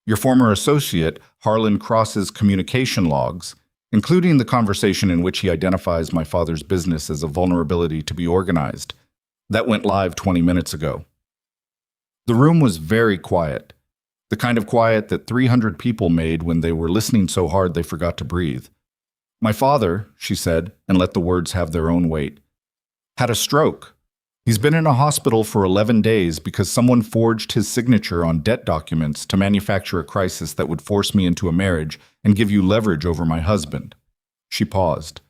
Your former associate, Harlan Cross's communication logs, including the conversation in which he identifies my father's business as a vulnerability to be organized. That went live 20 minutes ago. The room was very quiet, the kind of quiet that 300 people made when they were listening so hard they forgot to breathe. My father, she said, and let the words have their own weight, had a stroke. He's been in a hospital for 11 days because someone forged his signature on debt documents to manufacture a crisis that would force me into a marriage and give you leverage over my husband. She paused.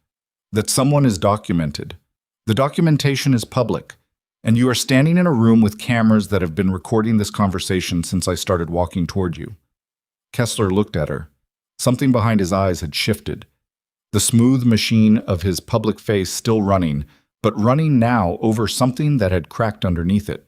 That someone is documented. The documentation is public, and you are standing in a room with cameras that have been recording this conversation since I started walking toward you. Kessler looked at her. Something behind his eyes had shifted. The smooth machine of his public face still running, but running now over something that had cracked underneath it.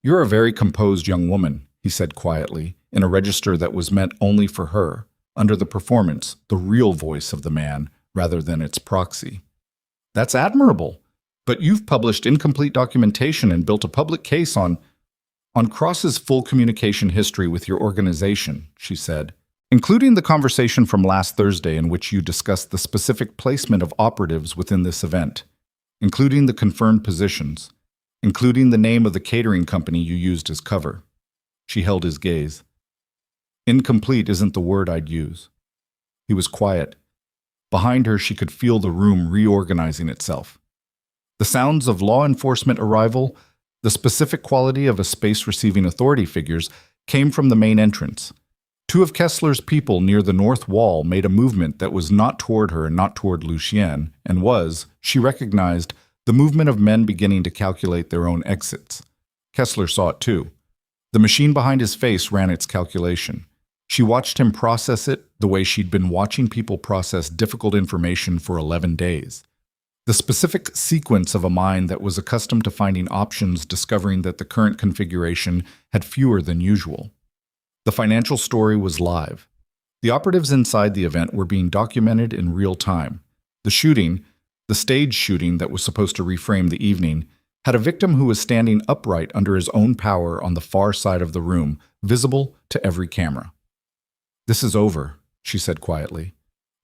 You're a very composed young woman, he said quietly, in a register that was meant only for her, under the performance, the real voice of the man, rather than its proxy. That's admirable, but you've published incomplete documentation and built a public case on Cross's full communication history with your organization, she said, including the conversation from last Thursday in which you discussed the specific placement of operatives within this event, including the confirmed positions, including the name of the catering company you used as cover. She held his gaze. Incomplete isn't the word I'd use. He was quiet. Behind her, she could feel the room reorganizing itself. The sounds of law enforcement arrival, the specific quality of a space receiving authority figures, came from the main entrance. 2 of Kessler's people near the north wall made a movement that was not toward her and not toward Lucien, and was, she recognized, the movement of men beginning to calculate their own exits. Kessler saw it too. The machine behind his face ran its calculation. She watched him process it the way she'd been watching people process difficult information for 11 days. The specific sequence of a mind that was accustomed to finding options, discovering that the current configuration had fewer than usual. The financial story was live. The operatives inside the event were being documented in real time. The shooting, the stage shooting that was supposed to reframe the evening, had a victim who was standing upright under his own power on the far side of the room, visible to every camera. This is over, she said quietly.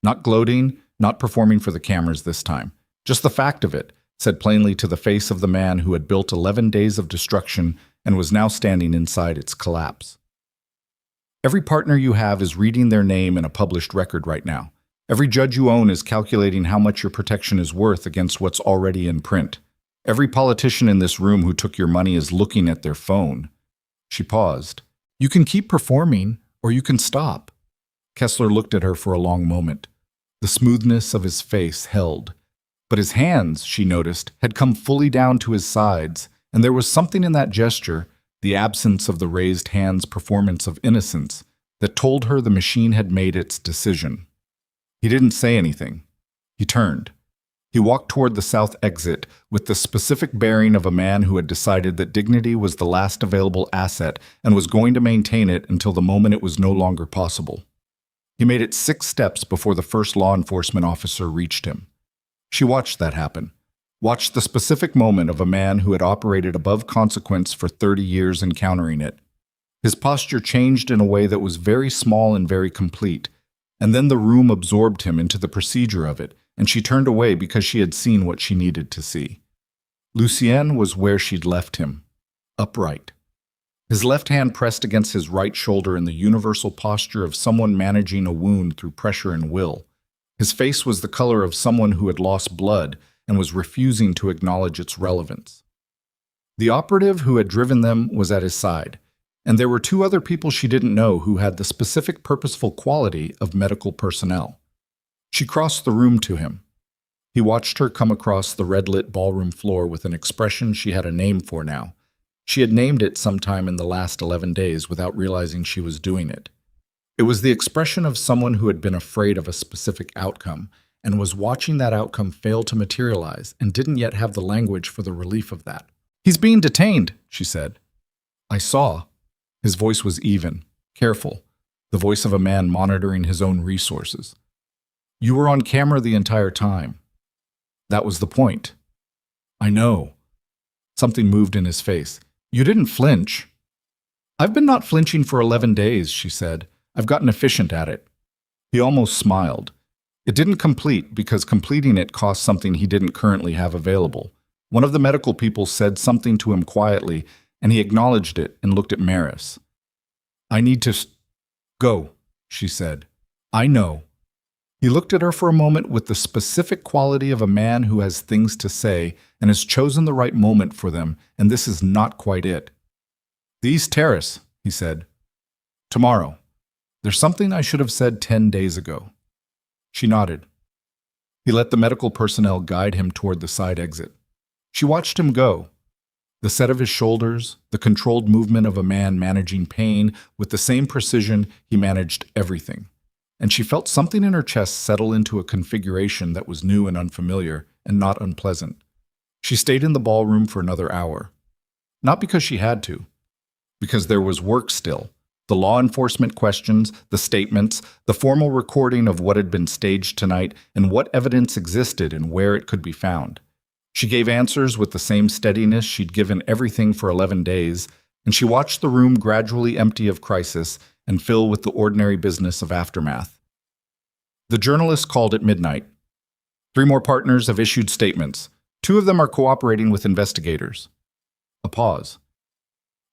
Not gloating, not performing for the cameras this time. Just the fact of it, said plainly to the face of the man who had built 11 days of destruction and was now standing inside its collapse. Every partner you have is reading their name in a published record right now. Every judge you own is calculating how much your protection is worth against what's already in print. Every politician in this room who took your money is looking at their phone. She paused. You can keep performing, or you can stop. Kessler looked at her for a long moment. The smoothness of his face held. But his hands, she noticed, had come fully down to his sides, and there was something in that gesture, the absence of the raised hands' performance of innocence, that told her the machine had made its decision. He didn't say anything. He turned. He walked toward the south exit with the specific bearing of a man who had decided that dignity was the last available asset and was going to maintain it until the moment it was no longer possible. He made it 6 steps before the first law enforcement officer reached him. She watched that happen, watched the specific moment of a man who had operated above consequence for 30 years encountering it. His posture changed in a way that was very small and very complete, and then the room absorbed him into the procedure of it, and she turned away because she had seen what she needed to see. Lucien was where she'd left him, upright. His left hand pressed against his right shoulder in the universal posture of someone managing a wound through pressure and will. His face was the color of someone who had lost blood and was refusing to acknowledge its relevance. The operative who had driven them was at his side, and there were 2 other people she didn't know who had the specific purposeful quality of medical personnel. She crossed the room to him. He watched her come across the red-lit ballroom floor with an expression she had a name for now. She had named it sometime in the last 11 days without realizing she was doing it. It was the expression of someone who had been afraid of a specific outcome and was watching that outcome fail to materialize and didn't yet have the language for the relief of that. "He's being detained," she said. "I saw." His voice was even, careful, the voice of a man monitoring his own resources. "You were on camera the entire time." "That was the point." "I know." Something moved in his face. You didn't flinch. I've been not flinching for 11 days, she said. I've gotten efficient at it. He almost smiled. It didn't complete because completing it cost something he didn't currently have available. One of the medical people said something to him quietly, and he acknowledged it and looked at Maris. I need to go, she said. I know. He looked at her for a moment with the specific quality of a man who has things to say and has chosen the right moment for them, and this is not quite it. The East Terrace, he said. Tomorrow. There's something I should have said 10 days ago. She nodded. He let the medical personnel guide him toward the side exit. She watched him go. The set of his shoulders, the controlled movement of a man managing pain with the same precision he managed everything. And she felt something in her chest settle into a configuration that was new and unfamiliar and not unpleasant. She stayed in the ballroom for another hour. Not because she had to, because there was work still. The law enforcement questions, the statements, the formal recording of what had been staged tonight, and what evidence existed and where it could be found. She gave answers with the same steadiness she'd given everything for 11 days, and she watched the room gradually empty of crisis and fill with the ordinary business of aftermath. The journalist called at midnight. 3 more partners have issued statements. 2 of them are cooperating with investigators. A pause.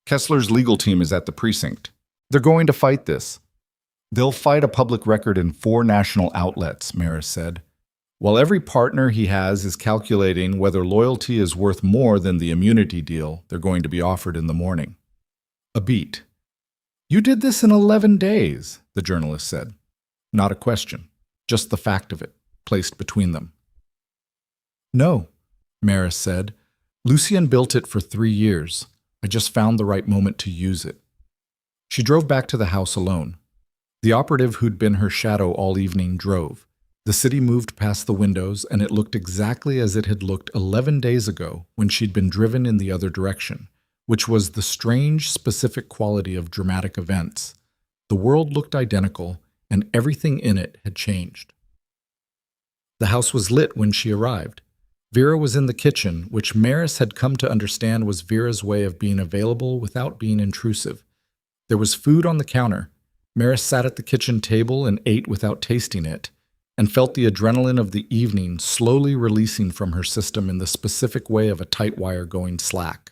Kessler's legal team is at the precinct. They're going to fight this. They'll fight a public record in 4 national outlets, Maris said. While every partner he has is calculating whether loyalty is worth more than the immunity deal they're going to be offered in the morning. A beat. You did this in 11 days, the journalist said. Not a question, just the fact of it, placed between them. No, Maris said. Lucien built it for 3 years. I just found the right moment to use it. She drove back to the house alone. The operative who'd been her shadow all evening drove. The city moved past the windows, and it looked exactly as it had looked 11 days ago when she'd been driven in the other direction, which was the strange, specific quality of dramatic events. The world looked identical, and everything in it had changed. The house was lit when she arrived. Vera was in the kitchen, which Maris had come to understand was Vera's way of being available without being intrusive. There was food on the counter. Maris sat at the kitchen table and ate without tasting it, and felt the adrenaline of the evening slowly releasing from her system in the specific way of a tight wire going slack.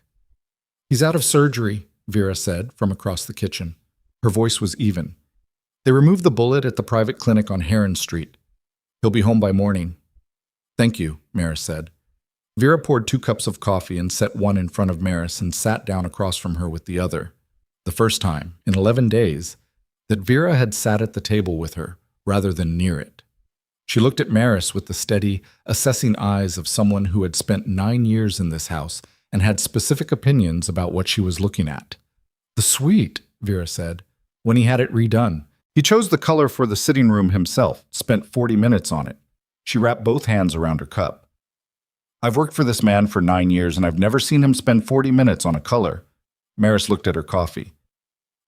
He's out of surgery, Vera said from across the kitchen. Her voice was even. They removed the bullet at the private clinic on Heron Street. He'll be home by morning. Thank you, Maris said. Vera poured 2 cups of coffee and set one in front of Maris and sat down across from her with the other. The first time, in 11 days, that Vera had sat at the table with her, rather than near it. She looked at Maris with the steady, assessing eyes of someone who had spent 9 years in this house and had specific opinions about what she was looking at. The suite, Vera said, when he had it redone. He chose the color for the sitting room himself, spent 40 minutes on it. She wrapped both hands around her cup. I've worked for this man for 9 years, and I've never seen him spend 40 minutes on a color. Maris looked at her coffee.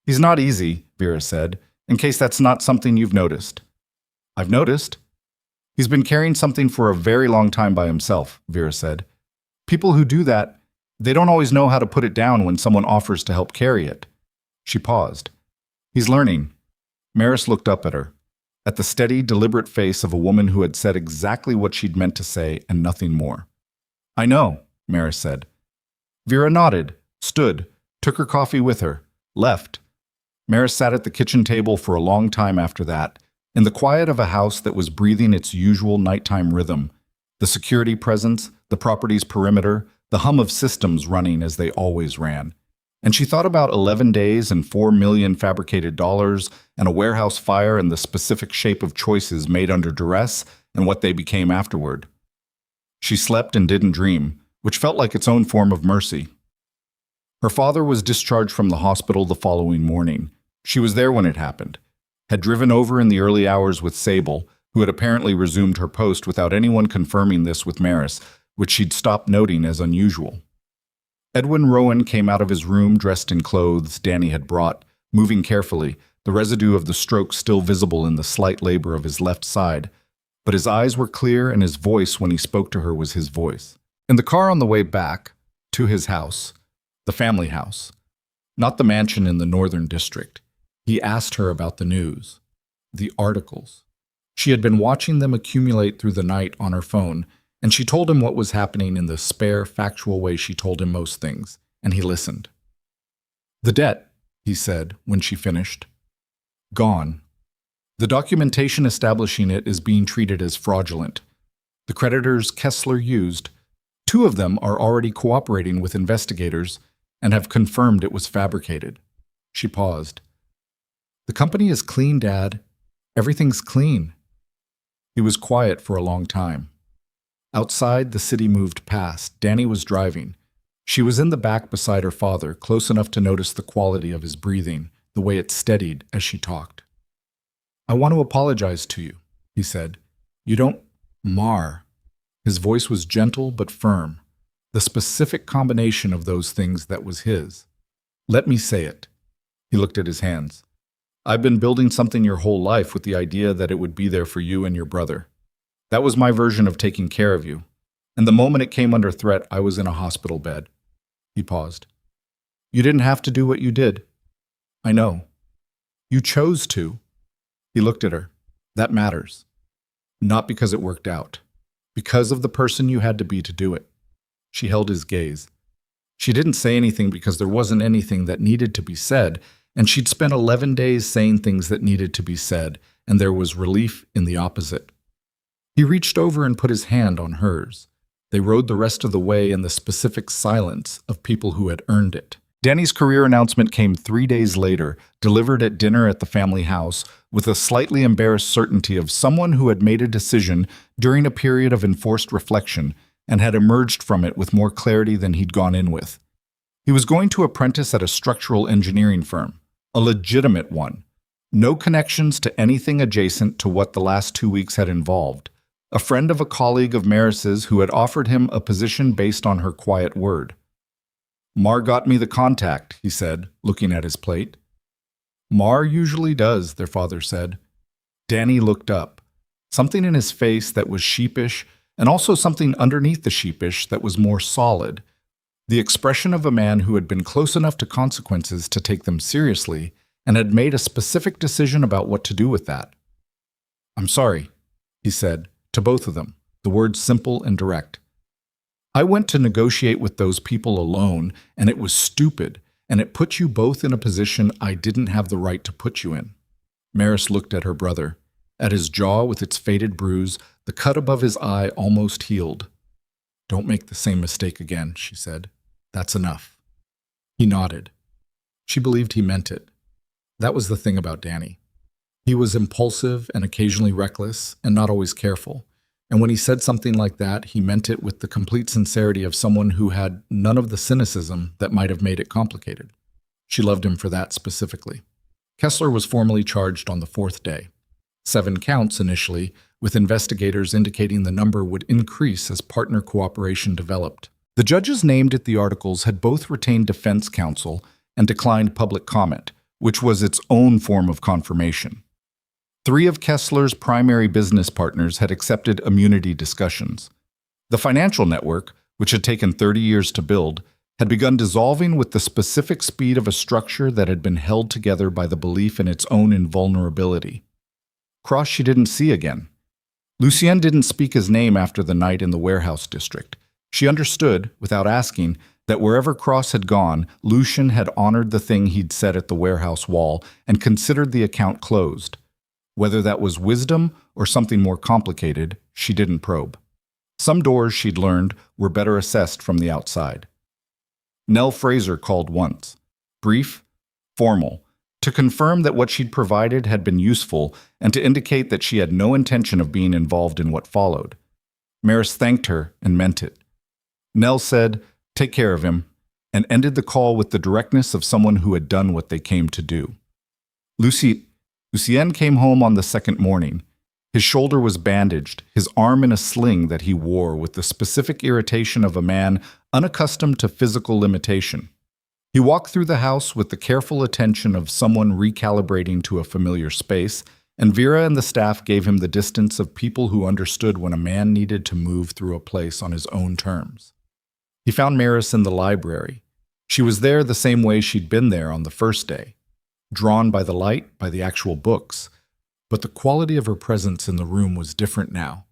He's not easy, Vera said, in case that's not something you've noticed. I've noticed. He's been carrying something for a very long time by himself, Vera said. People who do that, they don't always know how to put it down when someone offers to help carry it. She paused. He's learning. Maris looked up at her, at the steady, deliberate face of a woman who had said exactly what she'd meant to say and nothing more. I know, Maris said. Vera nodded, stood, took her coffee with her, left. Maris sat at the kitchen table for a long time after that, in the quiet of a house that was breathing its usual nighttime rhythm, the security presence, the property's perimeter, the hum of systems running as they always ran. And she thought about 11 days and 4 million fabricated dollars and a warehouse fire and the specific shape of choices made under duress and what they became afterward. She slept and didn't dream, which felt like its own form of mercy. Her father was discharged from the hospital the following morning. She was there when it happened, had driven over in the early hours with Sable, who had apparently resumed her post without anyone confirming this with Maris, which she'd stopped noting as unusual. Edwin Rowan came out of his room dressed in clothes Danny had brought, moving carefully, the residue of the stroke still visible in the slight labor of his left side, but his eyes were clear and his voice when he spoke to her was his voice. In the car on the way back, to his house, the family house, not the mansion in the northern district. He asked her about the news, the articles. She had been watching them accumulate through the night on her phone, and she told him what was happening in the spare, factual way she told him most things, and he listened. "The debt," he said when she finished. "Gone. The documentation establishing it is being treated as fraudulent. The creditors Kessler used, 2 of them are already cooperating with investigators and have confirmed it was fabricated." She paused. "The company is clean, Dad. Everything's clean." He was quiet for a long time. Outside, the city moved past. Danny was driving. She was in the back beside her father, close enough to notice the quality of his breathing, the way it steadied as she talked. "I want to apologize to you," he said. "You don't, Mar." His voice was gentle but firm, the specific combination of those things that was his. "Let me say it." He looked at his hands. "I've been building something your whole life with the idea that it would be there for you and your brother. That was my version of taking care of you. And the moment it came under threat, I was in a hospital bed." He paused. "You didn't have to do what you did." "I know. You chose to." He looked at her. "That matters. Not because it worked out. Because of the person you had to be to do it." She held his gaze. She didn't say anything because there wasn't anything that needed to be said, and she'd spent 11 days saying things that needed to be said, and there was relief in the opposite. He reached over and put his hand on hers. They rode the rest of the way in the specific silence of people who had earned it. Danny's career announcement came 3 days later, delivered at dinner at the family house, with a slightly embarrassed certainty of someone who had made a decision during a period of enforced reflection and had emerged from it with more clarity than he'd gone in with. He was going to apprentice at a structural engineering firm, a legitimate one. No connections to anything adjacent to what the last 2 weeks had involved. A friend of a colleague of Maris's who had offered him a position based on her quiet word. "Mar got me the contact," he said, looking at his plate. "Mar usually does," their father said. Danny looked up. Something in his face that was sheepish, and also something underneath the sheepish that was more solid. The expression of a man who had been close enough to consequences to take them seriously and had made a specific decision about what to do with that. "I'm sorry," he said, to both of them, the words simple and direct. "I went to negotiate with those people alone, and it was stupid, and it put you both in a position I didn't have the right to put you in." Maris looked at her brother. At his jaw with its faded bruise, the cut above his eye almost healed. "Don't make the same mistake again," she said. "That's enough." He nodded. She believed he meant it. That was the thing about Danny. He was impulsive and occasionally reckless and not always careful. And when he said something like that, he meant it with the complete sincerity of someone who had none of the cynicism that might have made it complicated. She loved him for that specifically. Kessler was formally charged on the 4th day. 7 counts initially, with investigators indicating the number would increase as partner cooperation developed. The judges named at the articles had both retained defense counsel and declined public comment, which was its own form of confirmation. 3 of Kessler's primary business partners had accepted immunity discussions. The financial network, which had taken 30 years to build, had begun dissolving with the specific speed of a structure that had been held together by the belief in its own invulnerability. Cross she didn't see again. Lucien didn't speak his name after the night in the warehouse district. She understood, without asking, that wherever Cross had gone, Lucien had honored the thing he'd said at the warehouse wall and considered the account closed. Whether that was wisdom or something more complicated, she didn't probe. Some doors, she'd learned, were better assessed from the outside. Nell Fraser called once, brief, formal, to confirm that what she'd provided had been useful and to indicate that she had no intention of being involved in what followed. Maris thanked her and meant it. Nell said, "Take care of him," and ended the call with the directness of someone who had done what they came to do. Lucien came home on the 2nd morning. His shoulder was bandaged, his arm in a sling that he wore with the specific irritation of a man unaccustomed to physical limitation. He walked through the house with the careful attention of someone recalibrating to a familiar space, and Vera and the staff gave him the distance of people who understood when a man needed to move through a place on his own terms. He found Maris in the library. She was there the same way she'd been there on the first day, drawn by the light, by the actual books. But the quality of her presence in the room was different now.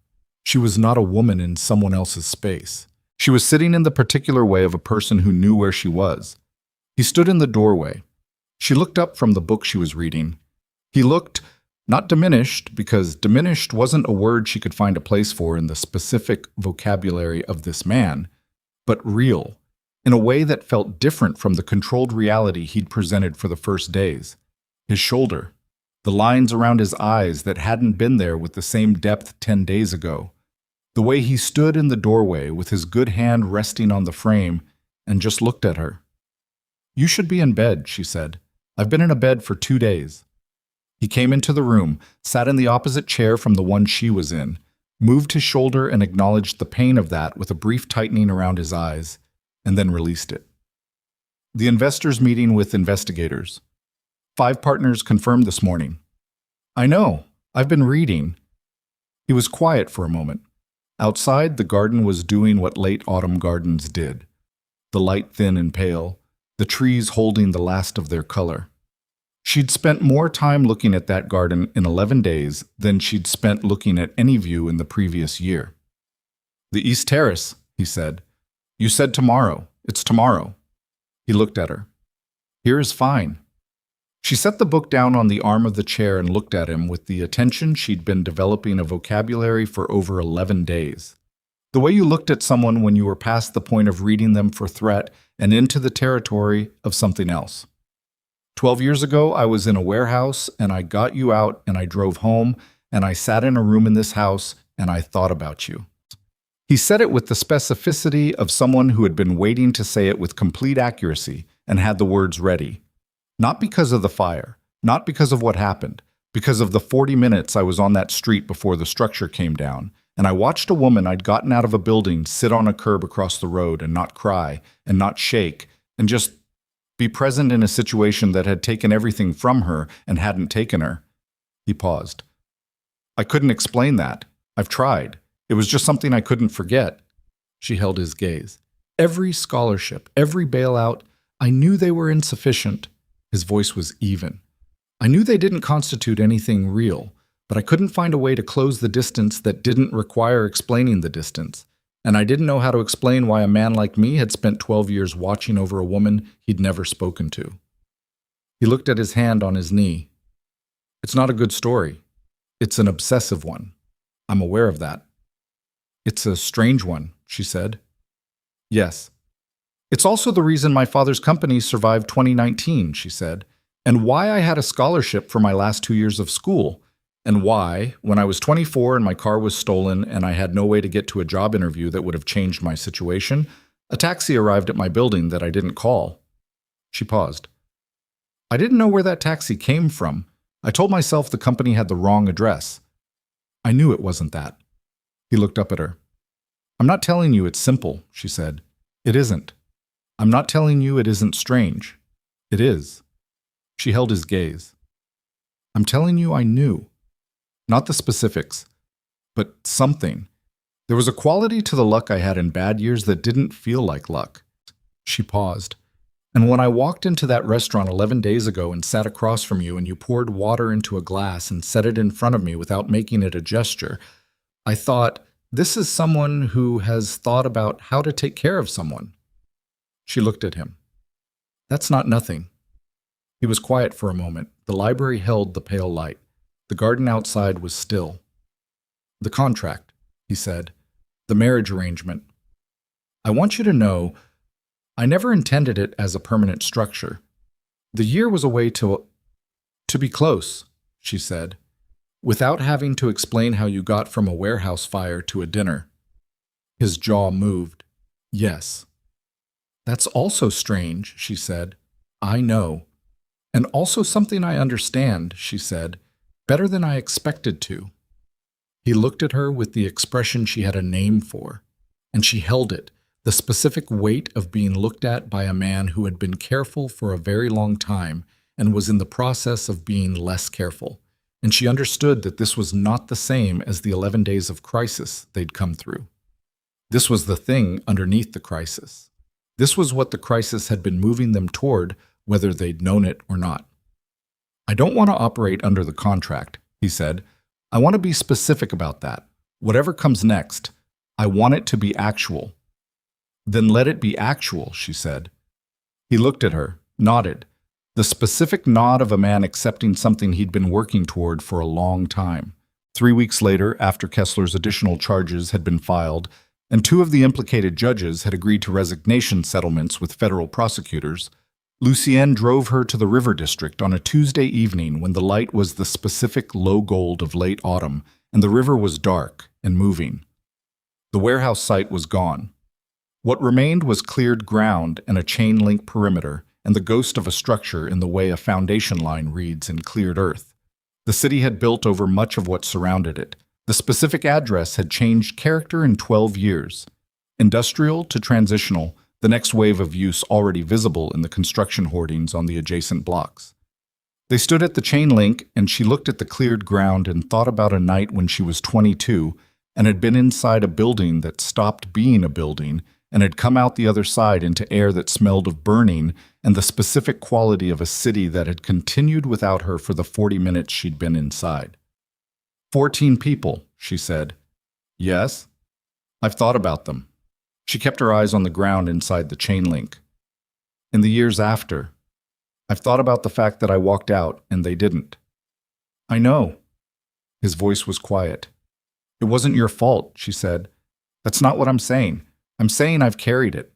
She was not a woman in someone else's space. She was sitting in the particular way of a person who knew where she was. He stood in the doorway. She looked up from the book she was reading. He looked, not diminished, because diminished wasn't a word she could find a place for in the specific vocabulary of this man, but real, in a way that felt different from the controlled reality he'd presented for the first days. His shoulder, the lines around his eyes that hadn't been there with the same depth 10 days ago, the way he stood in the doorway with his good hand resting on the frame and just looked at her. "You should be in bed," she said. "I've been in a bed for 2 days." He came into the room, sat in the opposite chair from the one she was in, moved his shoulder and acknowledged the pain of that with a brief tightening around his eyes, and then released it. The investors' meeting with investigators. 5 partners confirmed this morning. "I know. I've been reading." He was quiet for a moment. Outside, the garden was doing what late autumn gardens did. The light thin and pale, the trees holding the last of their color. She'd spent more time looking at that garden in 11 days than she'd spent looking at any view in the previous year. "The East Terrace," he said. "You said tomorrow. It's tomorrow." He looked at her. "Here is fine." She set the book down on the arm of the chair and looked at him with the attention she'd been developing a vocabulary for over 11 days. The way you looked at someone when you were past the point of reading them for threat and into the territory of something else. 12 years ago, I was in a warehouse, and I got you out, and I drove home, and I sat in a room in this house, and I thought about you. He said it with the specificity of someone who had been waiting to say it with complete accuracy and had the words ready. Not because of the fire, not because of what happened, because of the 40 minutes I was on that street before the structure came down, and I watched a woman I'd gotten out of a building sit on a curb across the road and not cry and not shake and just be present in a situation that had taken everything from her and hadn't taken her. He paused. "I couldn't explain that. I've tried. It was just something I couldn't forget." She held his gaze. "Every scholarship, every bailout, I knew they were insufficient." His voice was even. "I knew they didn't constitute anything real, but I couldn't find a way to close the distance that didn't require explaining the distance. And I didn't know how to explain why a man like me had spent 12 years watching over a woman he'd never spoken to." He looked at his hand on his knee. "It's not a good story. It's an obsessive one. I'm aware of that." "It's a strange one," she said. "Yes. It's also the reason my father's company survived 2019, she said, and why I had a scholarship for my last 2 years of school, and why, when I was 24 and my car was stolen and I had no way to get to a job interview that would have changed my situation, a taxi arrived at my building that I didn't call." She paused. "I didn't know where that taxi came from. I told myself the company had the wrong address. I knew it wasn't that." He looked up at her. "I'm not telling you it's simple," she said. "It isn't. I'm not telling you it isn't strange. It is." She held his gaze. "I'm telling you I knew. Not the specifics, but something. There was a quality to the luck I had in bad years that didn't feel like luck." She paused. "And when I walked into that restaurant 11 days ago and sat across from you and you poured water into a glass and set it in front of me without making it a gesture, I thought, this is someone who has thought about how to take care of someone." She looked at him. "That's not nothing." He was quiet for a moment. The library held the pale light. The garden outside was still. "The contract," he said. "The marriage arrangement. I want you to know, I never intended it as a permanent structure. The year was a way to be close," she said, "without having to explain how you got from a warehouse fire to a dinner." His jaw moved. "Yes." "That's also strange," she said. "I know. And also something I understand," she said, "better than I expected to." He looked at her with the expression she had a name for, and she held it, the specific weight of being looked at by a man who had been careful for a very long time and was in the process of being less careful, and she understood that this was not the same as the 11 days of crisis they'd come through. This was the thing underneath the crisis. This was what the crisis had been moving them toward, whether they'd known it or not. I don't want to operate under the contract, he said. I want to be specific about that. Whatever comes next, I want it to be actual. Then let it be actual, she said. He looked at her, nodded, the specific nod of a man accepting something he'd been working toward for a long time. 3 weeks later, after Kessler's additional charges had been filed, and 2 of the implicated judges had agreed to resignation settlements with federal prosecutors, Lucien drove her to the river district on a Tuesday evening when the light was the specific low gold of late autumn and the river was dark and moving. The warehouse site was gone. What remained was cleared ground and a chain-link perimeter and the ghost of a structure in the way a foundation line reads in cleared earth. The city had built over much of what surrounded it. The specific address had changed character in 12 years. Industrial to transitional, the next wave of use already visible in the construction hoardings on the adjacent blocks. They stood at the chain link, and she looked at the cleared ground and thought about a night when she was 22 and had been inside a building that stopped being a building and had come out the other side into air that smelled of burning and the specific quality of a city that had continued without her for the 40 minutes she'd been inside. 14 people, she said. Yes? I've thought about them. She kept her eyes on the ground inside the chain link. In the years after, I've thought about the fact that I walked out and they didn't. I know. His voice was quiet. It wasn't your fault, she said. That's not what I'm saying. I'm saying I've carried it.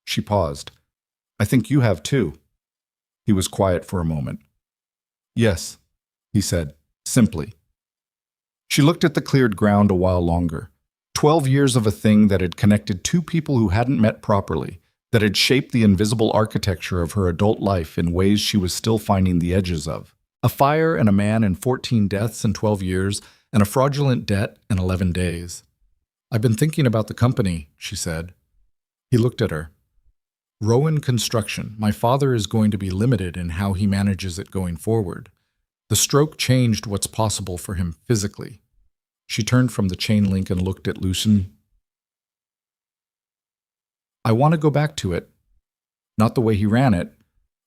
She paused. I think you have too. He was quiet for a moment. Yes, he said, simply. She looked at the cleared ground a while longer. 12 years of a thing that had connected 2 people who hadn't met properly, that had shaped the invisible architecture of her adult life in ways she was still finding the edges of. A fire and a man and 14 deaths in 12 years, and a fraudulent debt in 11 days. I've been thinking about the company, she said. He looked at her. Rowan Construction. My father is going to be limited in how he manages it going forward. The stroke changed what's possible for him physically. She turned from the chain link and looked at Lucien. I want to go back to it. Not the way he ran it.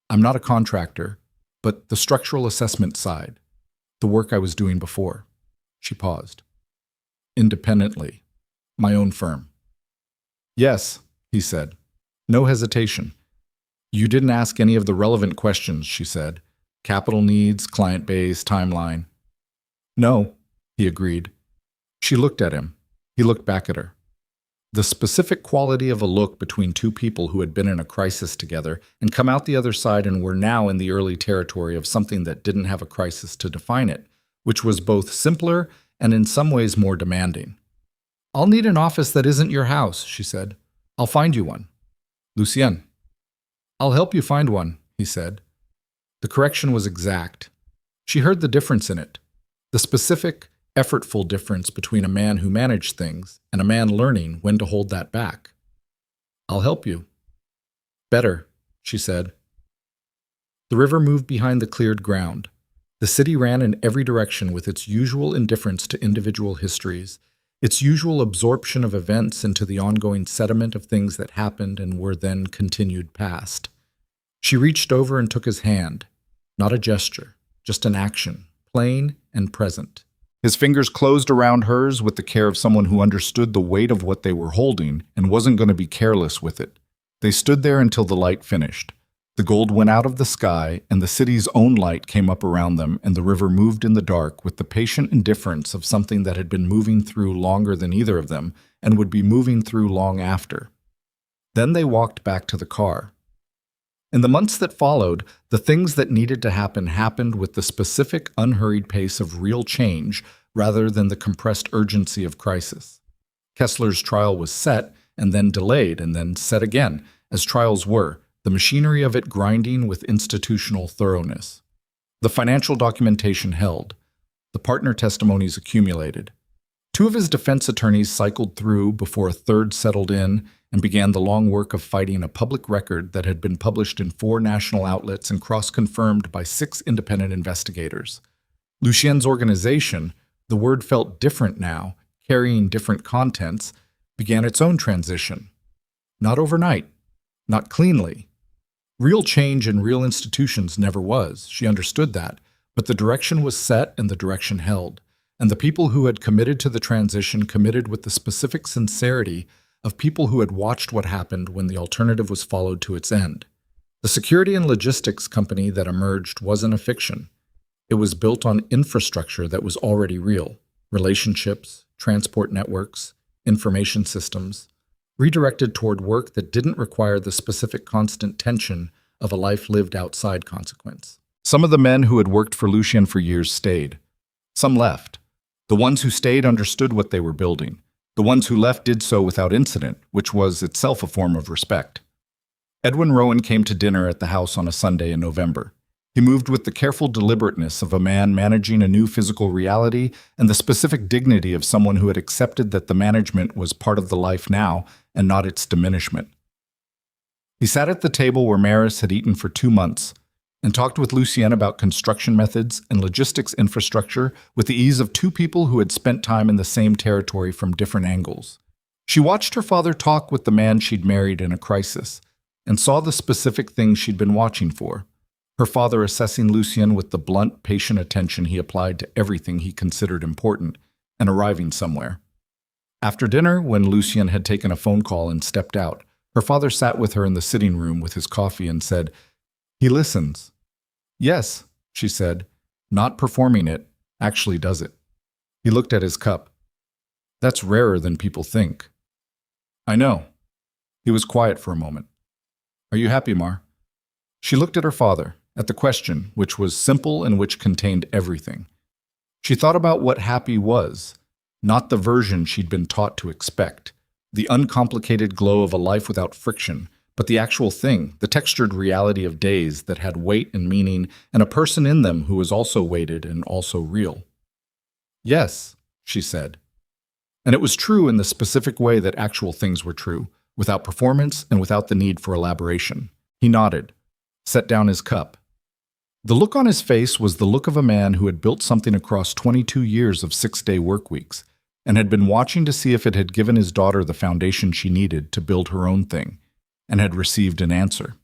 I'm not a contractor, but the structural assessment side. The work I was doing before. She paused. Independently. My own firm. Yes, he said. No hesitation. You didn't ask any of the relevant questions, she said. Capital needs, client base, timeline. No, he agreed. She looked at him. He looked back at her. The specific quality of a look between 2 people who had been in a crisis together and come out the other side and were now in the early territory of something that didn't have a crisis to define it, which was both simpler and in some ways more demanding. I'll need an office that isn't your house, she said. I'll find you one. Lucien. I'll help you find one, he said. The correction was exact. She heard the difference in it. The specific, effortful difference between a man who managed things and a man learning when to hold that back. I'll help you. Better, she said. The river moved behind the cleared ground. The city ran in every direction with its usual indifference to individual histories, its usual absorption of events into the ongoing sediment of things that happened and were then continued past. She reached over and took his hand. Not a gesture, just an action, plain and present. His fingers closed around hers with the care of someone who understood the weight of what they were holding and wasn't going to be careless with it. They stood there until the light finished. The gold went out of the sky, and the city's own light came up around them, and the river moved in the dark with the patient indifference of something that had been moving through longer than either of them and would be moving through long after. Then they walked back to the car. In the months that followed, the things that needed to happen happened with the specific, unhurried pace of real change rather than the compressed urgency of crisis. Kessler's trial was set, and then delayed, and then set again, as trials were, the machinery of it grinding with institutional thoroughness. The financial documentation held. The partner testimonies accumulated. 2 of his defense attorneys cycled through before a third settled in and began the long work of fighting a public record that had been published in 4 national outlets and cross-confirmed by 6 independent investigators. Lucien's organization, the word felt different now, carrying different contents, began its own transition. Not overnight, not cleanly. Real change in real institutions never was. She understood that, but the direction was set and the direction held. And the people who had committed to the transition committed with the specific sincerity of people who had watched what happened when the alternative was followed to its end. The security and logistics company that emerged wasn't a fiction. It was built on infrastructure that was already real: relationships, transport networks, information systems, redirected toward work that didn't require the specific constant tension of a life lived outside consequence. Some of the men who had worked for Lucien for years stayed. Some left. The ones who stayed understood what they were building. The ones who left did so without incident, which was itself a form of respect. Edwin Rowan came to dinner at the house on a Sunday in November. He moved with the careful deliberateness of a man managing a new physical reality and the specific dignity of someone who had accepted that the management was part of the life now and not its diminishment. He sat at the table where Maris had eaten for 2 months and talked with Lucien about construction methods and logistics infrastructure with the ease of two people who had spent time in the same territory from different angles. She watched her father talk with the man she'd married in a crisis and saw the specific things she'd been watching for. Her father assessing Lucien with the blunt, patient attention he applied to everything he considered important and arriving somewhere. After dinner, when Lucien had taken a phone call and stepped out, her father sat with her in the sitting room with his coffee and said, "He listens." "Yes," she said, "not performing it, actually does it." He looked at his cup. "That's rarer than people think." "I know." He was quiet for a moment. "Are you happy, Mar?" She looked at her father, at the question, which was simple and which contained everything. She thought about what happy was, not the version she'd been taught to expect, the uncomplicated glow of a life without friction, but the actual thing, the textured reality of days that had weight and meaning, and a person in them who was also weighted and also real. "Yes," she said. And it was true in the specific way that actual things were true, without performance and without the need for elaboration. He nodded, set down his cup. The look on his face was the look of a man who had built something across 22 years of 6-day work weeks, and had been watching to see if it had given his daughter the foundation she needed to build her own thing, and had received an answer.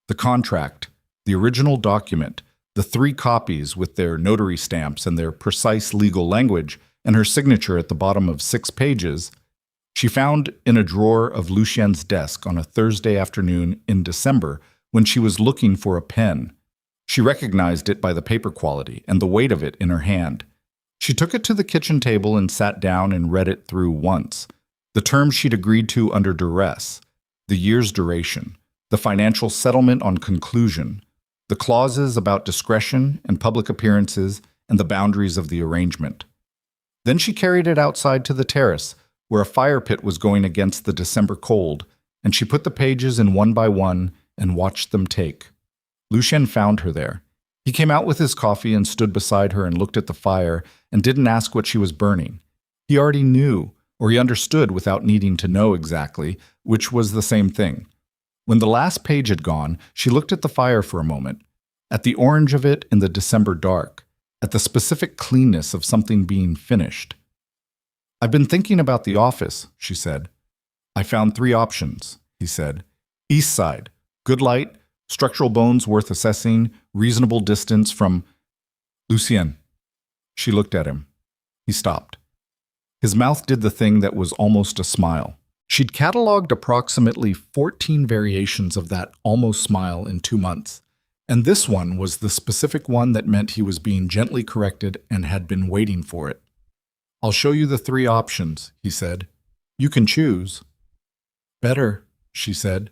The contract, the original document, the 3 copies with their notary stamps and their precise legal language, and her signature at the bottom of 6 pages, she found in a drawer of Lucien's desk on a Thursday afternoon in December when she was looking for a pen. She recognized it by the paper quality and the weight of it in her hand. She took it to the kitchen table and sat down and read it through once. The terms she'd agreed to under duress, the year's duration, the financial settlement on conclusion, the clauses about discretion and public appearances, and the boundaries of the arrangement. Then she carried it outside to the terrace, where a fire pit was going against the December cold, and she put the pages in one by one and watched them take. Lucien found her there. He came out with his coffee and stood beside her and looked at the fire and didn't ask what she was burning. He already knew, or he understood without needing to know exactly, which was the same thing. When the last page had gone, she looked at the fire for a moment, at the orange of it in the December dark, at the specific cleanness of something being finished. "I've been thinking about the office," she said. "I found 3 options," he said. "East side, good light, structural bones worth assessing, reasonable distance from—" "Lucien." She looked at him. He stopped. His mouth did the thing that was almost a smile. She'd cataloged approximately 14 variations of that almost smile in 2 months, and this one was the specific one that meant he was being gently corrected and had been waiting for it. "I'll show you the 3 options," he said. "You can choose." "Better," she said,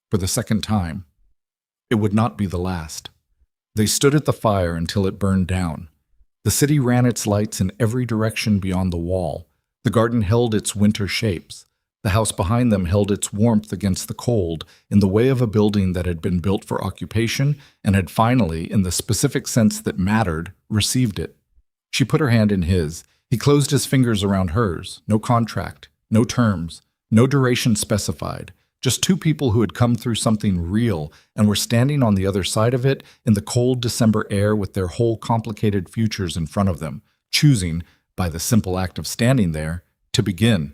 for the second time. It would not be the last. They stood at the fire until it burned down. The city ran its lights in every direction beyond the wall. The garden held its winter shapes. The house behind them held its warmth against the cold in the way of a building that had been built for occupation and had finally, in the specific sense that mattered, received it. She put her hand in his. He closed his fingers around hers. No contract, no terms, no duration specified. Just 2 people who had come through something real and were standing on the other side of it in the cold December air with their whole complicated futures in front of them, choosing, by the simple act of standing there, to begin.